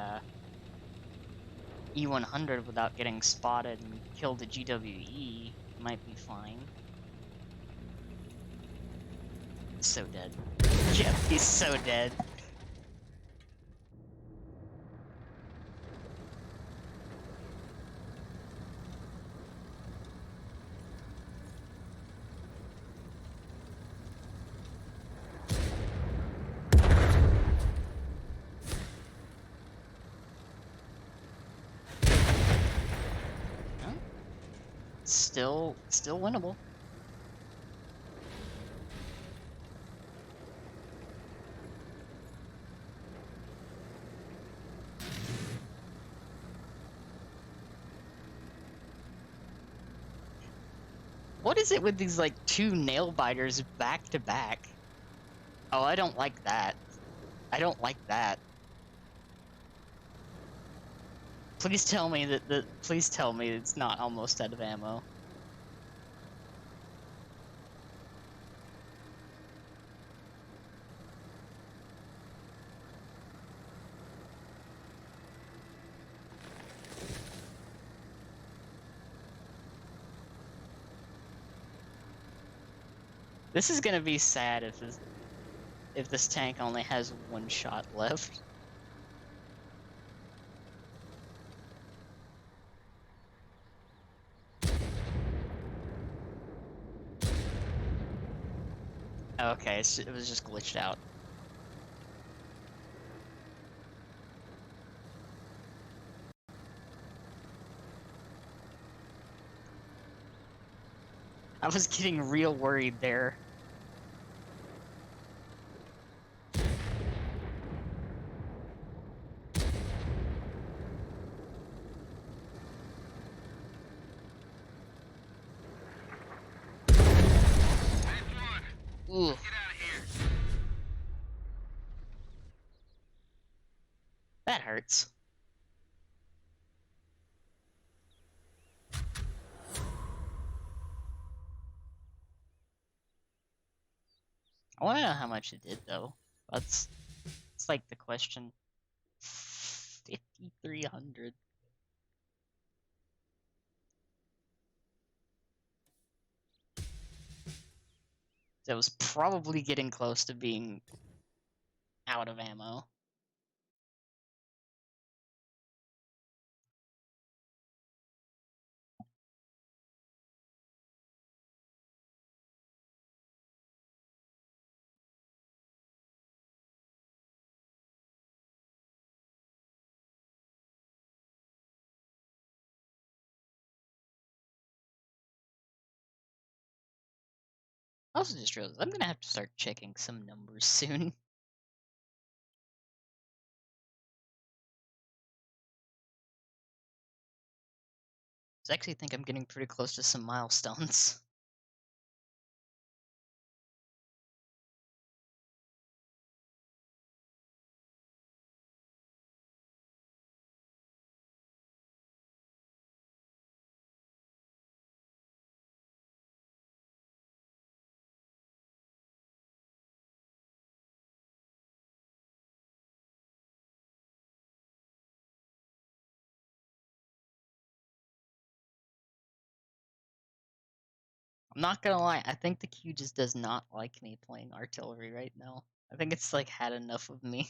E100 without getting spotted and kill the GWE, it might be fine. He's so dead. Yeah, he's so dead. Still winnable. What is it with these, like, two nail biters back to back? Oh, I don't like that. I don't like that. Please tell me that please tell me it's not almost out of ammo. This is gonna be sad if this tank only has one shot left. Okay, so it was just glitched out. I was getting real worried there. Ooh. Get out of here. That hurts. I want to know how much it did, though. It's like the question. 5,300. That was probably getting close to being out of ammo. I also just realized I'm gonna have to start checking some numbers soon. I actually think I'm getting pretty close to some milestones. I'm not gonna lie, I think the queue just does not like me playing artillery right now. I think it's like had enough of me.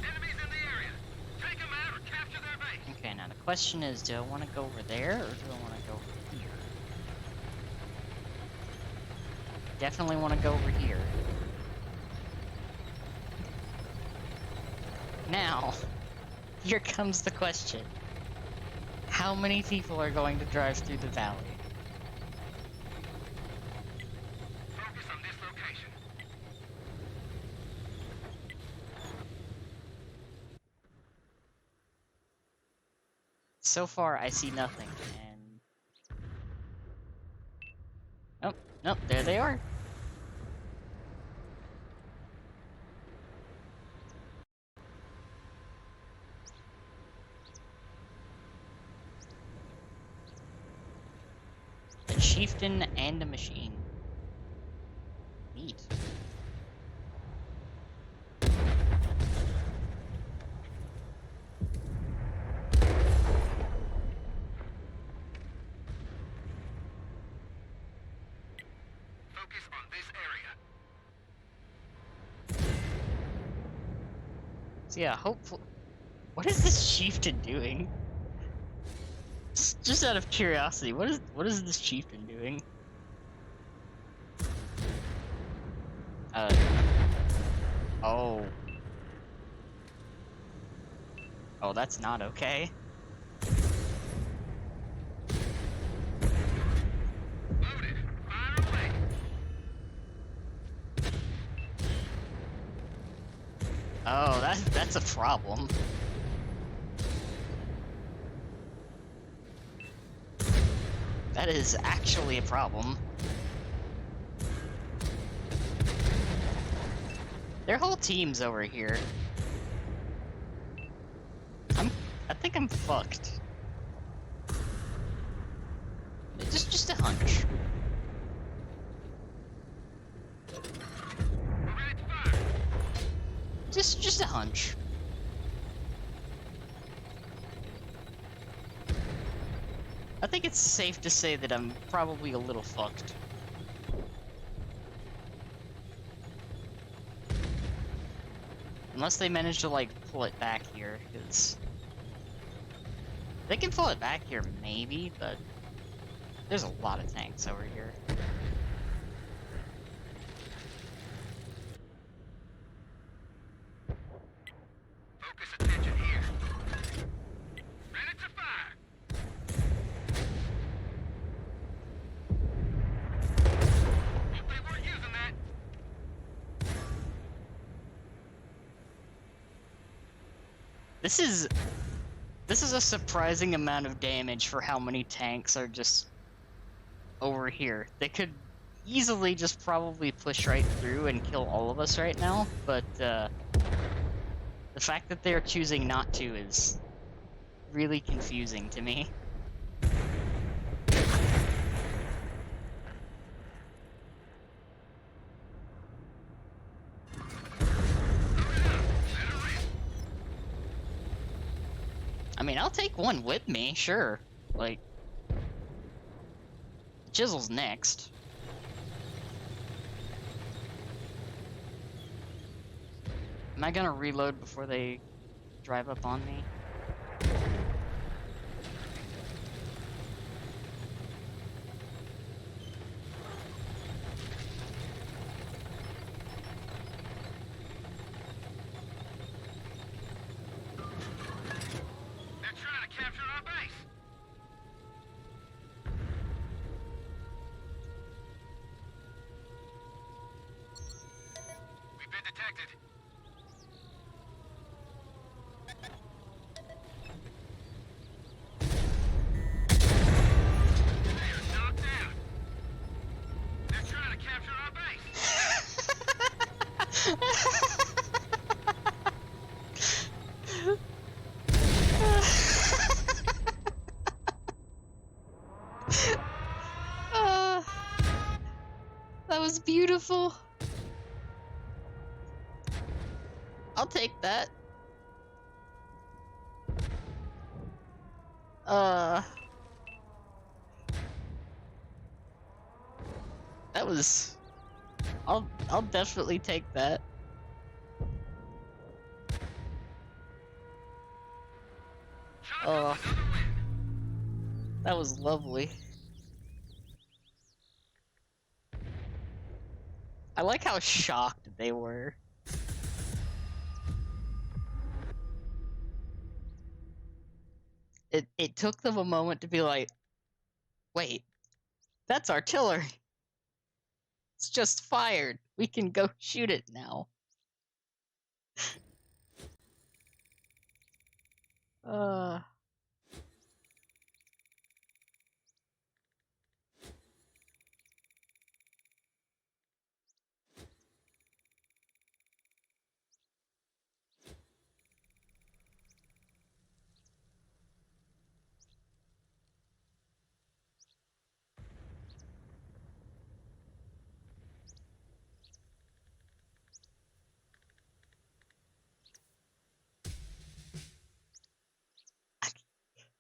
Enemies in the area. Take them out or capture their base. Okay, now the question is, do I want to go over there or do I want to go over here? Definitely want to go over here. Now, here comes the question. How many people are going to drive through the valley? Focus on this location. So far, I see nothing, and... Oh, nope, there they are. A chieftain and a machine. Neat. Focus on this area. So yeah, hopefully... What is this chieftain doing? Just out of curiosity, what is this chieftain doing? Oh. Oh, that's not okay. Loaded. Fire away. Oh, that's a problem. That is actually a problem. Their whole team's over here. I'm fucked. Just a hunch. We're ready to fire. Just a hunch. I think it's safe to say that I'm probably a little fucked. Unless they manage to, like, pull it back here, because... They can pull it back here, maybe, but... There's a lot of tanks over here. Focus attention here. Ready to fire. Hope they weren't using that. This is a surprising amount of damage for how many tanks are just over here. They could easily just probably push right through and kill all of us right now, but the fact that they're choosing not to is really confusing to me. I mean, I'll take one with me, sure. Like, Chisel's next. Am I gonna reload before they drive up on me? They're trying to capture our base. We've been detected. They are knocked out. They're trying to capture our Ah, that was beautiful. I'll take that. That was... I'll definitely take that. That was lovely. I like how shocked they were. It took them a moment to be like, wait, that's artillery. It's just fired. We can go shoot it now. Uh...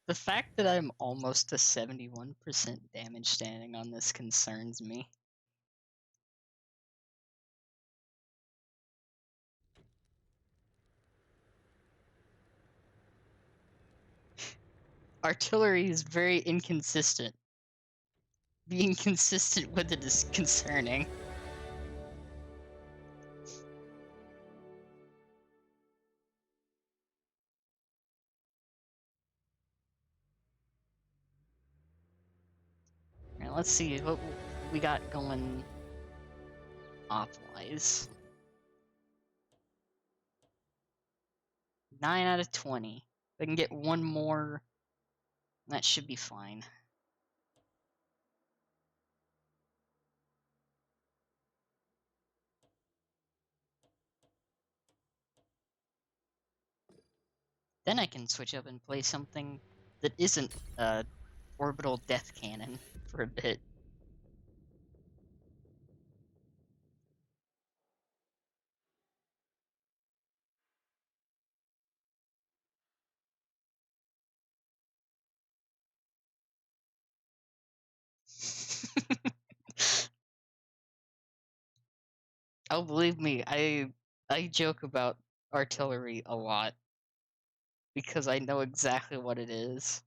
The fact that I'm almost to 71% damage standing on this concerns me. Artillery is very inconsistent. Being consistent with it is concerning. Alright, let's see what we got going op-wise. 9 out of 20. If I can get one more, that should be fine. Then I can switch up and play something that isn't orbital death cannon for a bit. Oh, believe me, I joke about artillery a lot because I know exactly what it is.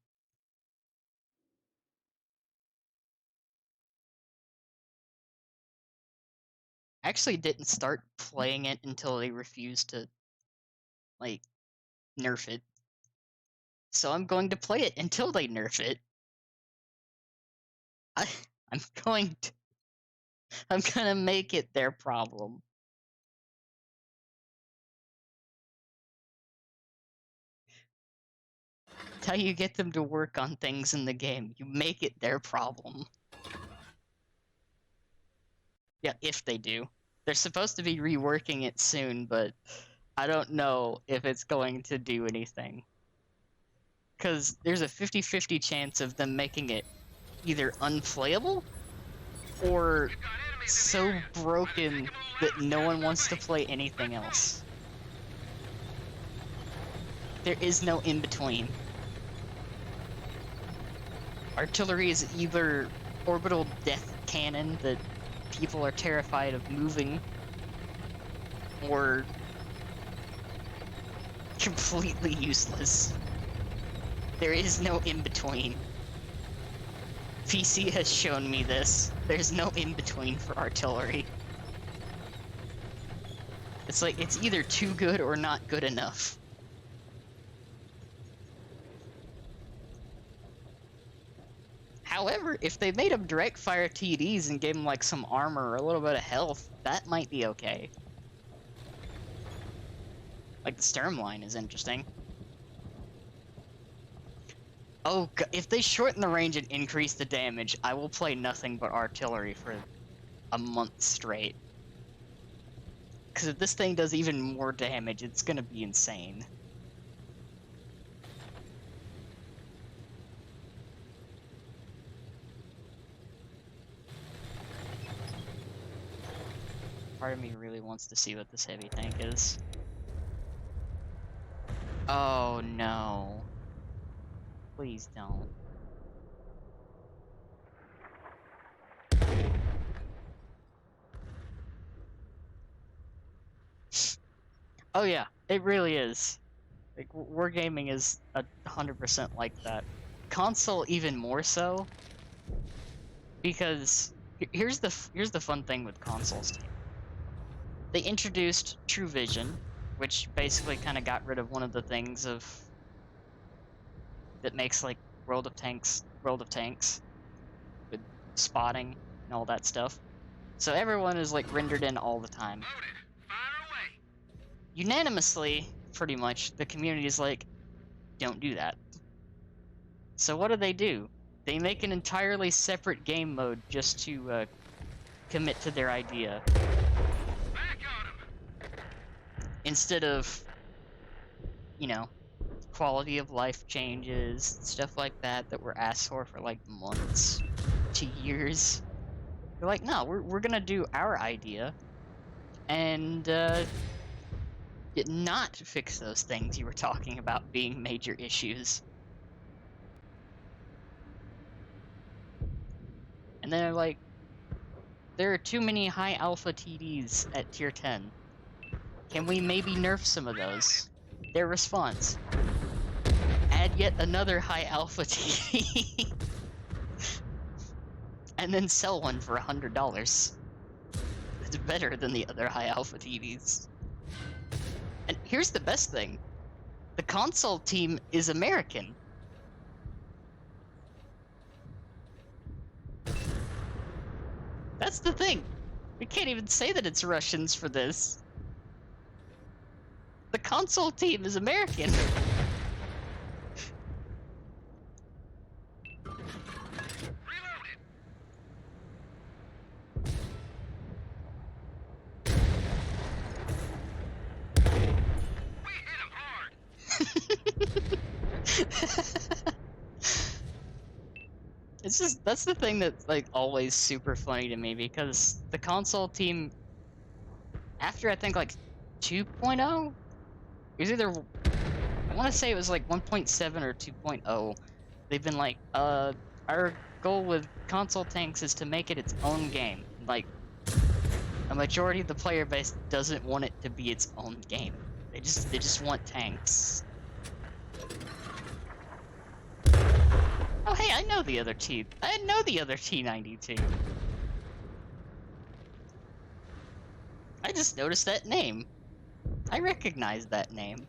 I actually didn't start playing it until they refused to like nerf it. So I'm going to play it until they nerf it. I I'm going to I'm gonna make it their problem. It's how you get them to work on things in the game. You make it their problem. Yeah, if they do. They're supposed to be reworking it soon, but I don't know if it's going to do anything. Because there's a 50-50 chance of them making it either unplayable or We've got enemies in the so area. broken that no one wants to play anything else. There is no in-between. Artillery is either orbital death cannon that people are terrified of moving, or completely useless. There is no in-between. PC has shown me this. There's no in-between for artillery. It's like, it's either too good or not good enough. However, if they made them direct fire TDs and gave them like some armor or a little bit of health, that might be okay. Like the Sturmline is interesting. Oh, if they shorten the range and increase the damage, I will play nothing but artillery for a month straight. Because if this thing does even more damage, it's gonna be insane. Part of me really wants to see what this heavy tank is. Oh no. Please don't. Oh yeah, it really is. Like, Wargaming is 100% like that. Console even more so, because here's the fun thing with consoles. They introduced True Vision, which basically kind of got rid of one of the things that makes like World of Tanks with spotting and all that stuff. So everyone is like rendered in all the time. Loaded. Fire away. Unanimously, pretty much, the community is like, don't do that. So what do? They make an entirely separate game mode just to commit to their idea. Back on 'em. Instead of, you know, quality of life changes, stuff like that that were asked for like months to years. They're like, no, we're gonna do our idea and not fix those things you were talking about being major issues. And then they're like, there are too many high alpha TDs at tier 10. Can we maybe nerf some of those? Their response: add yet another high alpha TD. And then sell one for $100. It's better than the other high alpha TDs. And here's the best thing. The console team is American. That's the thing. We can't even say that it's Russians for this. The console team is American. Reloaded. We hit 'em hard. It's just, that's the thing that's like always super funny to me, because the console team, after I think like 2.0, it was either, I want to say it was like 1.7 or 2.0, they've been like, our goal with console tanks is to make it its own game. Like, a majority of the player base doesn't want it to be its own game. They just want tanks. Oh hey, I know the other T92. I just noticed that name. I recognize that name.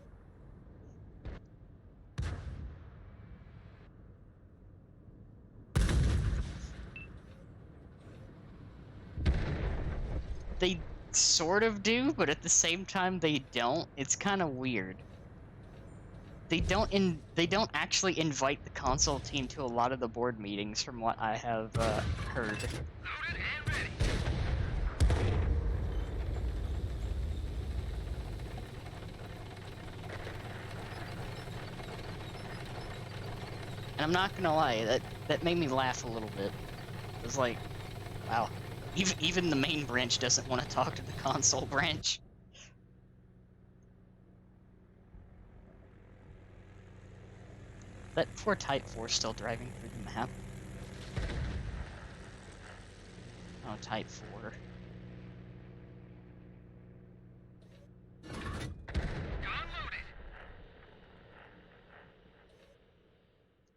They sort of do, but at the same time they don't. It's kind of weird. They don't actually invite the console team to a lot of the board meetings, from what I have heard. Loaded and ready. And I'm not gonna lie, that made me laugh a little bit. It was like, wow, even the main branch doesn't want to talk to the console branch. That poor Type 4 still driving through the map. Oh, Type 4. Gun loaded.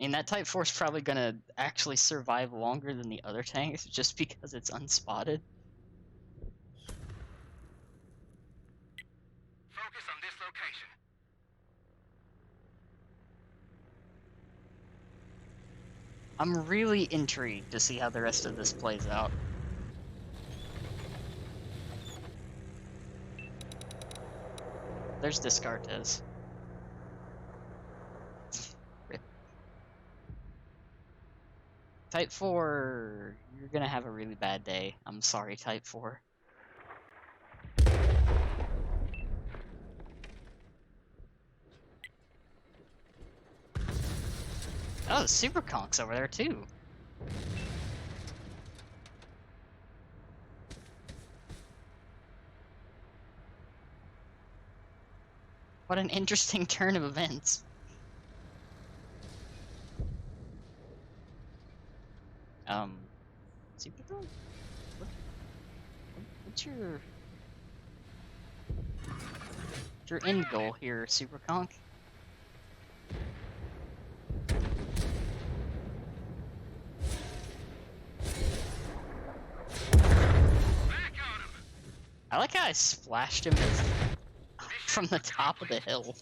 And that Type 4 is probably gonna actually survive longer than the other tanks, just because it's unspotted. Focus on this location. I'm really intrigued to see how the rest of this plays out. There's Descartes. Rip. Type 4, you're gonna have a really bad day. I'm sorry, Type 4. Oh, the Super Conk's over there too. What an interesting turn of events. Super Conk? What's your end goal here, Super Conk? Back on him. I like how I splashed him from the top of the hill.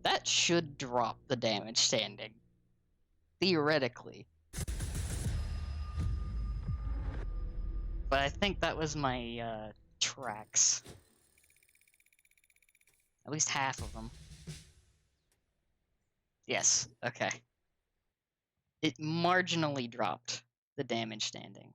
That should drop the damage standing. Theoretically. But I think that was my, tracks. At least half of them. Yes, okay. It marginally dropped the damage standing.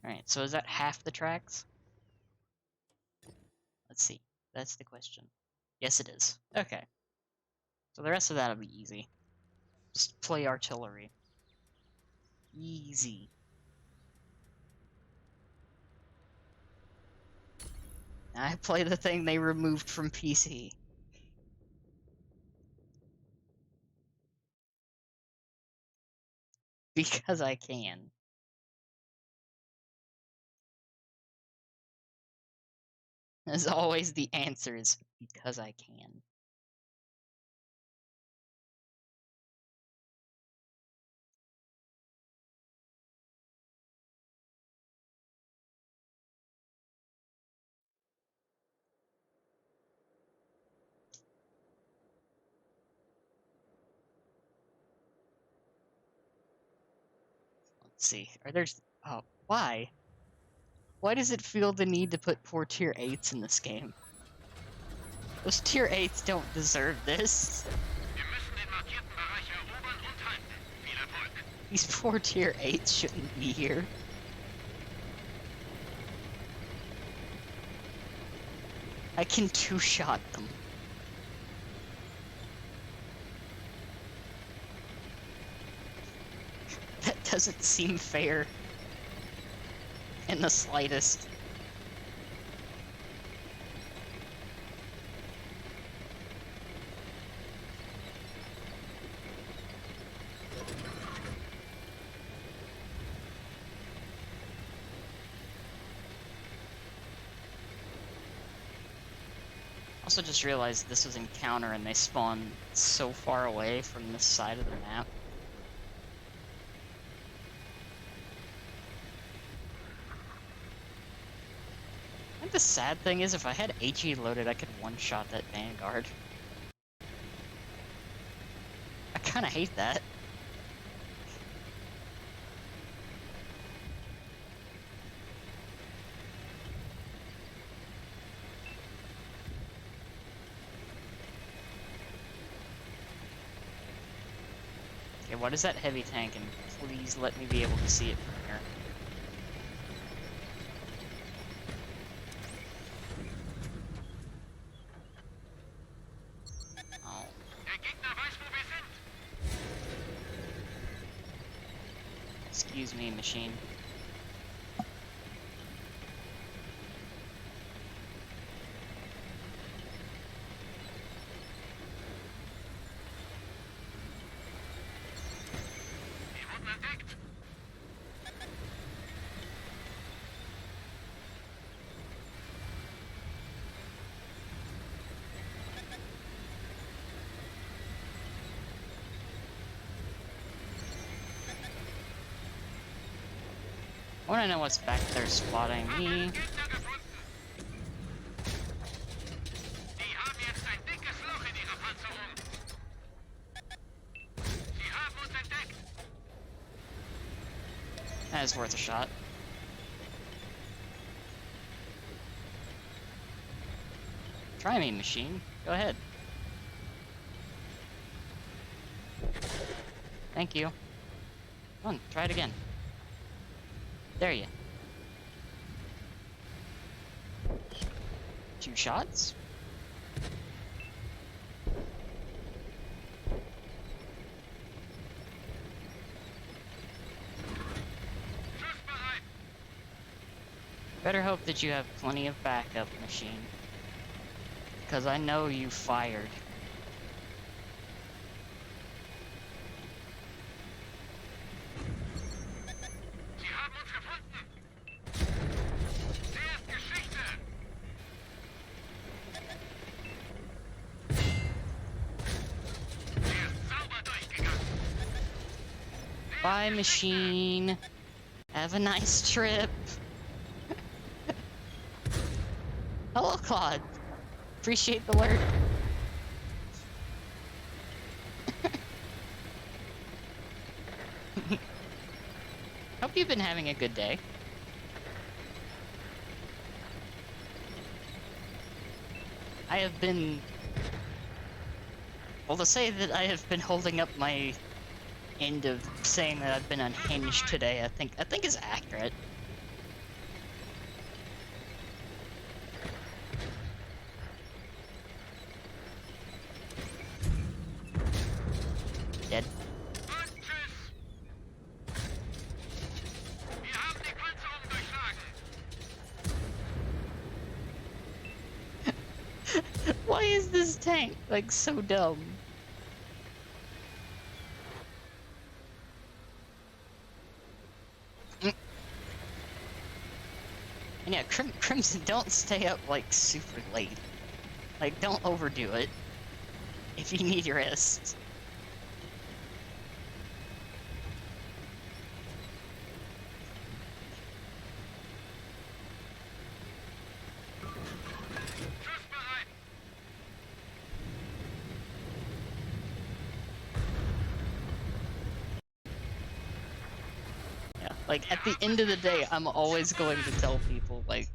Alright, so is that half the tracks? Let's see. That's the question. Yes, it is. Okay. So the rest of that'll be easy. Just play artillery. Easy. I play the thing they removed from PC. Because I can. As always, the answer is because I can. Let's see. Are there... Oh, why? Why does it feel the need to put poor tier 8s in this game? Those tier 8s don't deserve this. Wir müssen den markierten Bereich erobern und halten. Viel Erfolg. These poor tier 8s shouldn't be here. I can two-shot them. That doesn't seem fair. In the slightest. Also just realized this was encounter and they spawn so far away from this side of the map. I think the sad thing is if I had HE loaded I could one-shot that Vanguard. I kinda hate that. Okay, what is that heavy tank? And please let me be able to see it from here. Oh. Der Gegner weiß, wo wir sind. Excuse me, machine. Wir wurden entdeckt. I wanna know what's back there spotting me. Gegner gefunden. Die haben jetzt ein dickes Loch in ihrer Panzerung. Sie haben uns entdeckt. That is worth a shot. Try me, machine. Go ahead. Thank you. Come on, try it again. There you. 2 shots? Schussbereit. Better hope that you have plenty of backup, machine. Because I know you fired. Sie haben uns gefunden. Der ist Geschichte. Der ist sauber durchgegangen. Bye, machine. Have a nice trip. Hello, Claude. Appreciate the alert. Hope you've been having a good day. I have been... Well, to say that I have been holding up my end of saying that I've been unhinged today, I think is accurate. Dead. Und tschüss. Wir haben die Panzerung durchschlagen. Why is this tank, like, so dumb? And yeah, Crimson, don't stay up, like, super late. Like, don't overdo it. If you need rest. Schussbereit. Yeah. Like, at the end of the day, I'm always going to tell people, like,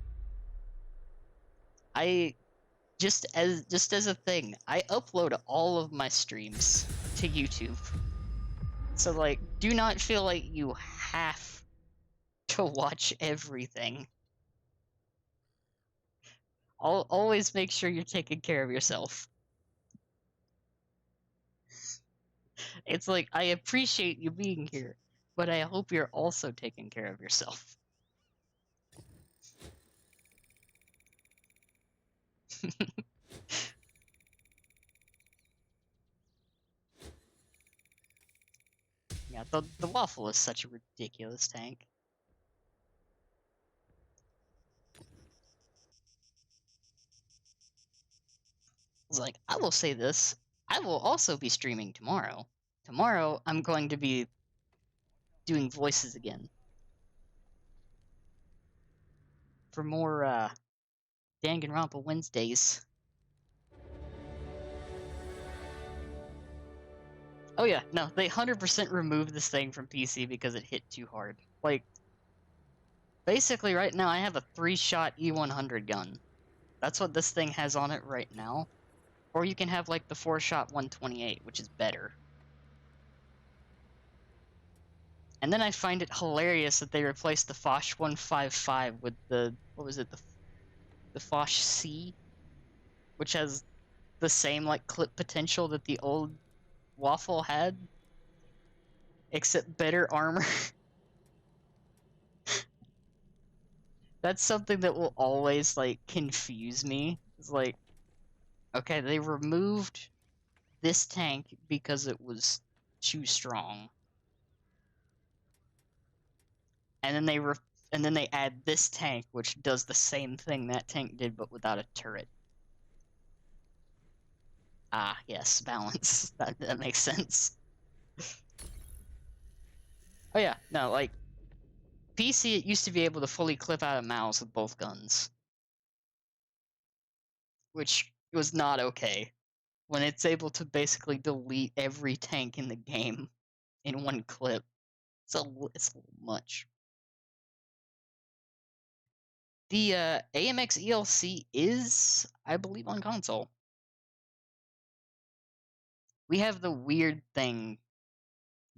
just as a thing, I upload all of my streams to YouTube. So, like, do not feel like you have to watch everything. Always make sure you're taking care of yourself. It's like, I appreciate you being here, but I hope you're also taking care of yourself. Yeah, the Waffle is such a ridiculous tank. It's like, I will say this, I will also be streaming tomorrow. Tomorrow, I'm going to be doing voices again. For more, Danganronpa Wednesdays. Oh yeah, no, they 100% removed this thing from PC because it hit too hard. Like, basically right now I have a 3-shot E100 gun. That's what this thing has on it right now. Or you can have like the 4-shot 128, which is better. And then I find it hilarious that they replaced the Foch 155 with the, what was it, the Foch C? Which has the same like clip potential that the old Waffle had, except better armor. That's something that will always like confuse me. It's like, okay, they removed this tank because it was too strong, and then they add this tank which does the same thing that tank did but without a turret. Ah, yes, balance. That makes sense. Oh yeah, no, like, PC, it used to be able to fully clip out a mouse with both guns. Which was not okay. When it's able to basically delete every tank in the game in one clip. It's a little much. The AMX ELC is, I believe, on console. We have the weird thing,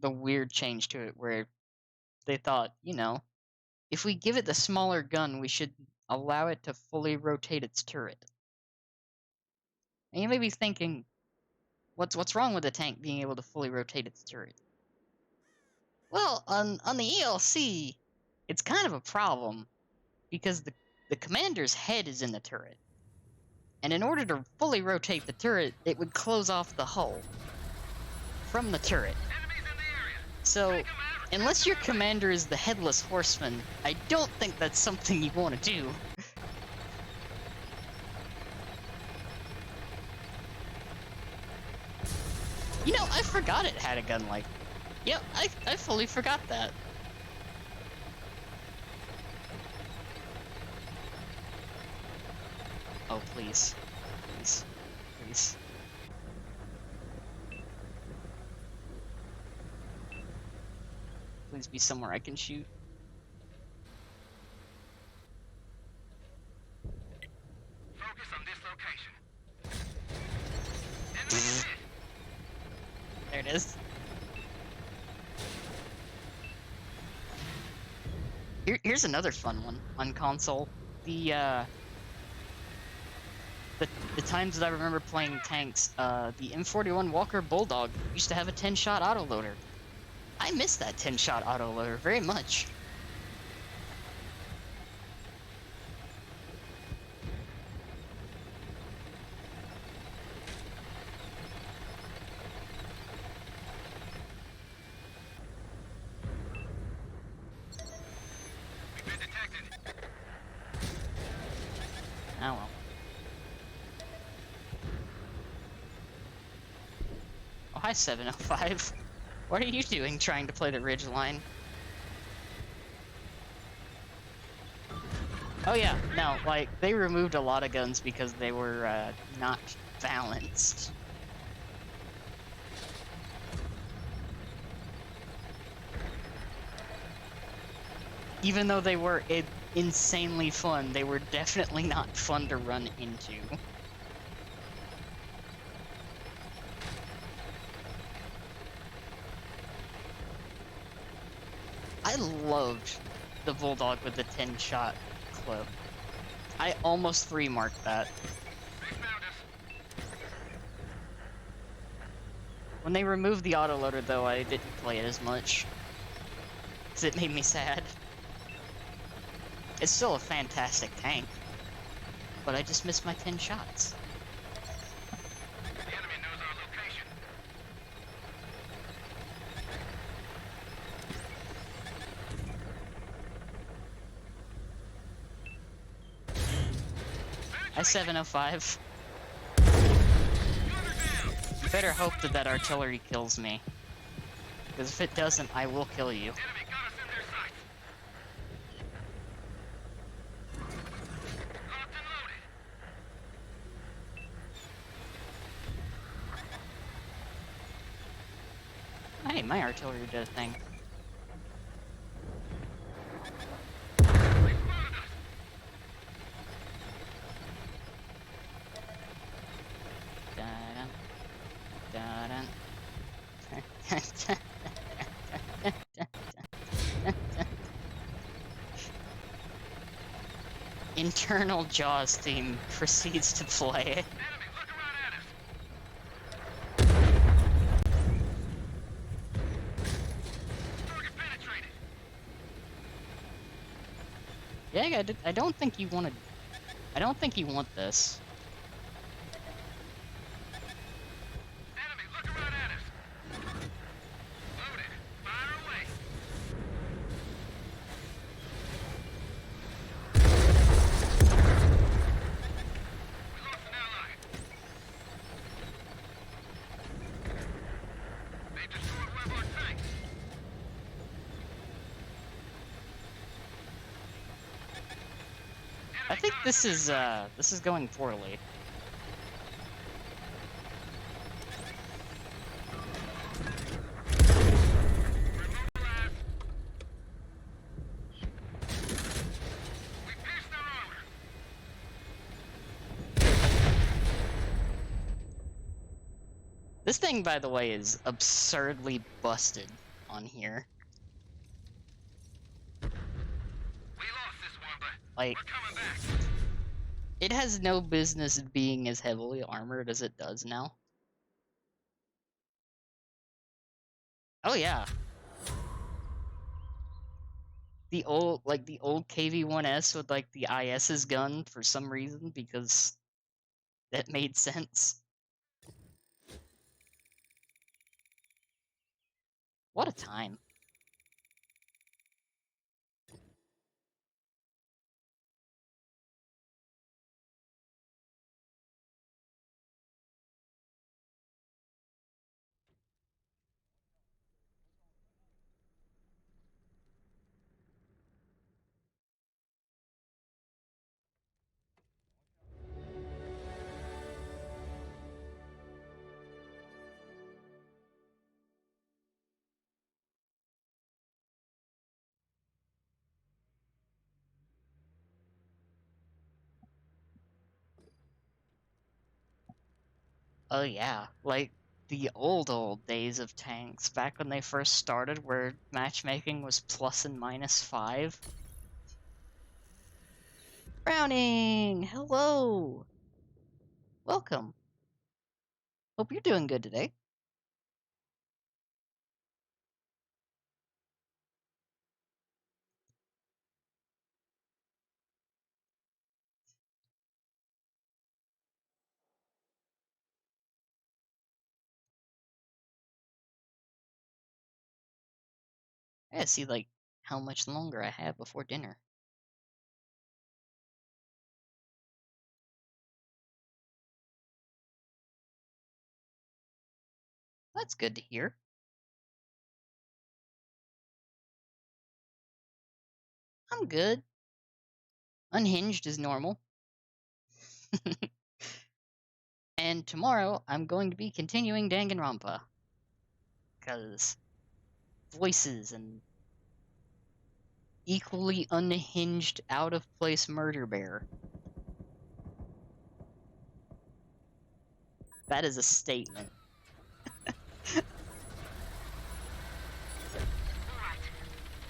the weird change to it where they thought, you know, if we give it the smaller gun, we should allow it to fully rotate its turret. And you may be thinking, what's wrong with the tank being able to fully rotate its turret? Well, on the ELC, it's kind of a problem because the commander's head is in the turret. And in order to fully rotate the turret, it would close off the hull from the turret. So, unless your commander is the Headless Horseman, I don't think that's something you want to do. You know, I forgot it had a gun like... Yep, I fully forgot that. Oh, please. Please. Please. Please be somewhere I can shoot. Focus on this location. There it is. Here's another fun one on console. The times that I remember playing tanks, the M41 Walker Bulldog used to have a 10-shot autoloader. I miss that 10-shot autoloader very much. We've been detected. Oh well. Oh, hi 705. What are you doing trying to play the Ridgeline? Oh yeah, no, like, they removed a lot of guns because they were, not balanced. Even though they were insanely fun, they were definitely not fun to run into. I loved the Bulldog with the 10-shot clip. I almost 3-marked that. They found us. When they removed the autoloader, though, I didn't play it as much. Because it made me sad. It's still a fantastic tank. But I just missed my 10 shots. The enemy knows our location. I-705. You better hope that that artillery kills me. Because if it doesn't, I will kill you. Enemy got us in their sights. Locked and loaded. Hey, my artillery did a thing. They spotted us. Da-dum. Da-dum. Internal Jaws team proceeds to play. Enemy, look around at us. Target penetrated. Yeah, I don't think you want to. I don't think you want this. Enemy, look around at us. Loaded. Fire away. We lost an ally. They destroyed one of our tanks. I think this is going poorly. We pierced their armor. This thing, by the way, is absurdly busted on here. We lost this one, but Like, we're coming back. it has no business being as heavily armored as it does now. Oh yeah. The old KV-1S with like the IS's gun for some reason, because that made sense. What a time. Oh yeah, like the old days of tanks, back when they first started, where matchmaking was plus and minus 5. Browning! Hello! Welcome. Hope you're doing good today. I gotta see, like, how much longer I have before dinner. That's good to hear. I'm good. Unhinged is normal. And tomorrow, I'm going to be continuing Danganronpa. Because voices and equally unhinged, out of place murder bear. That is a statement. Alright. We've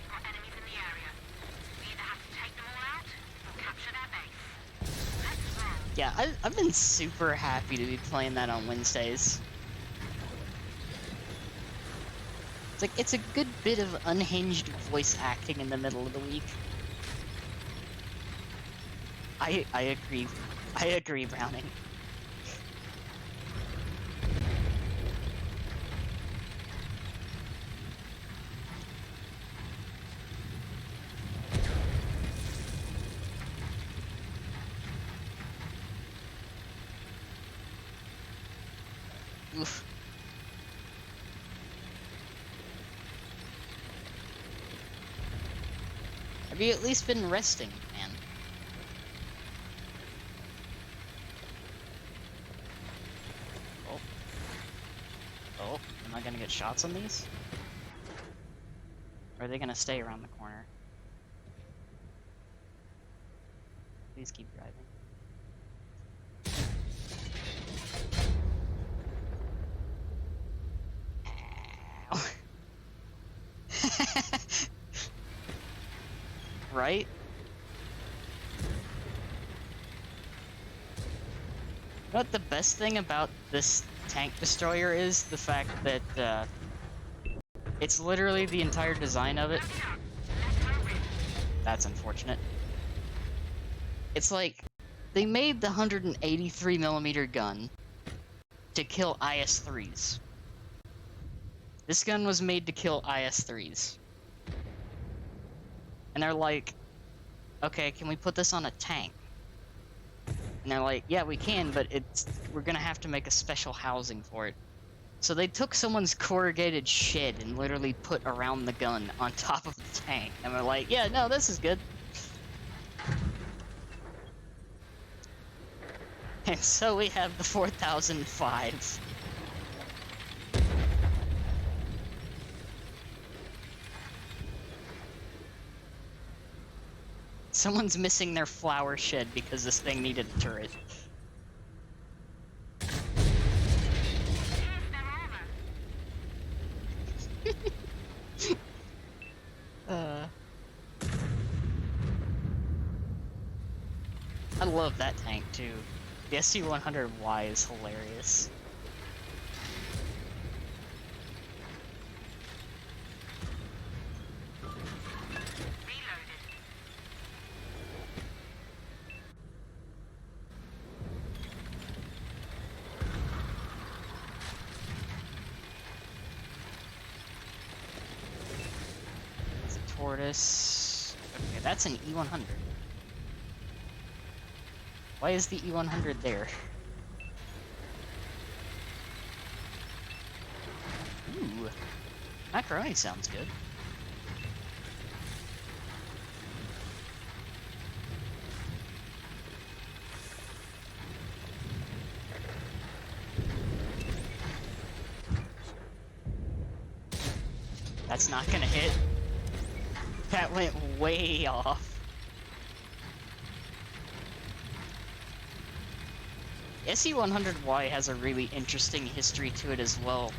got enemies in the area. We either have to take them all out, or capture their base. Let's roll. Yeah, I've been super happy to be playing that on Wednesdays. It's like, it's a good bit of unhinged voice acting in the middle of the week. I agree. I agree, Browning. Oof. Have you at least been resting, man? Oh. Oh, am I gonna get shots on these? Or are they gonna stay around the corner? Please keep driving. Ow. Right? But the best thing about this tank destroyer is the fact that it's literally the entire design of it. Back it up. Left toe ring. That's unfortunate. It's like they made the 183mm gun to kill IS-3s. This gun was made to kill IS-3s. And they're like, okay, can we put this on a tank? And they're like, yeah, we can, but we're gonna have to make a special housing for it. So they took someone's corrugated shed and literally put around the gun on top of the tank. And we're like, yeah, no, this is good. And so we have the 4005. Someone's missing their flower shed because this thing needed a turret. Here's their armor. I love that tank too. The SC-100Y is hilarious. Reloaded. It's a tortoise. Okay, that's an E-100. Why is the E-100 there? Ooh. Macaroni sounds good. That's not gonna hit. That went way off. SE-100Y has a really interesting history to it as well.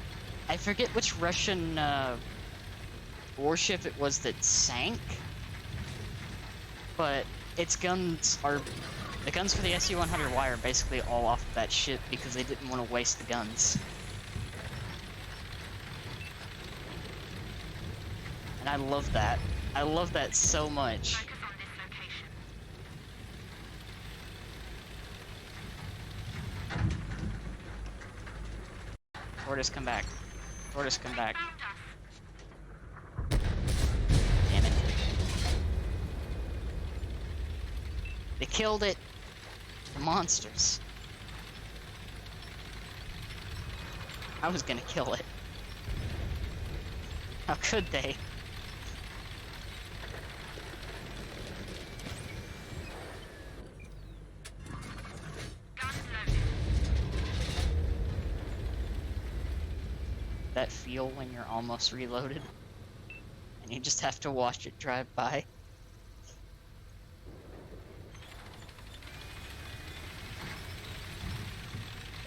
I forget which Russian warship it was that sank, but its guns are... The guns for the SE-100Y are basically all off of that ship because they didn't want to waste the guns. And I love that. I love that so much. Focus on this location. Tortoise, come back. Tortoise, come back. Found us. Damn it. They killed it. The monsters. I was gonna kill it. How could they? Guns loaded. That feel when you're almost reloaded and you just have to watch it drive by.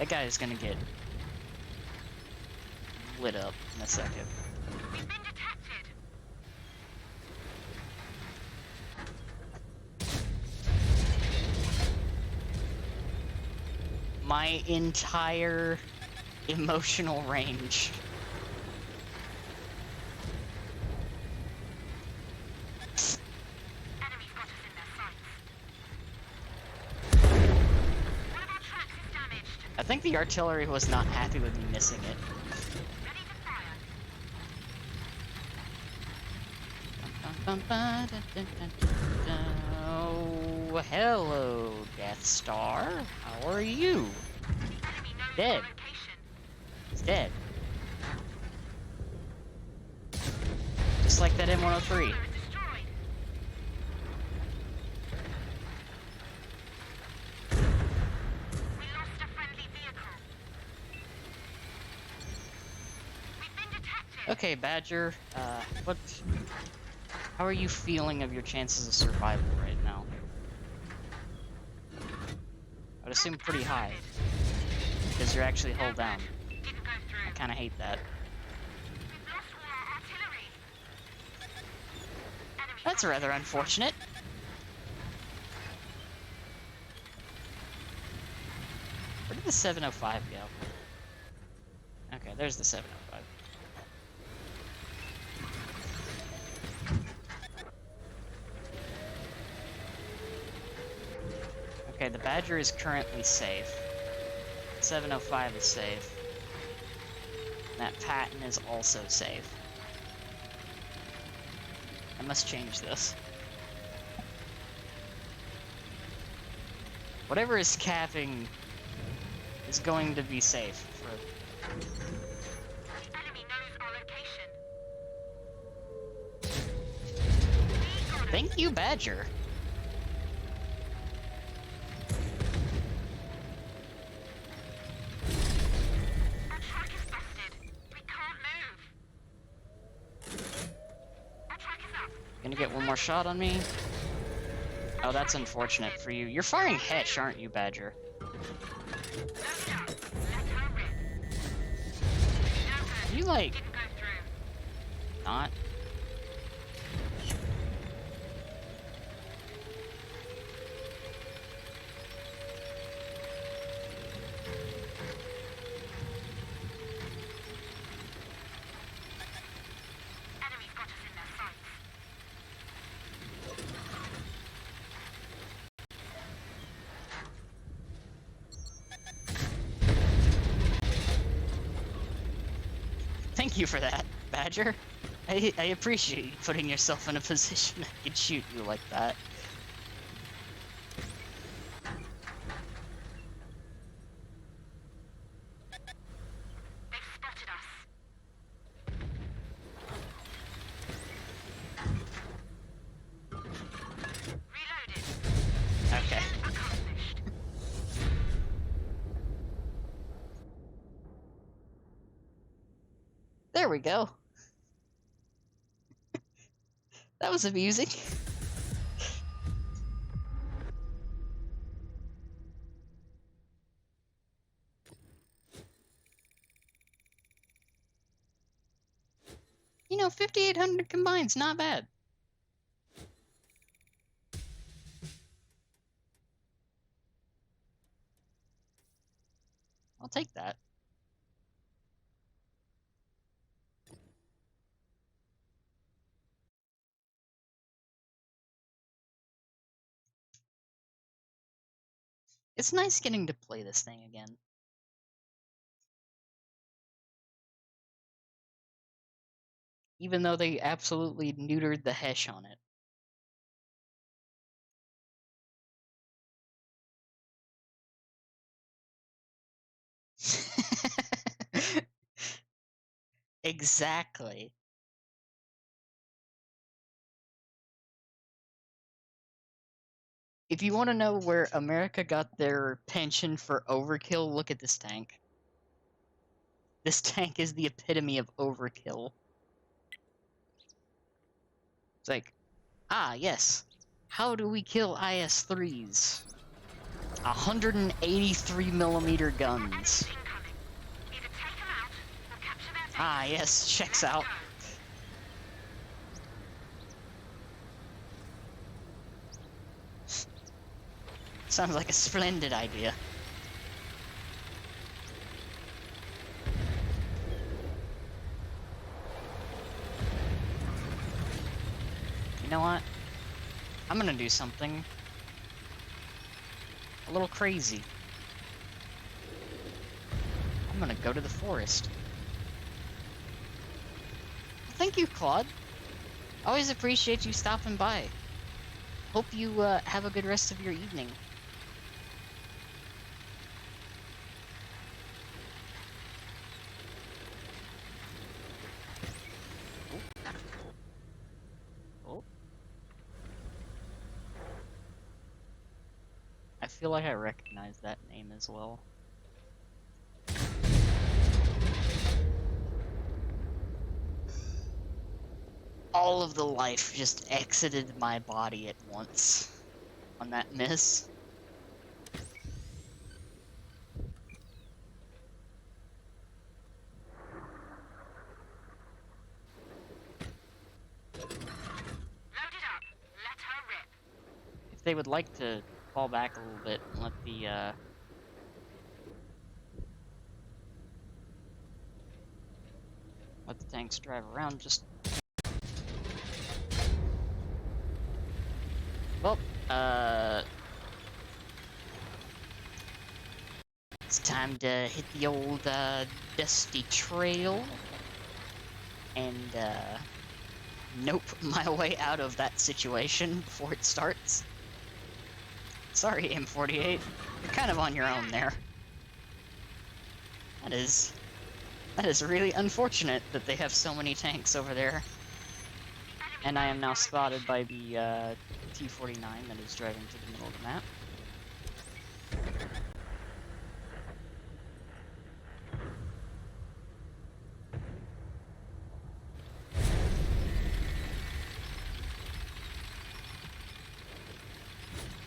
That guy is gonna get lit up in a second. We've been detected. My entire emotional range. Enemies got us in their sights. One of our tracks is damaged. I think the artillery was not happy with me missing it. Ready to fire. Oh, hello, Death Star. How are you? The enemy knows Dead. our location. He's dead. Just like that M103. Controller is destroyed. We lost a friendly vehicle. We've been detected. Okay, Badger, what... How are you feeling of your chances of survival right now? I would assume pretty high, because you're actually hull down. Didn't go through. I kinda hate that. We've lost all our artillery. Enemy That's rather unfortunate. Where did the 705 go? Okay, there's the 705. Okay, the Badger is currently safe. 705 is safe. And that Patton is also safe. I must change this. Whatever is capping is going to be safe. For... The enemy knows our location. Thank you, Badger. Our track is busted. We can't move. Our track is up. Gonna get one more shot on me. Oh, that's unfortunate for you. You're firing Hetch, aren't you, Badger? Load up. Let her rip. No good. You, like, Didn't go through. not? Enemies got us in their sights. Thank you for that, Badger. I appreciate you putting yourself in a position I could shoot you like that. They've spotted us. Reloaded. Okay. Mission accomplished. There we go. That was amusing. You know, 5,800 combined's not bad. I'll take that. It's nice getting to play this thing again. Even though they absolutely neutered the Hesh on it. Exactly. If you want to know where America got their penchant for overkill, look at this tank. This tank is the epitome of overkill. It's like, ah, yes. How do we kill IS-3s? 183mm guns. Incoming. Either take them out or capture their base. Ah, yes, checks out. Go. Sounds like a splendid idea. You know what? I'm gonna do something a little crazy. I'm gonna go to the forest. Thank you, Claude. Always appreciate you stopping by. Hope you have a good rest of your evening. Oh. I feel like I recognize that name as well. All of the life just exited my body at once on that miss. Load it up. Let her rip. If they would like to fall back a little bit and let the tanks drive around, just... Well, it's time to hit the old, dusty trail. And, nope my way out of that situation before it starts. Sorry, M48. You're kind of on your own there. That is really unfortunate that they have so many tanks over there. And I am now spotted by the, T-49 that is driving to the middle of the map.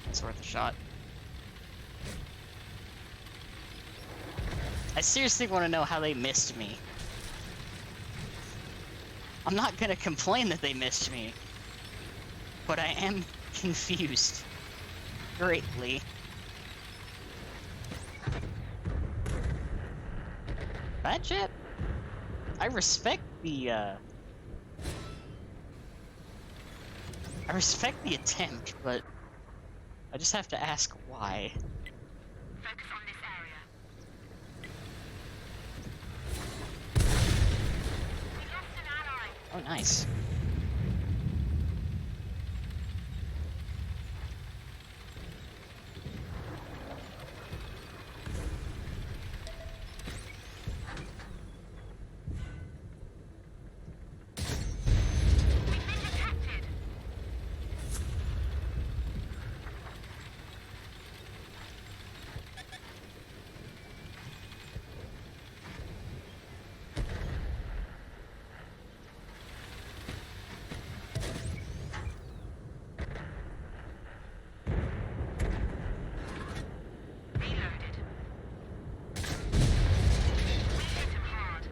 It's worth a shot. I seriously want to know how they missed me. I'm not gonna complain that they missed me, but I am confused greatly. That jet? I respect the attempt, but I just have to ask why. Focus on this area. We lost an ally. Oh, nice. We've been detected. Reloaded. We hit him hard.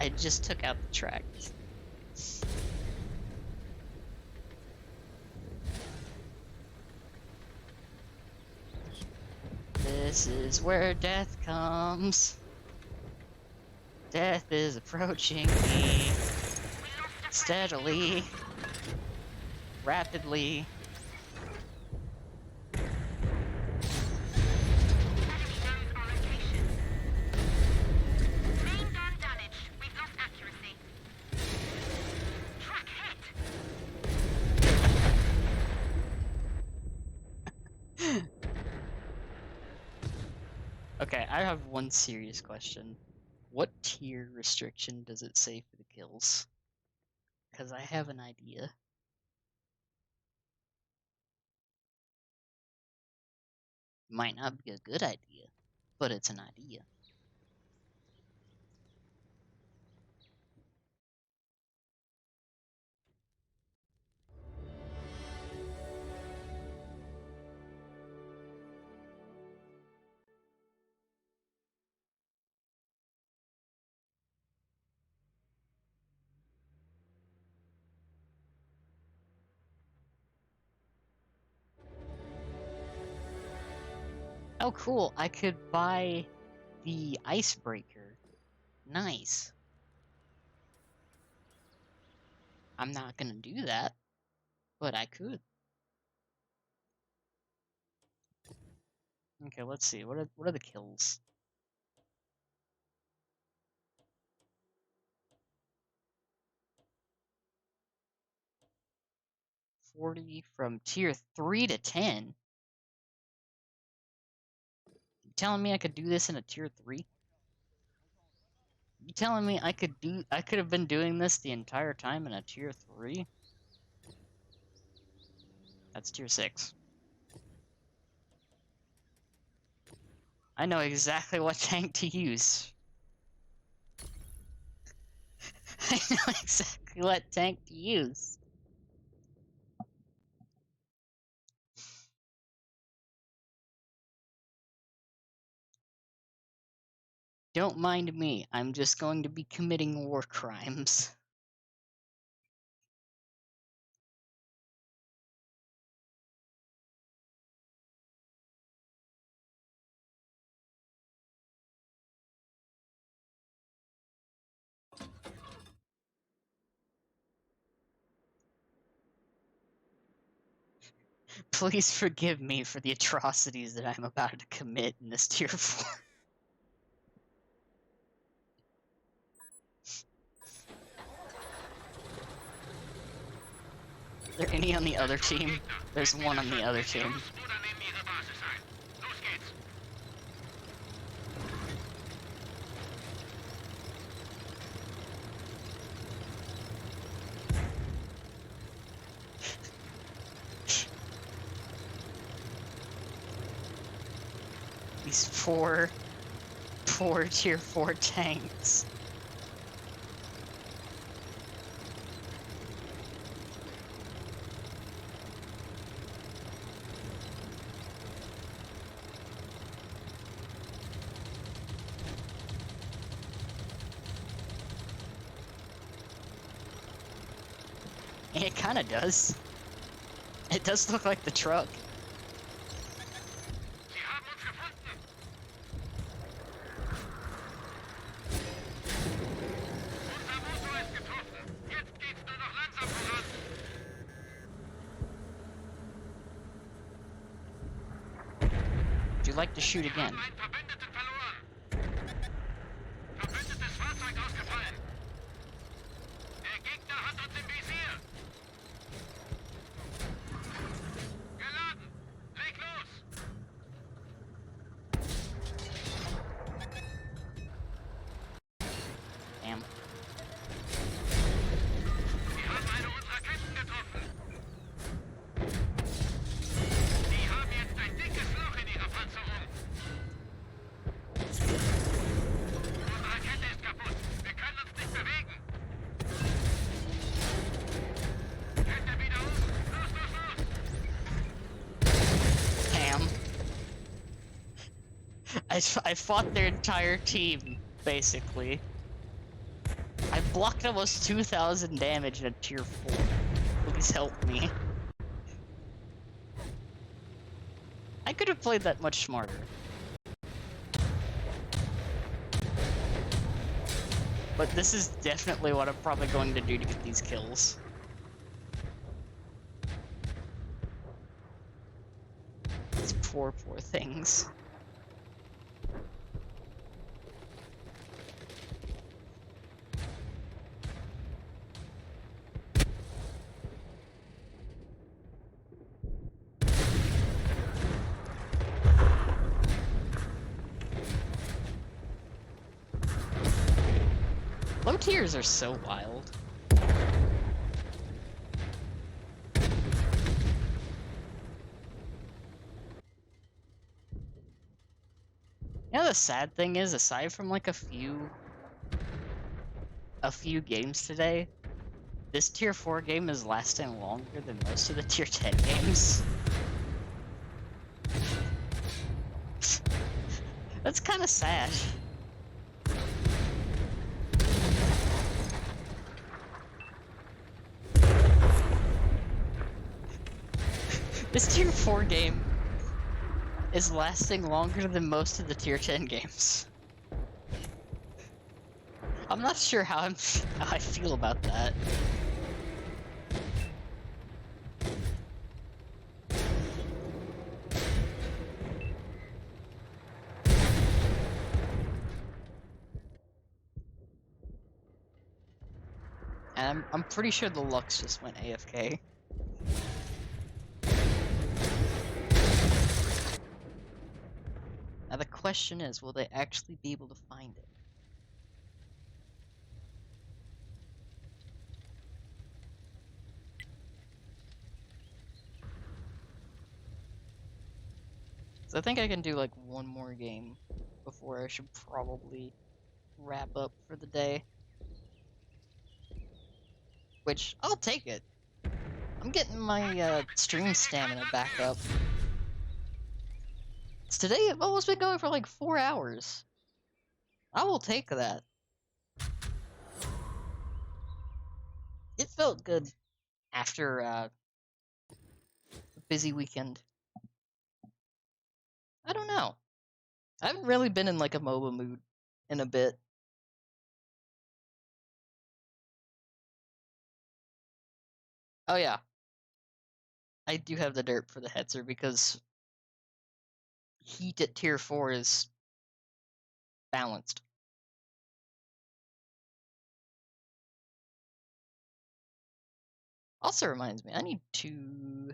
I just took out the tracks. This is where death comes. Death is approaching me We lost a steadily, rapidly. Enemy knows our location. Main gun damaged. We've lost accuracy. Track hit. Okay, I have one serious question. What tier restriction does it say for the kills? Because I have an idea. Might not be a good idea, but it's an idea. Oh, cool. I could buy the icebreaker. Nice. I'm not gonna do that, but I could. Okay, let's see. What are the kills? 40 from tier 3 to 10. You telling me I could do this in a tier 3? You telling me I could have been doing this the entire time in a tier 3? That's tier 6. I know exactly what tank to use. I know exactly what tank to use. Don't mind me, I'm just going to be committing war crimes. Please forgive me for the atrocities that I'm about to commit in this tier 4. Are there any on the other team? There's one on the other team. These poor tier 4 tanks. It kinda does. It does look like the truck. Would you like to shoot again? Damn. I fought their entire team, basically. I blocked almost 2,000 damage in a tier 4. Please help me. I could have played that much smarter. But this is definitely what I'm probably going to do to get these kills. These poor things. Low tiers are so wild. You know, the sad thing is, aside from like a few games today, this tier 4 game is lasting longer than most of the tier 10 games. That's kind of sad. This tier 4 game is lasting longer than most of the tier 10 games. I'm not sure how I feel about that. And I'm pretty sure the Lux just went AFK. Now the question is, will they actually be able to find it? So I think I can do like one more game before I should probably wrap up for the day. Which, I'll take it. I'm getting my stream stamina back up. Today I've almost been going for like 4 hours. I will take that. It felt good after a busy weekend. I don't know. I haven't really been in like a MOBA mood in a bit. Oh yeah. I do have the derp for the Hetzer because heat at tier 4 is balanced. Also reminds me, I need to,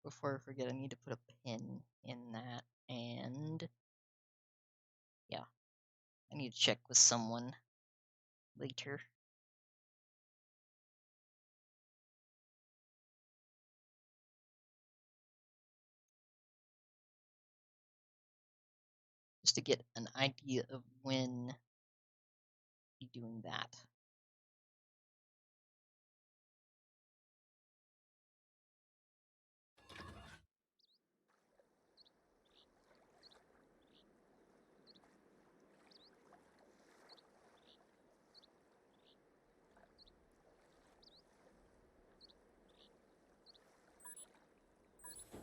before I forget, I need to put a pin in that, and yeah, I need to check with someone later. Just to get an idea of when be doing that.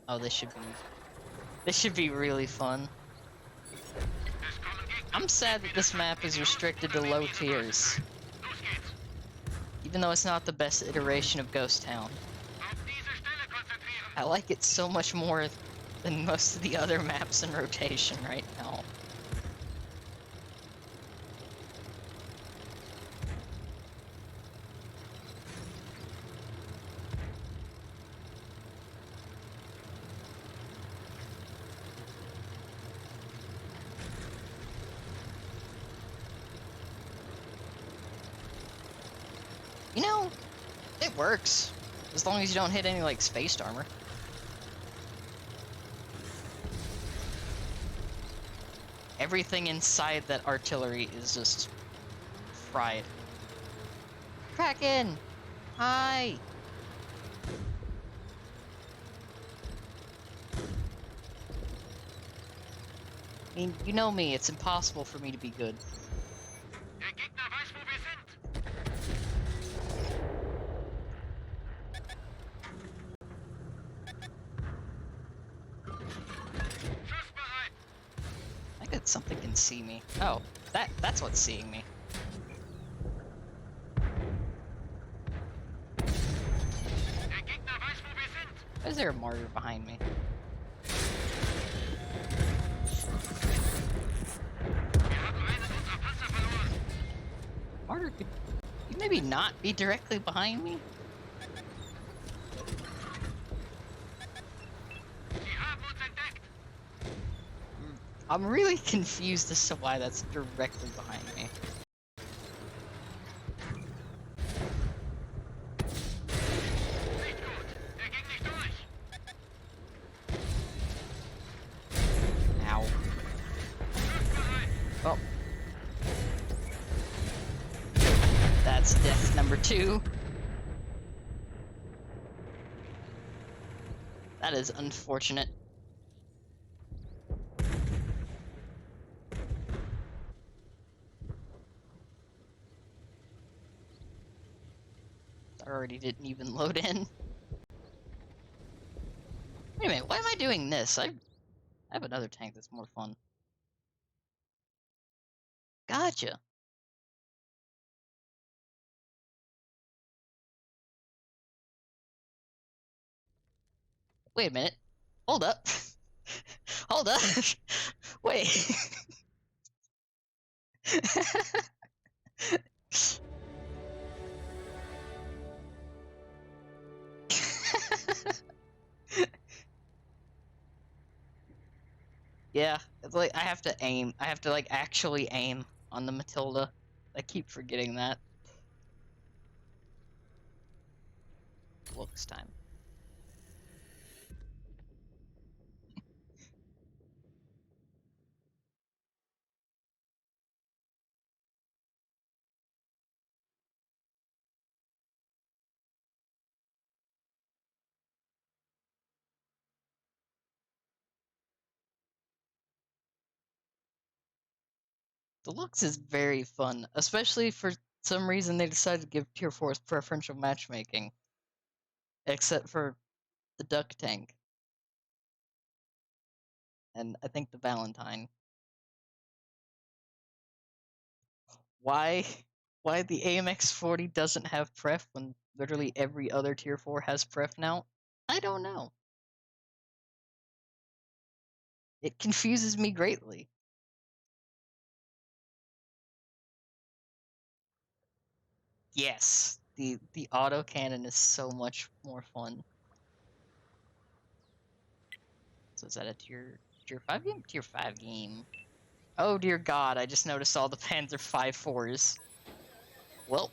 Oh, this should be really fun. I'm sad that this map is restricted to low tiers, even though it's not the best iteration of Ghost Town. I like it so much more than most of the other maps in rotation right now. You know, it works. As long as you don't hit any, like, spaced armor. Everything inside that artillery is just fried. Kraken! Hi! I mean, you know me, it's impossible for me to be good. I think something can see me. Oh, that's what's seeing me. Why is there a martyr behind me? Martyr, could you maybe not be directly behind me? I'm really confused as to why that's directly behind me. Ow. Well. That's death number 2. That is unfortunate. Already didn't even load in. Wait a minute, why am I doing this? I have another tank that's more fun. Gotcha. Wait a minute. Hold up. Hold up. Wait. Yeah, it's like I have to aim. I have to like actually aim on the Matilda. I keep forgetting that. Looks time. The looks is very fun, especially for some reason they decided to give Tier 4s preferential matchmaking. Except for the Duck Tank. And I think the Valentine. Why why the AMX-40 doesn't have pref when literally every other Tier 4 has pref now? I don't know. It confuses me greatly. Yes, the autocannon is so much more fun. So is that a tier 5 game? Tier 5 game. Oh dear god, I just noticed all the Panzer 5-4s. Well.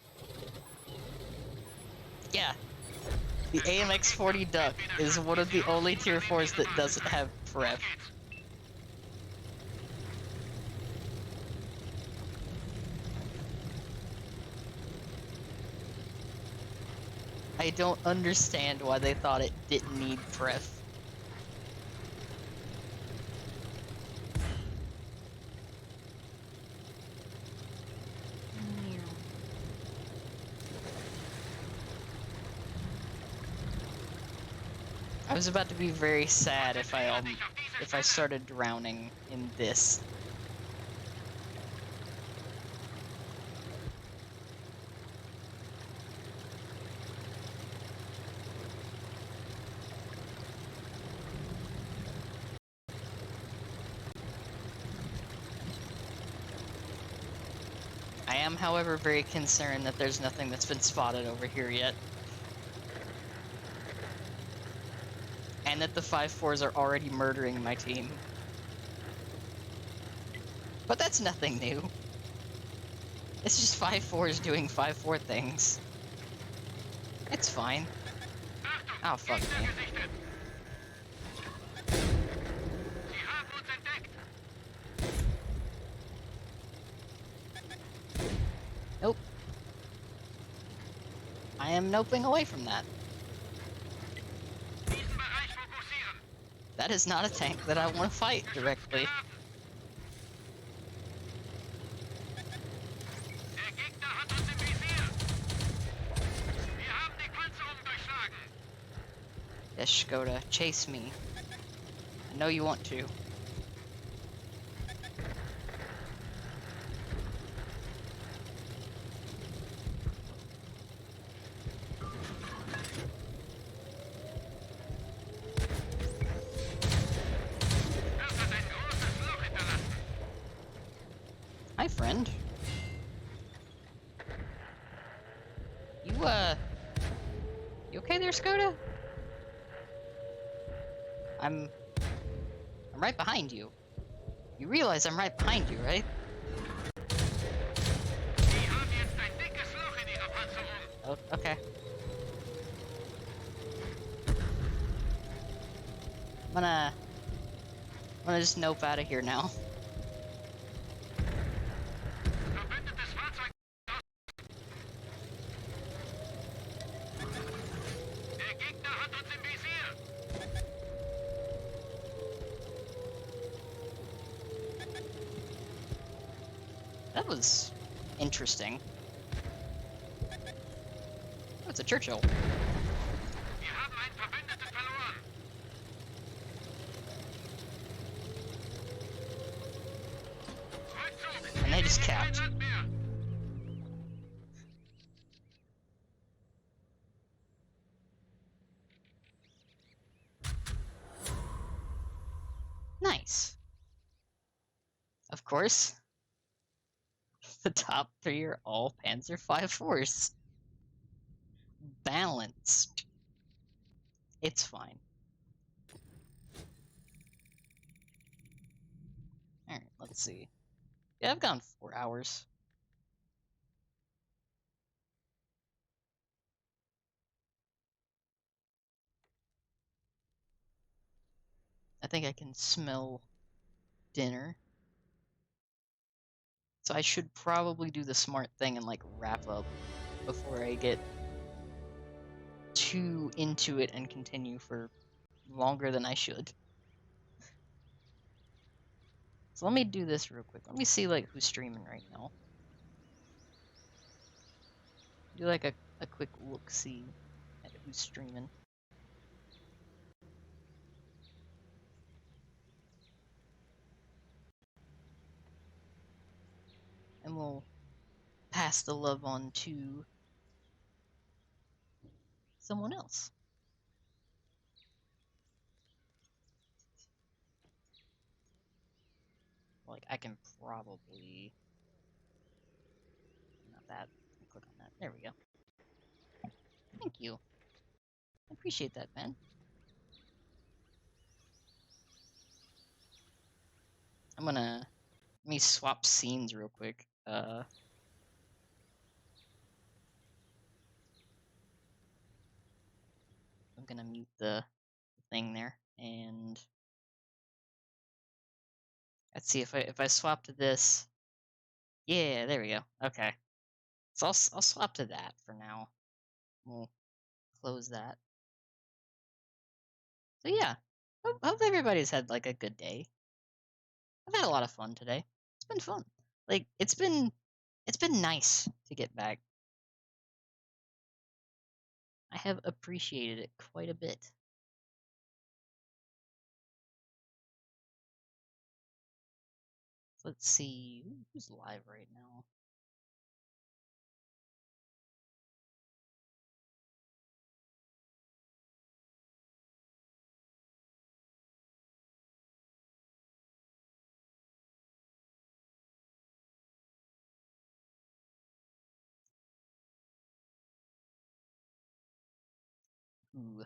Yeah. The AMX-40 Duck is one of the only tier 4s that doesn't have pref. I don't understand why they thought it didn't need pref. I was about to be very sad if I started drowning in this. I am, however, very concerned that there's nothing that's been spotted over here yet. And that the 5-4s are already murdering my team. But that's nothing new. It's just 5-4s doing 5-4 things. It's fine. Oh, fuck me. Nope. I am noping away from that. That is not a tank that I want to fight directly. Yes, Skoda, chase me. I know you want to. Hi, friend. You okay there, Skoda? I'm right behind you. You realize I'm right behind you, right? Oh, okay. I'm gonna just nope out of here now. That was interesting. Oh, it's a Churchill. I just capped. Nice. Of course, the top 3 are all Panzer V-4s. Balanced. It's fine. Alright, let's see. Yeah, I've gone 4 hours. I think I can smell dinner. So I should probably do the smart thing and like wrap up before I get too into it and continue for longer than I should. So let me do this real quick. Let me see like who's streaming right now. Do like a quick look-see at who's streaming. And we'll pass the love on to someone else. Like, I can probably... Not that. Click on that. There we go. Thank you. I appreciate that, man. I'm gonna... Let me swap scenes real quick. I'm gonna mute the thing there, and... Let's see if I swap to this. Yeah, there we go. Okay. So I'll swap to that for now. We'll close that. So yeah, hope everybody's had like a good day. I've had a lot of fun today. It's been fun. Like it's been nice to get back. I have appreciated it quite a bit. Let's see who's live right now. Ooh,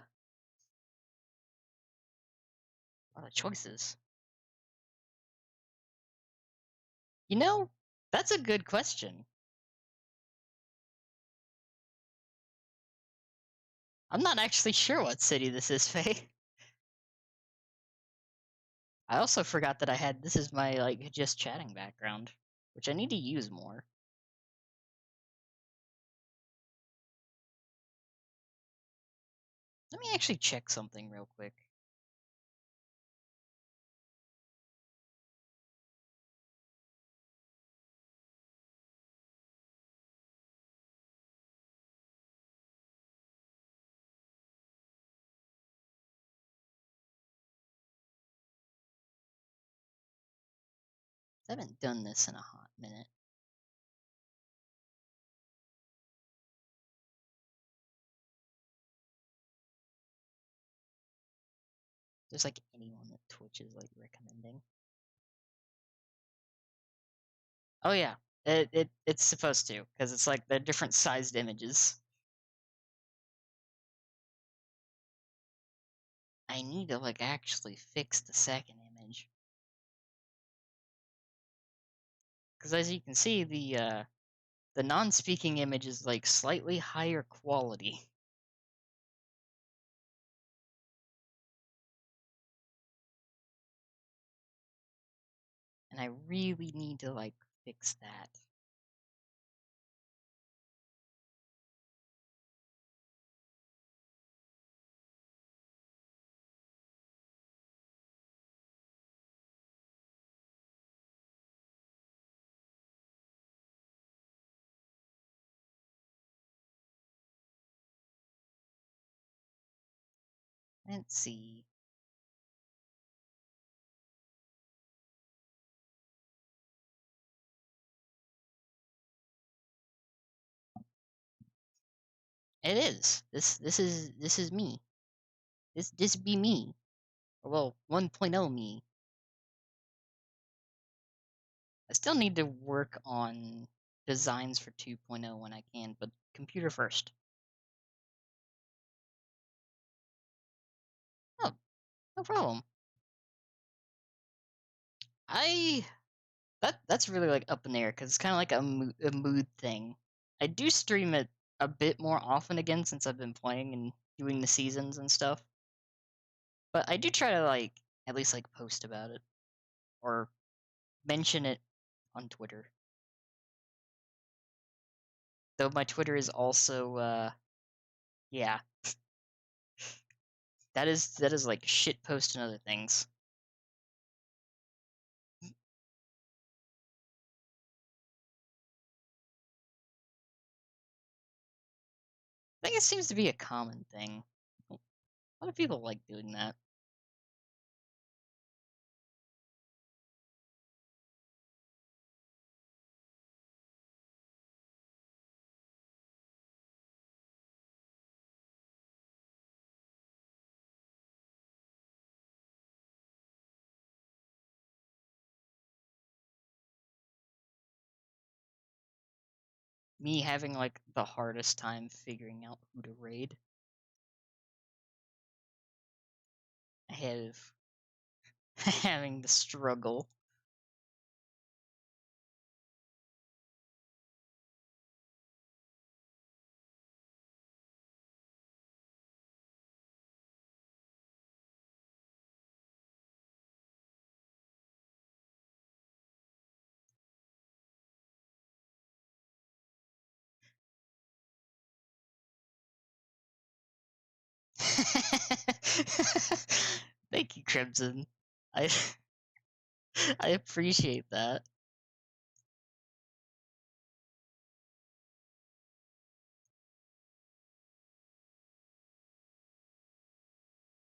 a lot of choices. You know, that's a good question. I'm not actually sure what city this is, Faye. I also forgot that I had this is my like just chatting background, which I need to use more. Let me actually check something real quick. I haven't done this in a hot minute. There's like anyone that Twitch is like recommending. Oh yeah, it's supposed to because it's like they're different sized images. I need to like actually fix the second image because as you can see, the non-speaking image is like slightly higher quality. And I really need to like fix that. Let's see. It is. This is me. This be me. Well, 1.0 me. I still need to work on designs for 2.0 when I can, but computer first. Oh, no problem. I that's really like up in the air because it's kind of like a mood thing. I do stream it a bit more often again since I've been playing and doing the seasons and stuff. But I do try to like at least like post about it or mention it on Twitter. Though my Twitter is also yeah, that is like shit post and other things. I think it seems to be a common thing. A lot of people like doing that. Me having like the hardest time figuring out who to raid. I have having the struggle. Thank you, Crimson. I I appreciate that.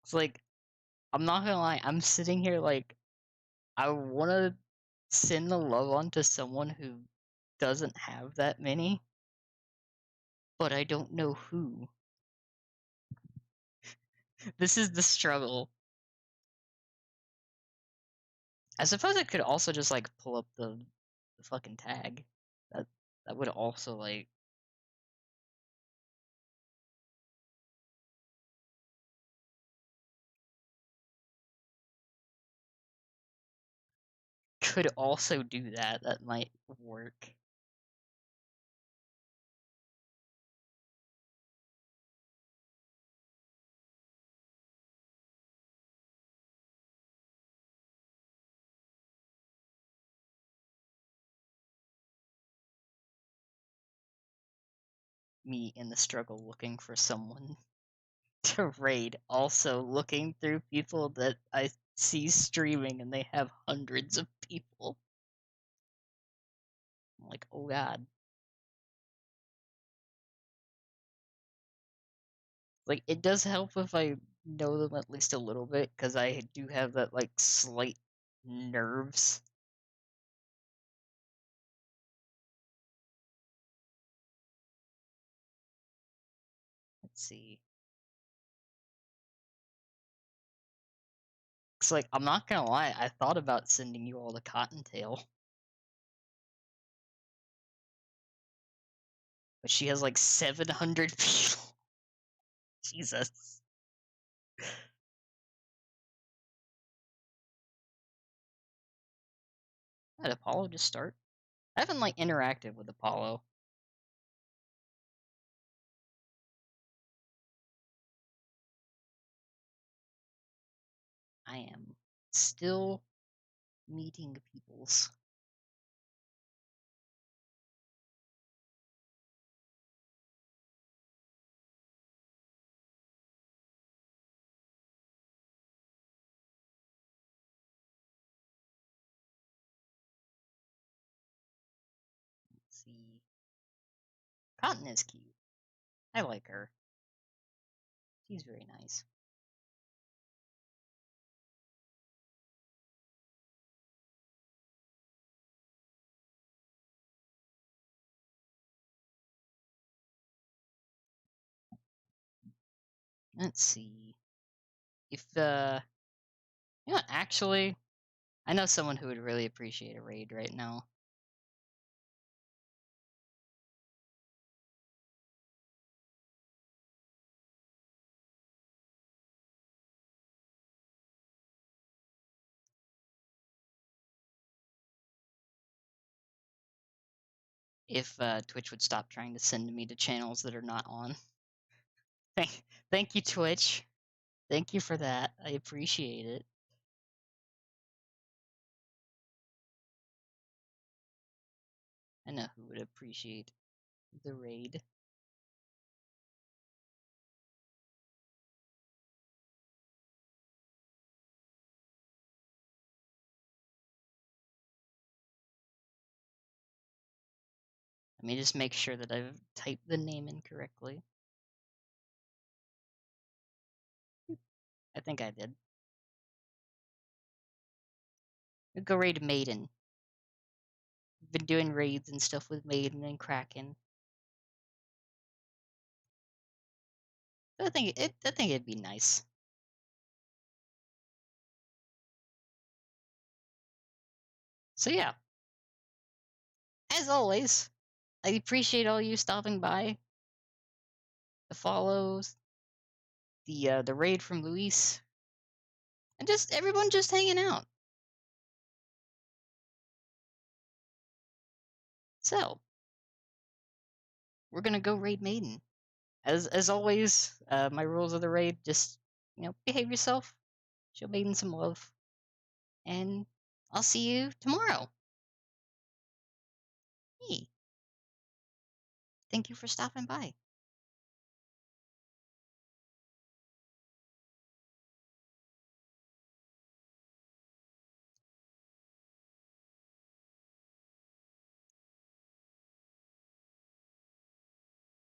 It's like I'm not gonna lie, I'm sitting here like I wanna send the love on to someone who doesn't have that many, but I don't know who. This is the struggle. I suppose I could also just like pull up the fucking tag. That that would also like could also do that. That might work. Me in the struggle looking for someone to raid, also looking through people that I see streaming and they have hundreds of people. I'm like, oh god. Like, it does help if I know them at least a little bit, because I do have that, like, slight nerves. Let's see. It's like, I'm not gonna lie, I thought about sending you all the Cottontail. But she has like 700 people. Jesus. Did Apollo just start? I haven't like interacted with Apollo. I am still meeting peoples. Let's see. Cotton is cute. I like her. She's very nice. Let's see. If you know what, actually, I know someone who would really appreciate a raid right now. If Twitch would stop trying to send me to channels that are not on. Thank you, Twitch. Thank you for that. I appreciate it. I know who would appreciate the raid. Let me just make sure that I've typed the name in correctly. I think I did. We'll go raid Maiden. Been doing raids and stuff with Maiden and Kraken. I think it'd be nice. So yeah, as always, I appreciate all you stopping by, the follows, the raid from Luis, and just everyone just hanging out. So we're gonna go raid Maiden. As always, my rules of the raid: just behave yourself, show Maiden some love, and I'll see you tomorrow. Hey, thank you for stopping by.